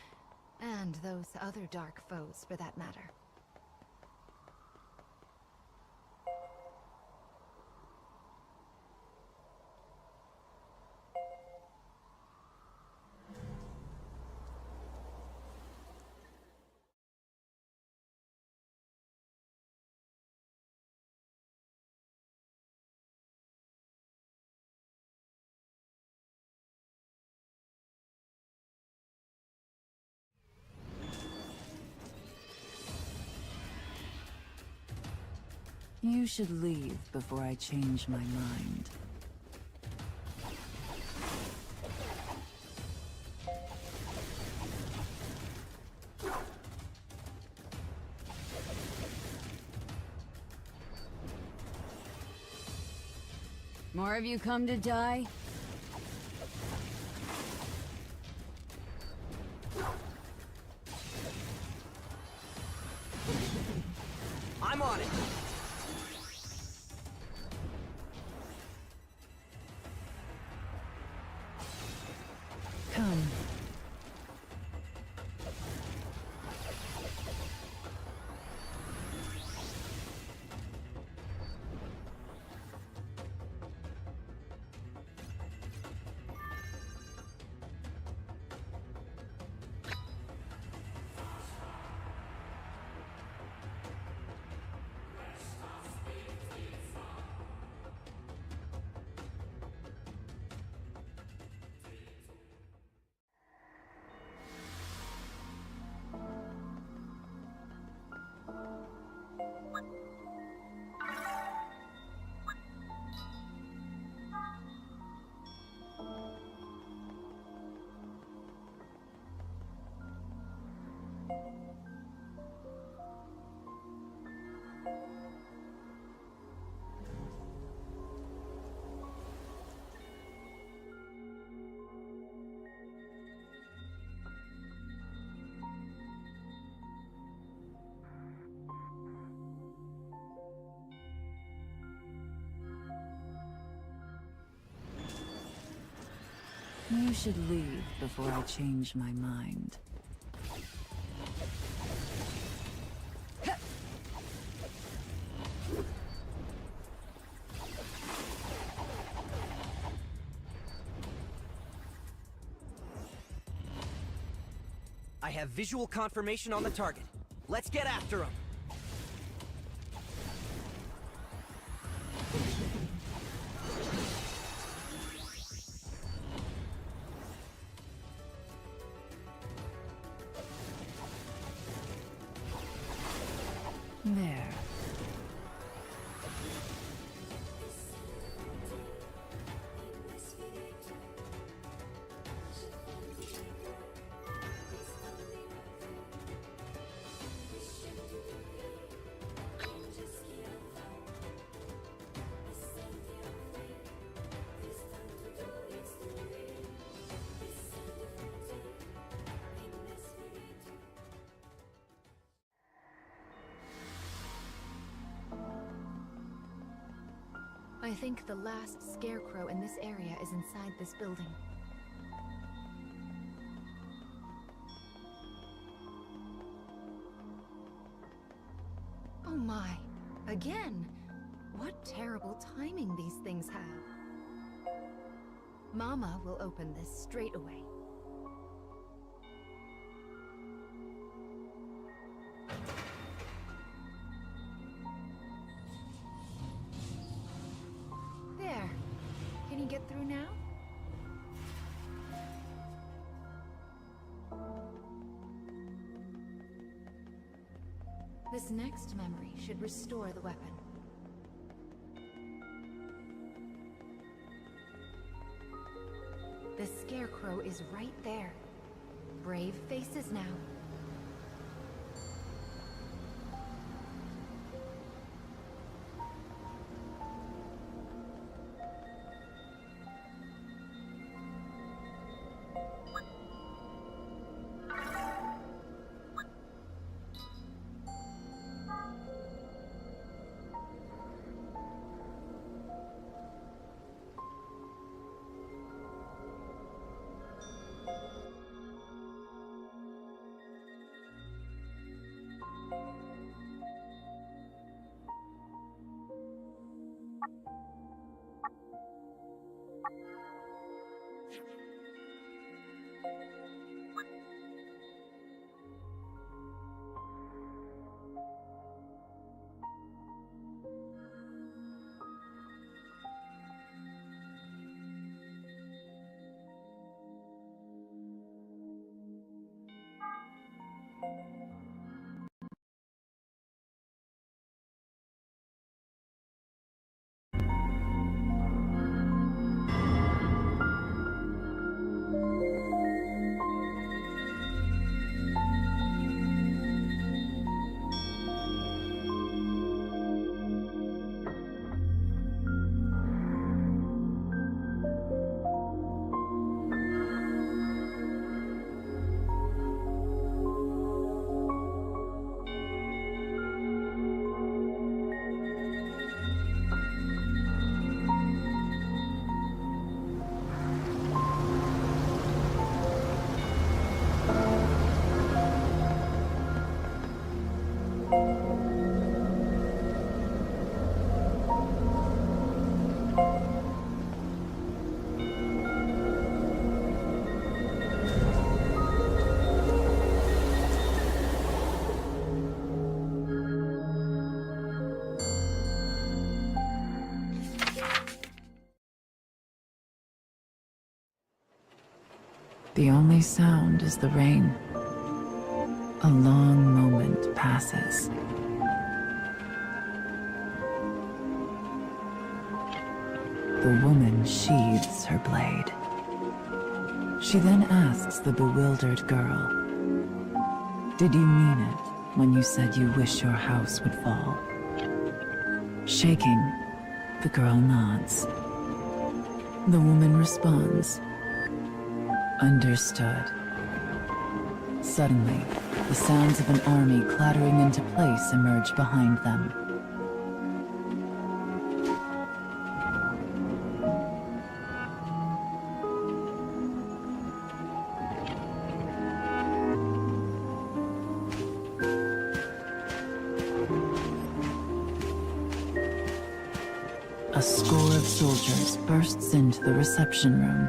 [SPEAKER 3] And those other dark foes, for that matter.
[SPEAKER 14] You should leave before I change my mind.
[SPEAKER 16] More of you come to die?
[SPEAKER 8] I'm on it!
[SPEAKER 14] Come. You should leave before I change my mind.
[SPEAKER 8] I have visual confirmation on the target. Let's get after him!
[SPEAKER 14] There.
[SPEAKER 3] I think the last scarecrow in this area is inside this building. Oh my, again! What terrible timing these things have. Mama will open this straight away. There. Can you get through now? This next memory should restore the weapon. The scarecrow is right there. Brave faces now.
[SPEAKER 14] The only sound is the rain. A long moment passes. The woman sheathes her blade. She then asks the bewildered girl, "Did you mean it when you said you wish your house would fall?" Shaking, the girl nods. The woman responds, "Understood." Suddenly, the sounds of an army clattering into place emerge behind them. A score of soldiers bursts into the reception room.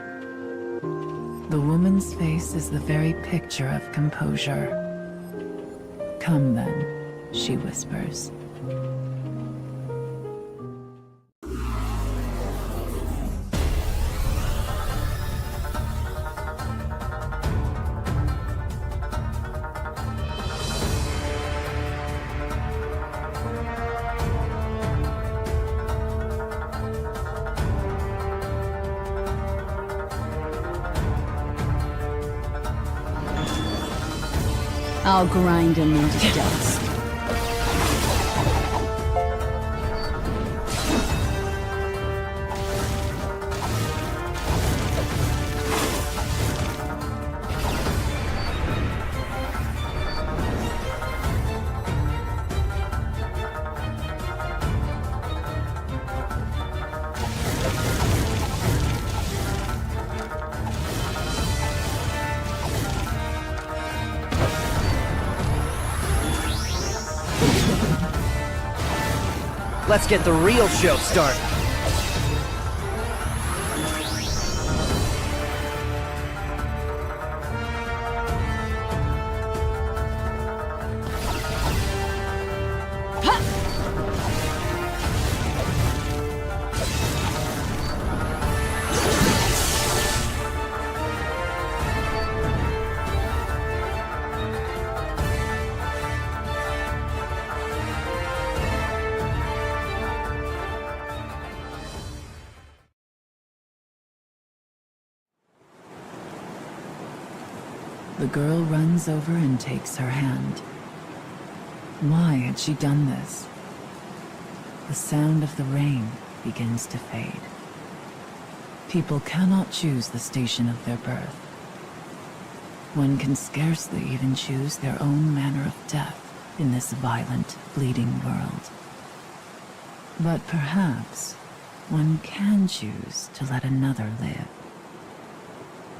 [SPEAKER 14] The woman's face is the very picture of composure. "Come then," she whispers.
[SPEAKER 16] I'll grind him into dust.
[SPEAKER 8] Let's get the real show started.
[SPEAKER 14] The girl runs over and takes her hand. Why had she done this? The sound of the rain begins to fade. People cannot choose the station of their birth. One can scarcely even choose their own manner of death in this violent, bleeding world. But perhaps one can choose to let another live.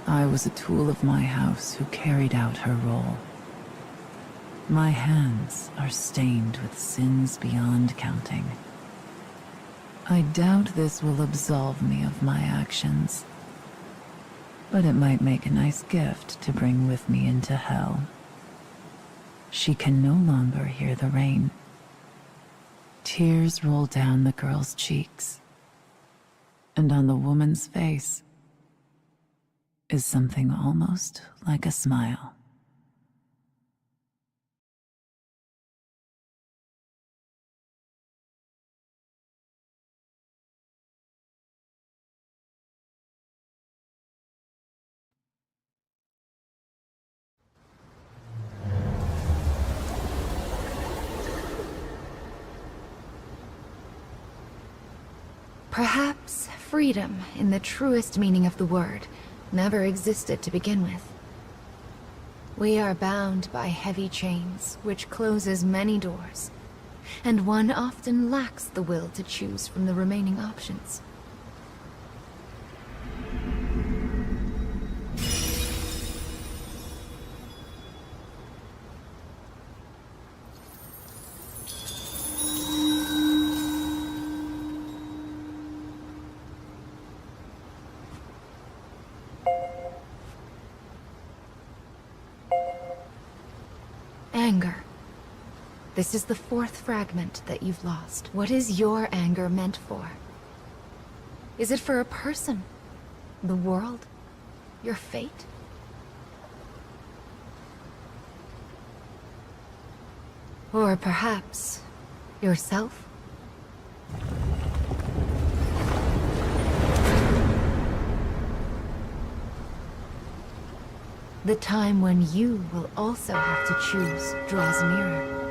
[SPEAKER 14] I was a tool of my house who carried out her role. My hands are stained with sins beyond counting. I doubt this will absolve me of my actions.
[SPEAKER 15] but it might make a nice gift to bring with me into hell. She can no longer hear the rain. Tears roll down the girl's cheeks, and on the woman's face is something almost like a smile.
[SPEAKER 3] Perhaps freedom, in the truest meaning of the word, never existed to begin with. We are bound by heavy chains, which closes many doors, and one often lacks the will to choose from the remaining options. Anger. This is the fourth fragment that you've lost. What is your anger meant for? Is it for a person? The world? Your fate? Or perhaps yourself? The time when you will also have to choose draws nearer.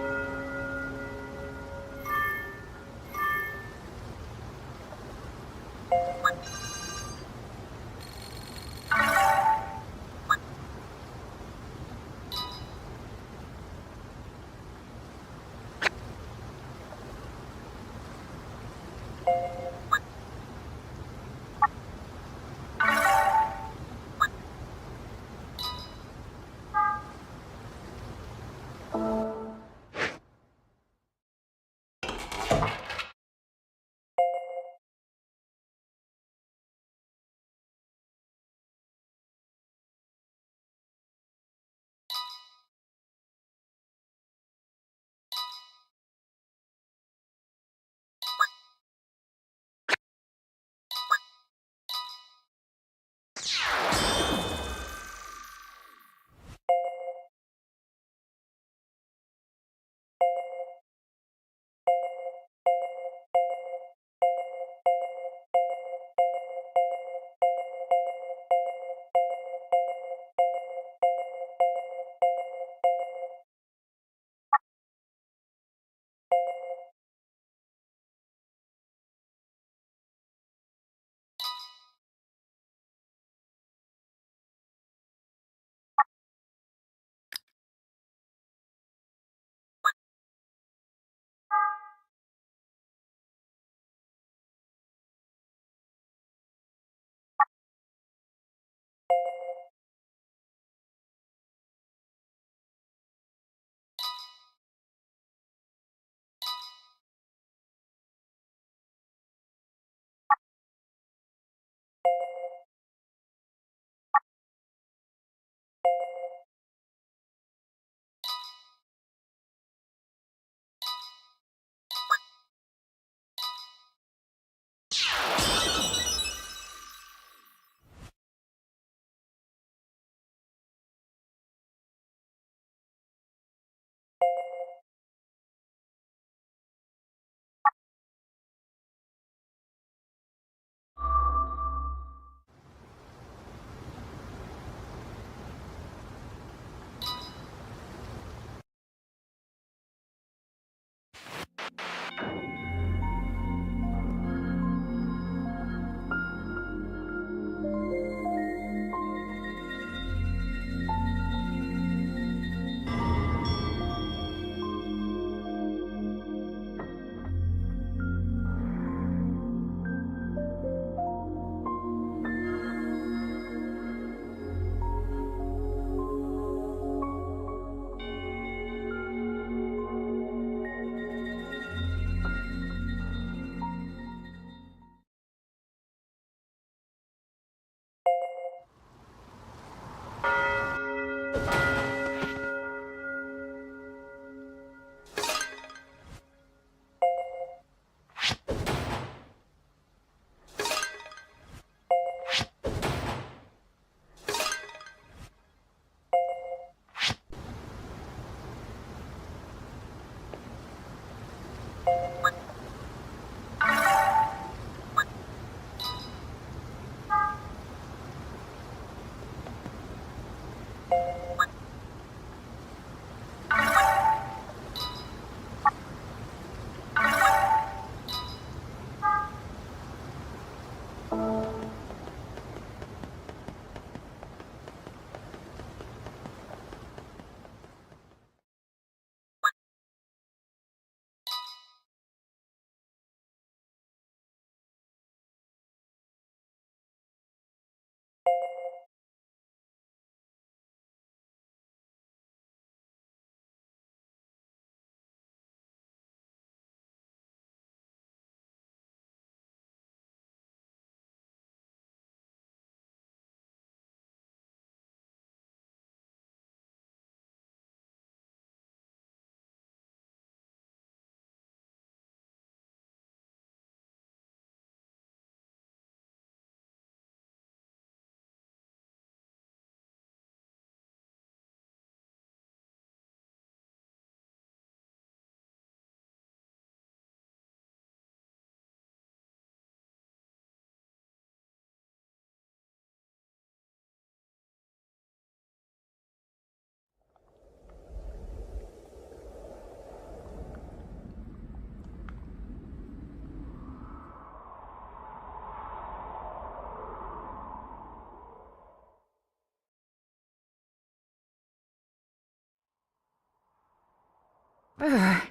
[SPEAKER 3] Brr,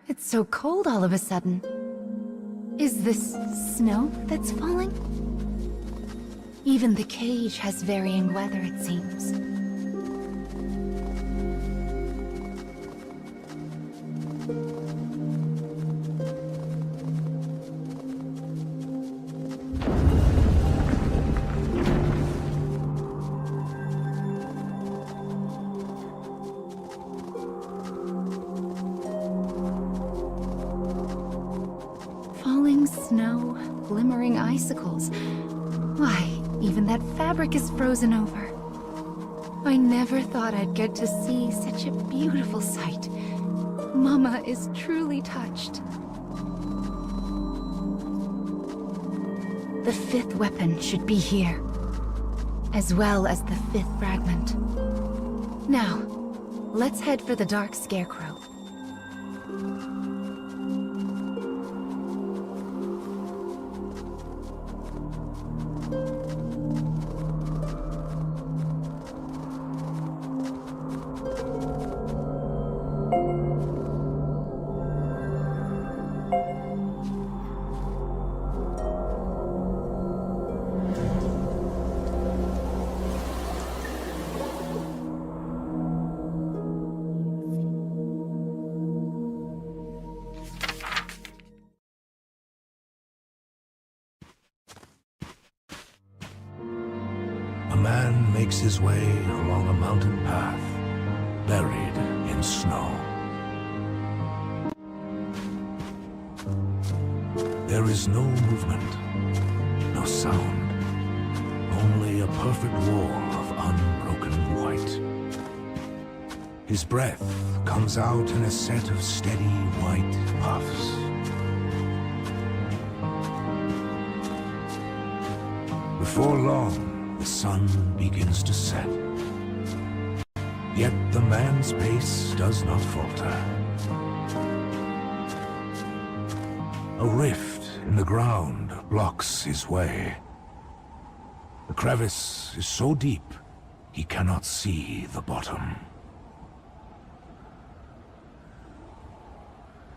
[SPEAKER 3] it's so cold all of a sudden. Is this snow that's falling? Even the cage has varying weather, it seems. Snow, glimmering icicles. Why, even that fabric is frozen over. I never thought I'd get to see such a beautiful sight. Mama is truly touched. The 5th weapon should be here, as well as the 5th fragment. Now, let's head for the Dark Scarecrow.
[SPEAKER 9] A man makes his way along a mountain path, buried in snow. There is no movement, no sound, only a perfect wall of unbroken white. His breath comes out in a set of steady white puffs. Before long, the sun begins to set. Yet the man's pace does not falter. A rift in the ground blocks his way. The crevice is so deep, he cannot see the bottom.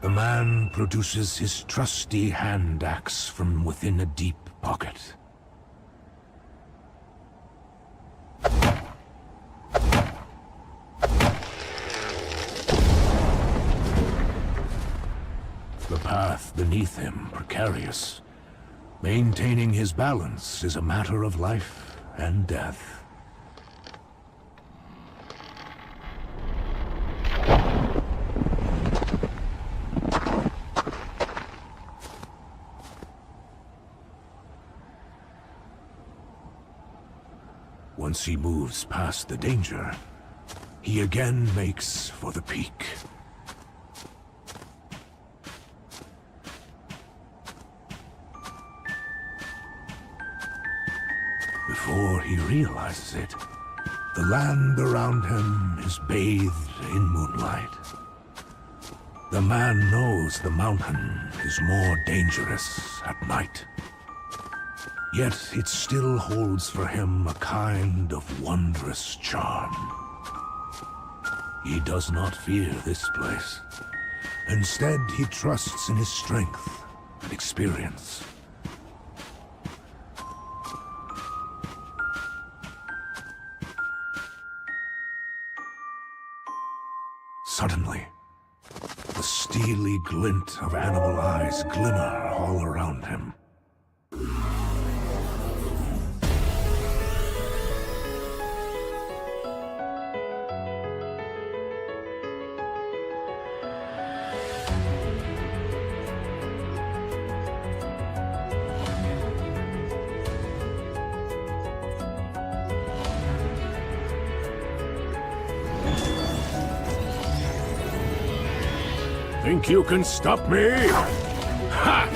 [SPEAKER 9] The man produces his trusty hand axe from within a deep pocket. The path beneath him precarious. Maintaining his balance is a matter of life and death. Once he moves past the danger, he again makes for the peak. Before he realizes it, the land around him is bathed in moonlight. The man knows the mountain is more dangerous at night. Yet it still holds for him a kind of wondrous charm. He does not fear this place. Instead, he trusts in his strength and experience. Suddenly, the steely glint of animal eyes glimmer all around him. Think you can stop me? Ha!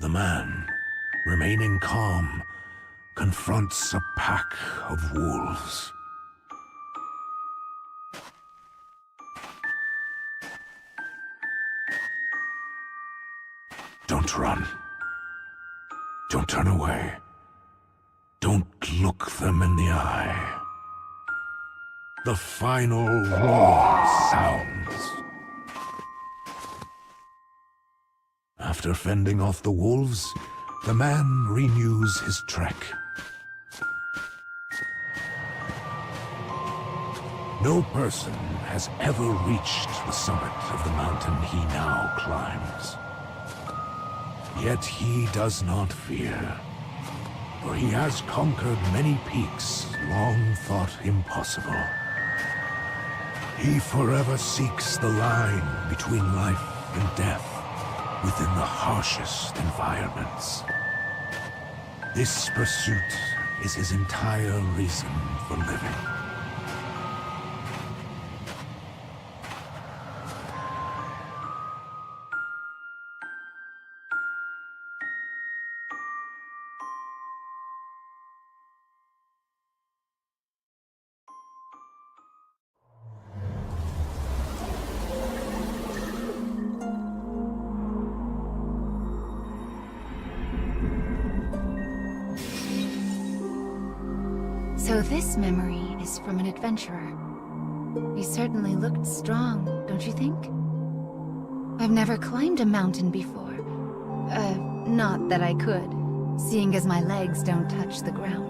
[SPEAKER 9] The man, remaining calm, confronts a pack of wolves. Don't run. Don't turn away. Don't look them in the eye. The final roar sounds. After fending off the wolves, the man renews his trek. No person has ever reached the summit of the mountain he now climbs. Yet he does not fear, for he has conquered many peaks long thought impossible. He forever seeks the line between life and death within the harshest environments. This pursuit is his entire reason for living.
[SPEAKER 3] So this memory is from an adventurer. He certainly looked strong, don't you think? I've never climbed a mountain before. Not that I could, seeing as my legs don't touch the ground.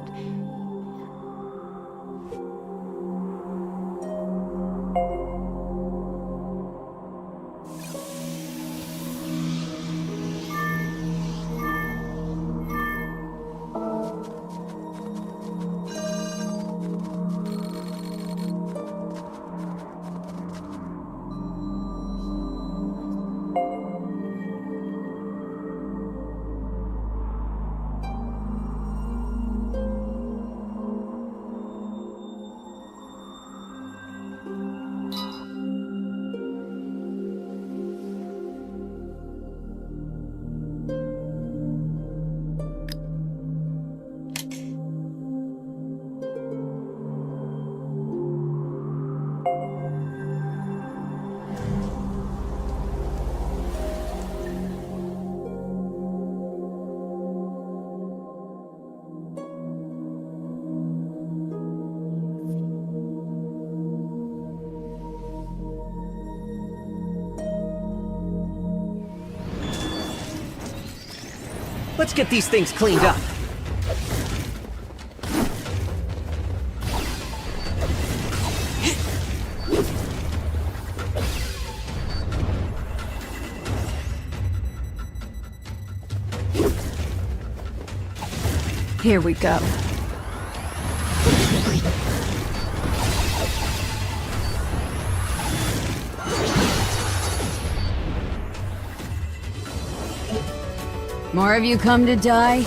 [SPEAKER 8] Let's get these things cleaned up.
[SPEAKER 16] Here we go. More of you come to die?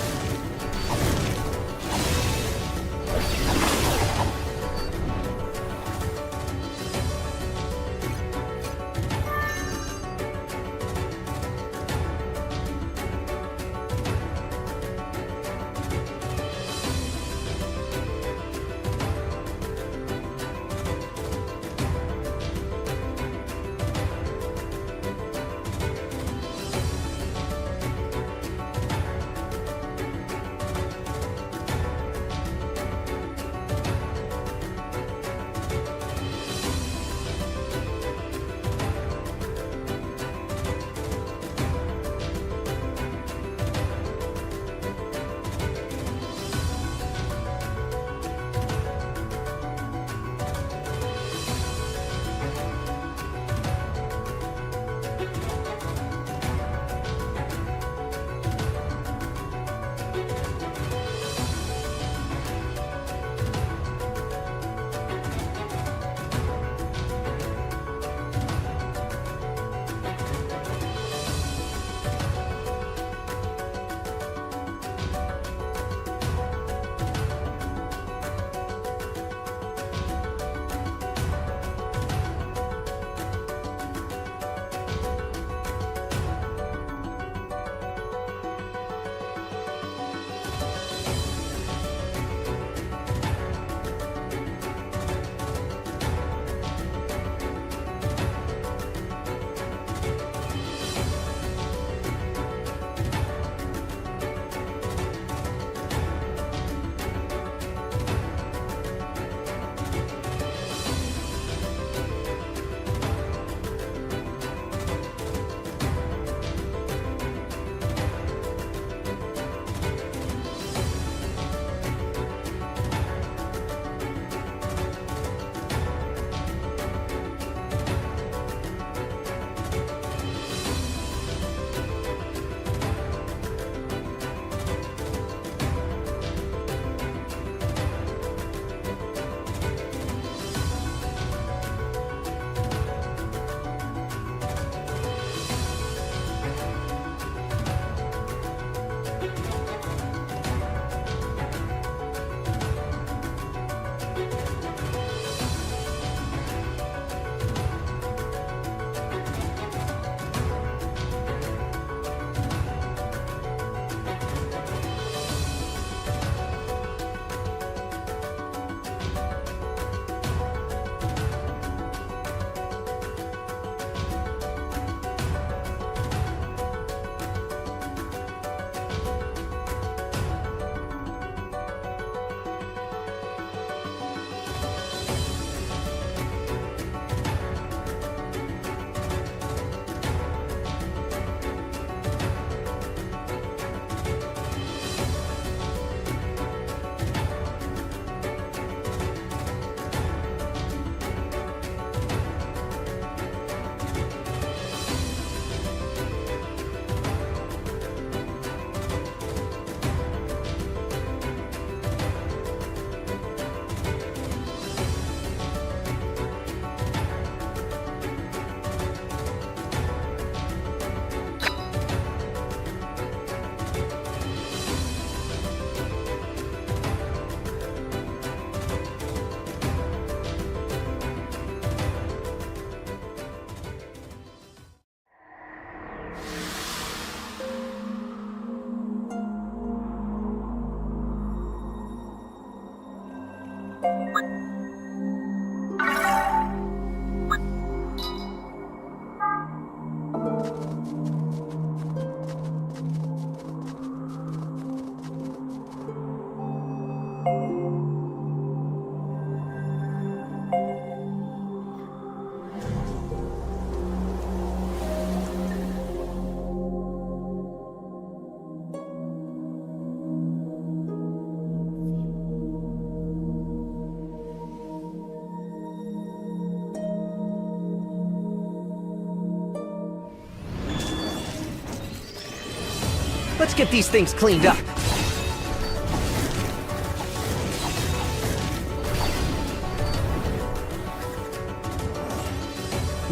[SPEAKER 8] Let's get these things cleaned up.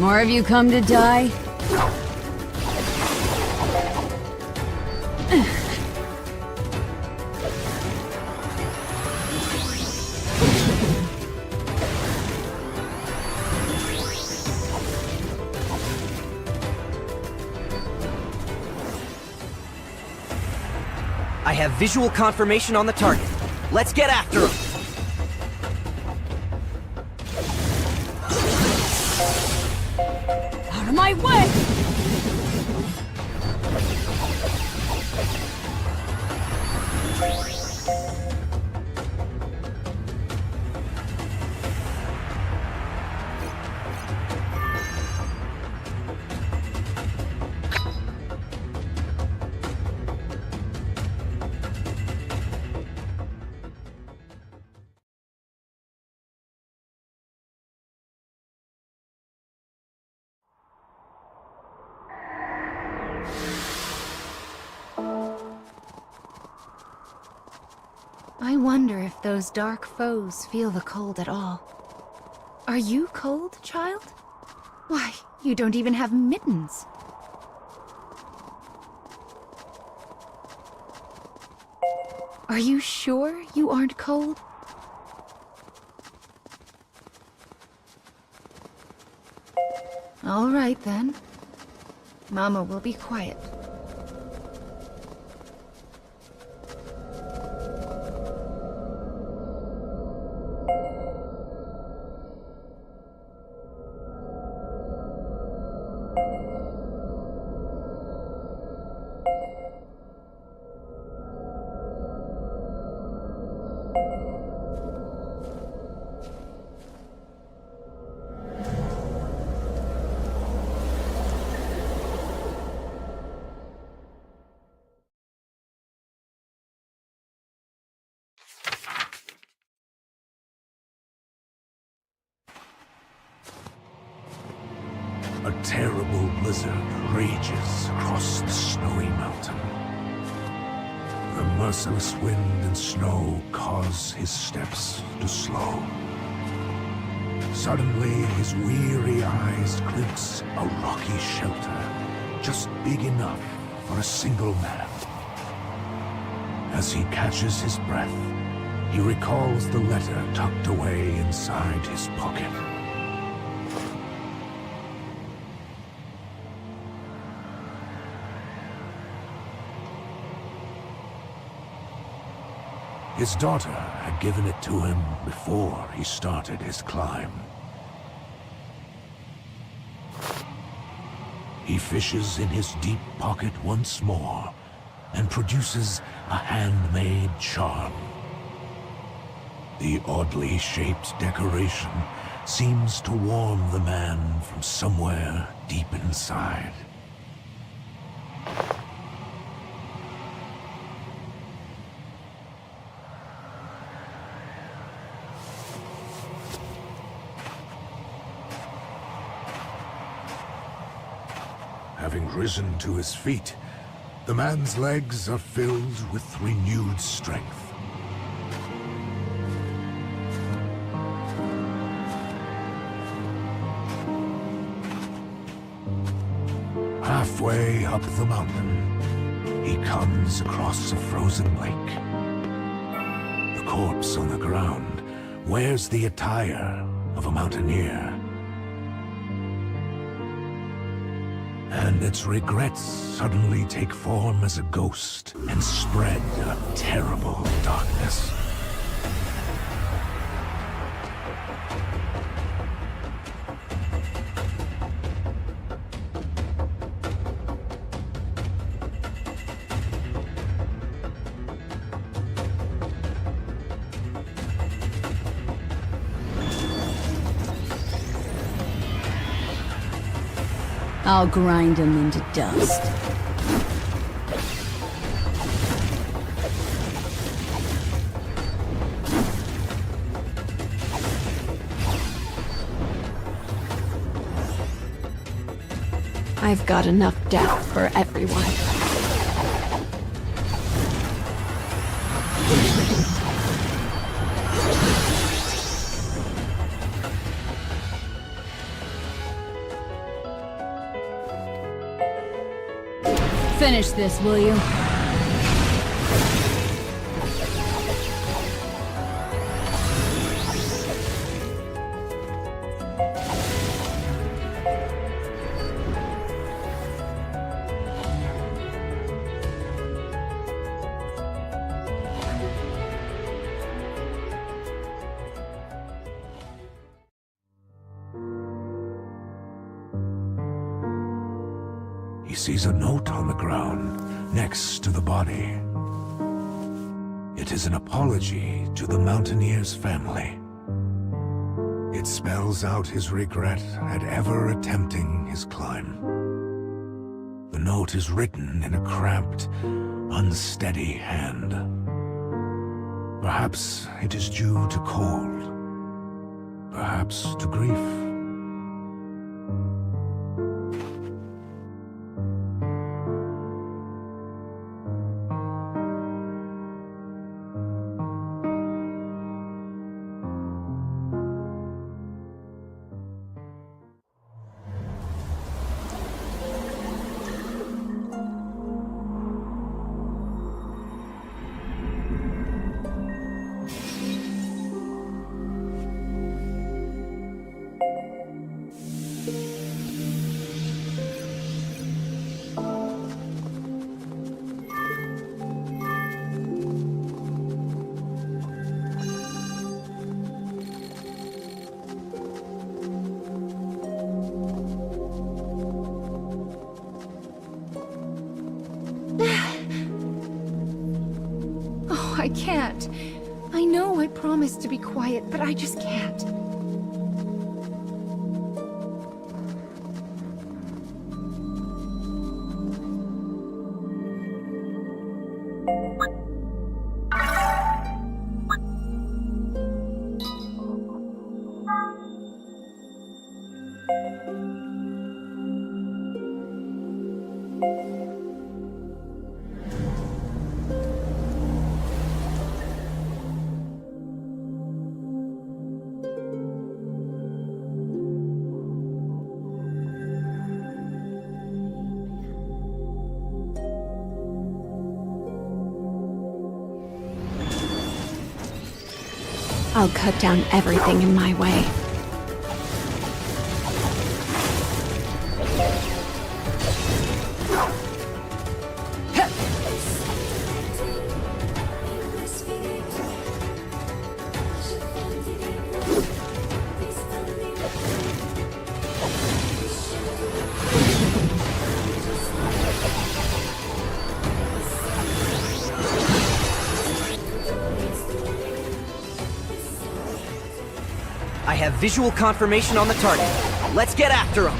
[SPEAKER 16] More of you come to die?
[SPEAKER 8] I have visual confirmation on the target. Let's get after him!
[SPEAKER 16] Out of my way!
[SPEAKER 3] I wonder if those dark foes feel the cold at all. Are you cold, child? Why, you don't even have mittens. Are you sure you aren't cold? All right, then. Mama will be quiet.
[SPEAKER 9] A terrible blizzard rages across the snowy mountain. The merciless wind and snow cause his steps to slow. Suddenly, his weary eyes glimpse a rocky shelter, just big enough for a single man. As he catches his breath, he recalls the letter tucked away inside his pocket. His daughter had given it to him before he started his climb. He fishes in his deep pocket once more and produces a handmade charm. The oddly shaped decoration seems to warm the man from somewhere deep inside. Having risen to his feet, the man's legs are filled with renewed strength. Halfway up the mountain, he comes across a frozen lake. The corpse on the ground wears the attire of a mountaineer. And its regrets suddenly take form as a ghost and spread a terrible darkness.
[SPEAKER 16] I'll grind them into dust.
[SPEAKER 12] I've got enough doubt for everyone.
[SPEAKER 16] Finish this, will you?
[SPEAKER 9] He sees a note on the ground next to the body. It is an apology to the Mountaineer's family. It spells out his regret at ever attempting his climb. The note is written in a cramped, unsteady hand. Perhaps it is due to cold. Perhaps to grief.
[SPEAKER 3] Oh, I can't. I know I promised to be quiet, but I just can't.
[SPEAKER 12] I'll cut down everything in my way.
[SPEAKER 8] I have visual confirmation on the target. Let's get after him!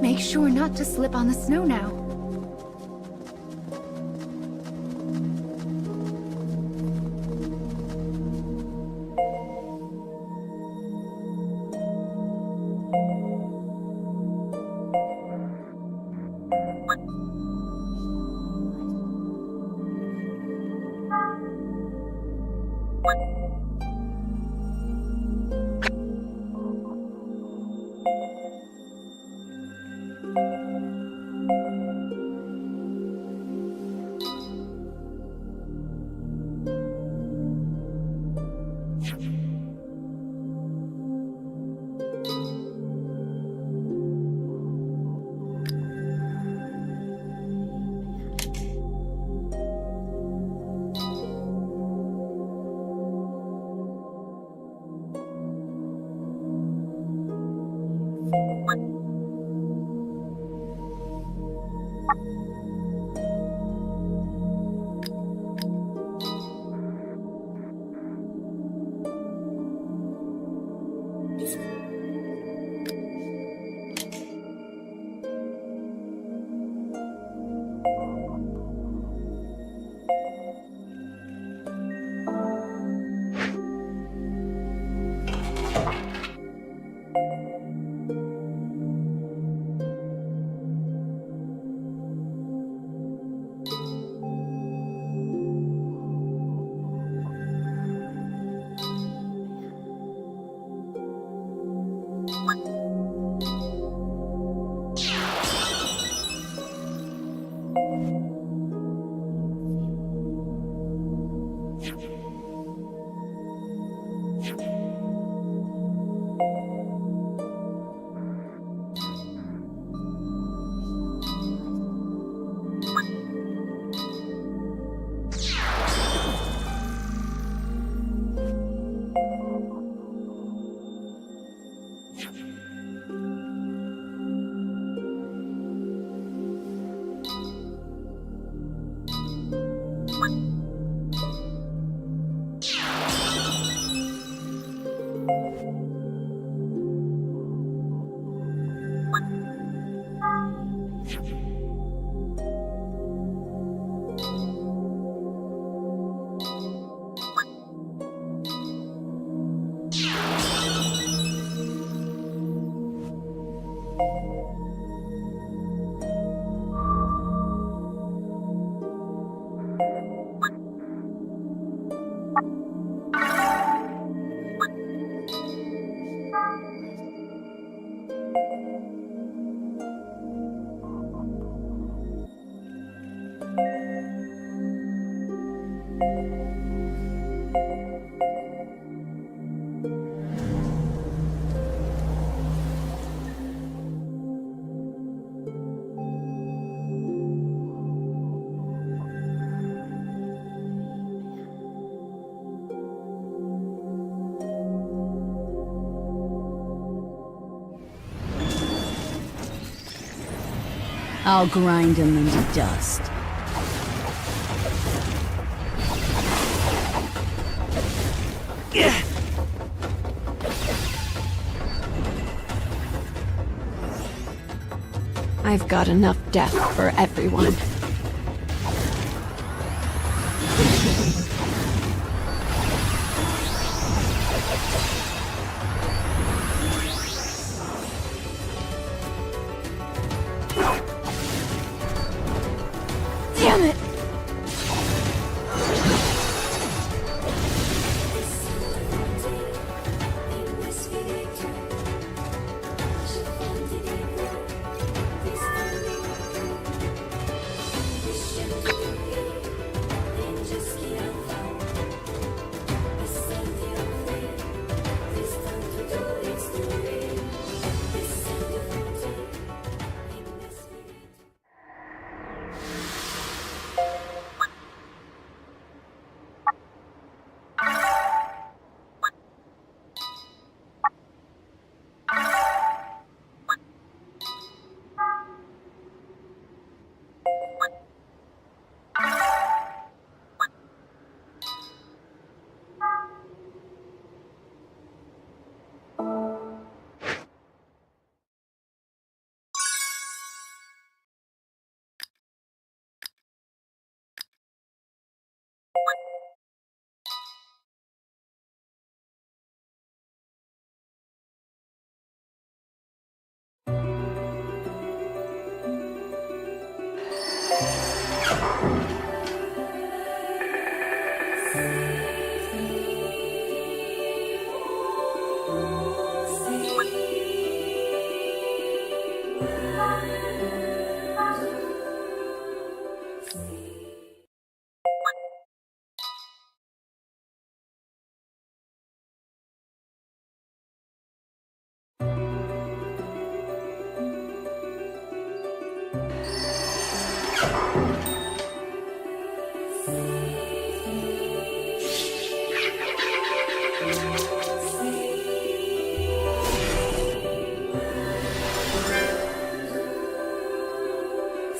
[SPEAKER 3] Make sure not to slip on the snow now.
[SPEAKER 16] I'll grind them into dust.
[SPEAKER 12] I've got enough death for everyone. Damn it!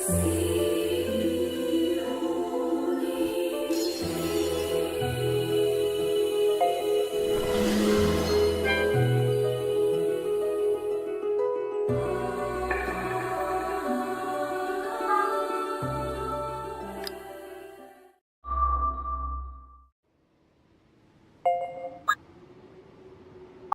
[SPEAKER 17] See.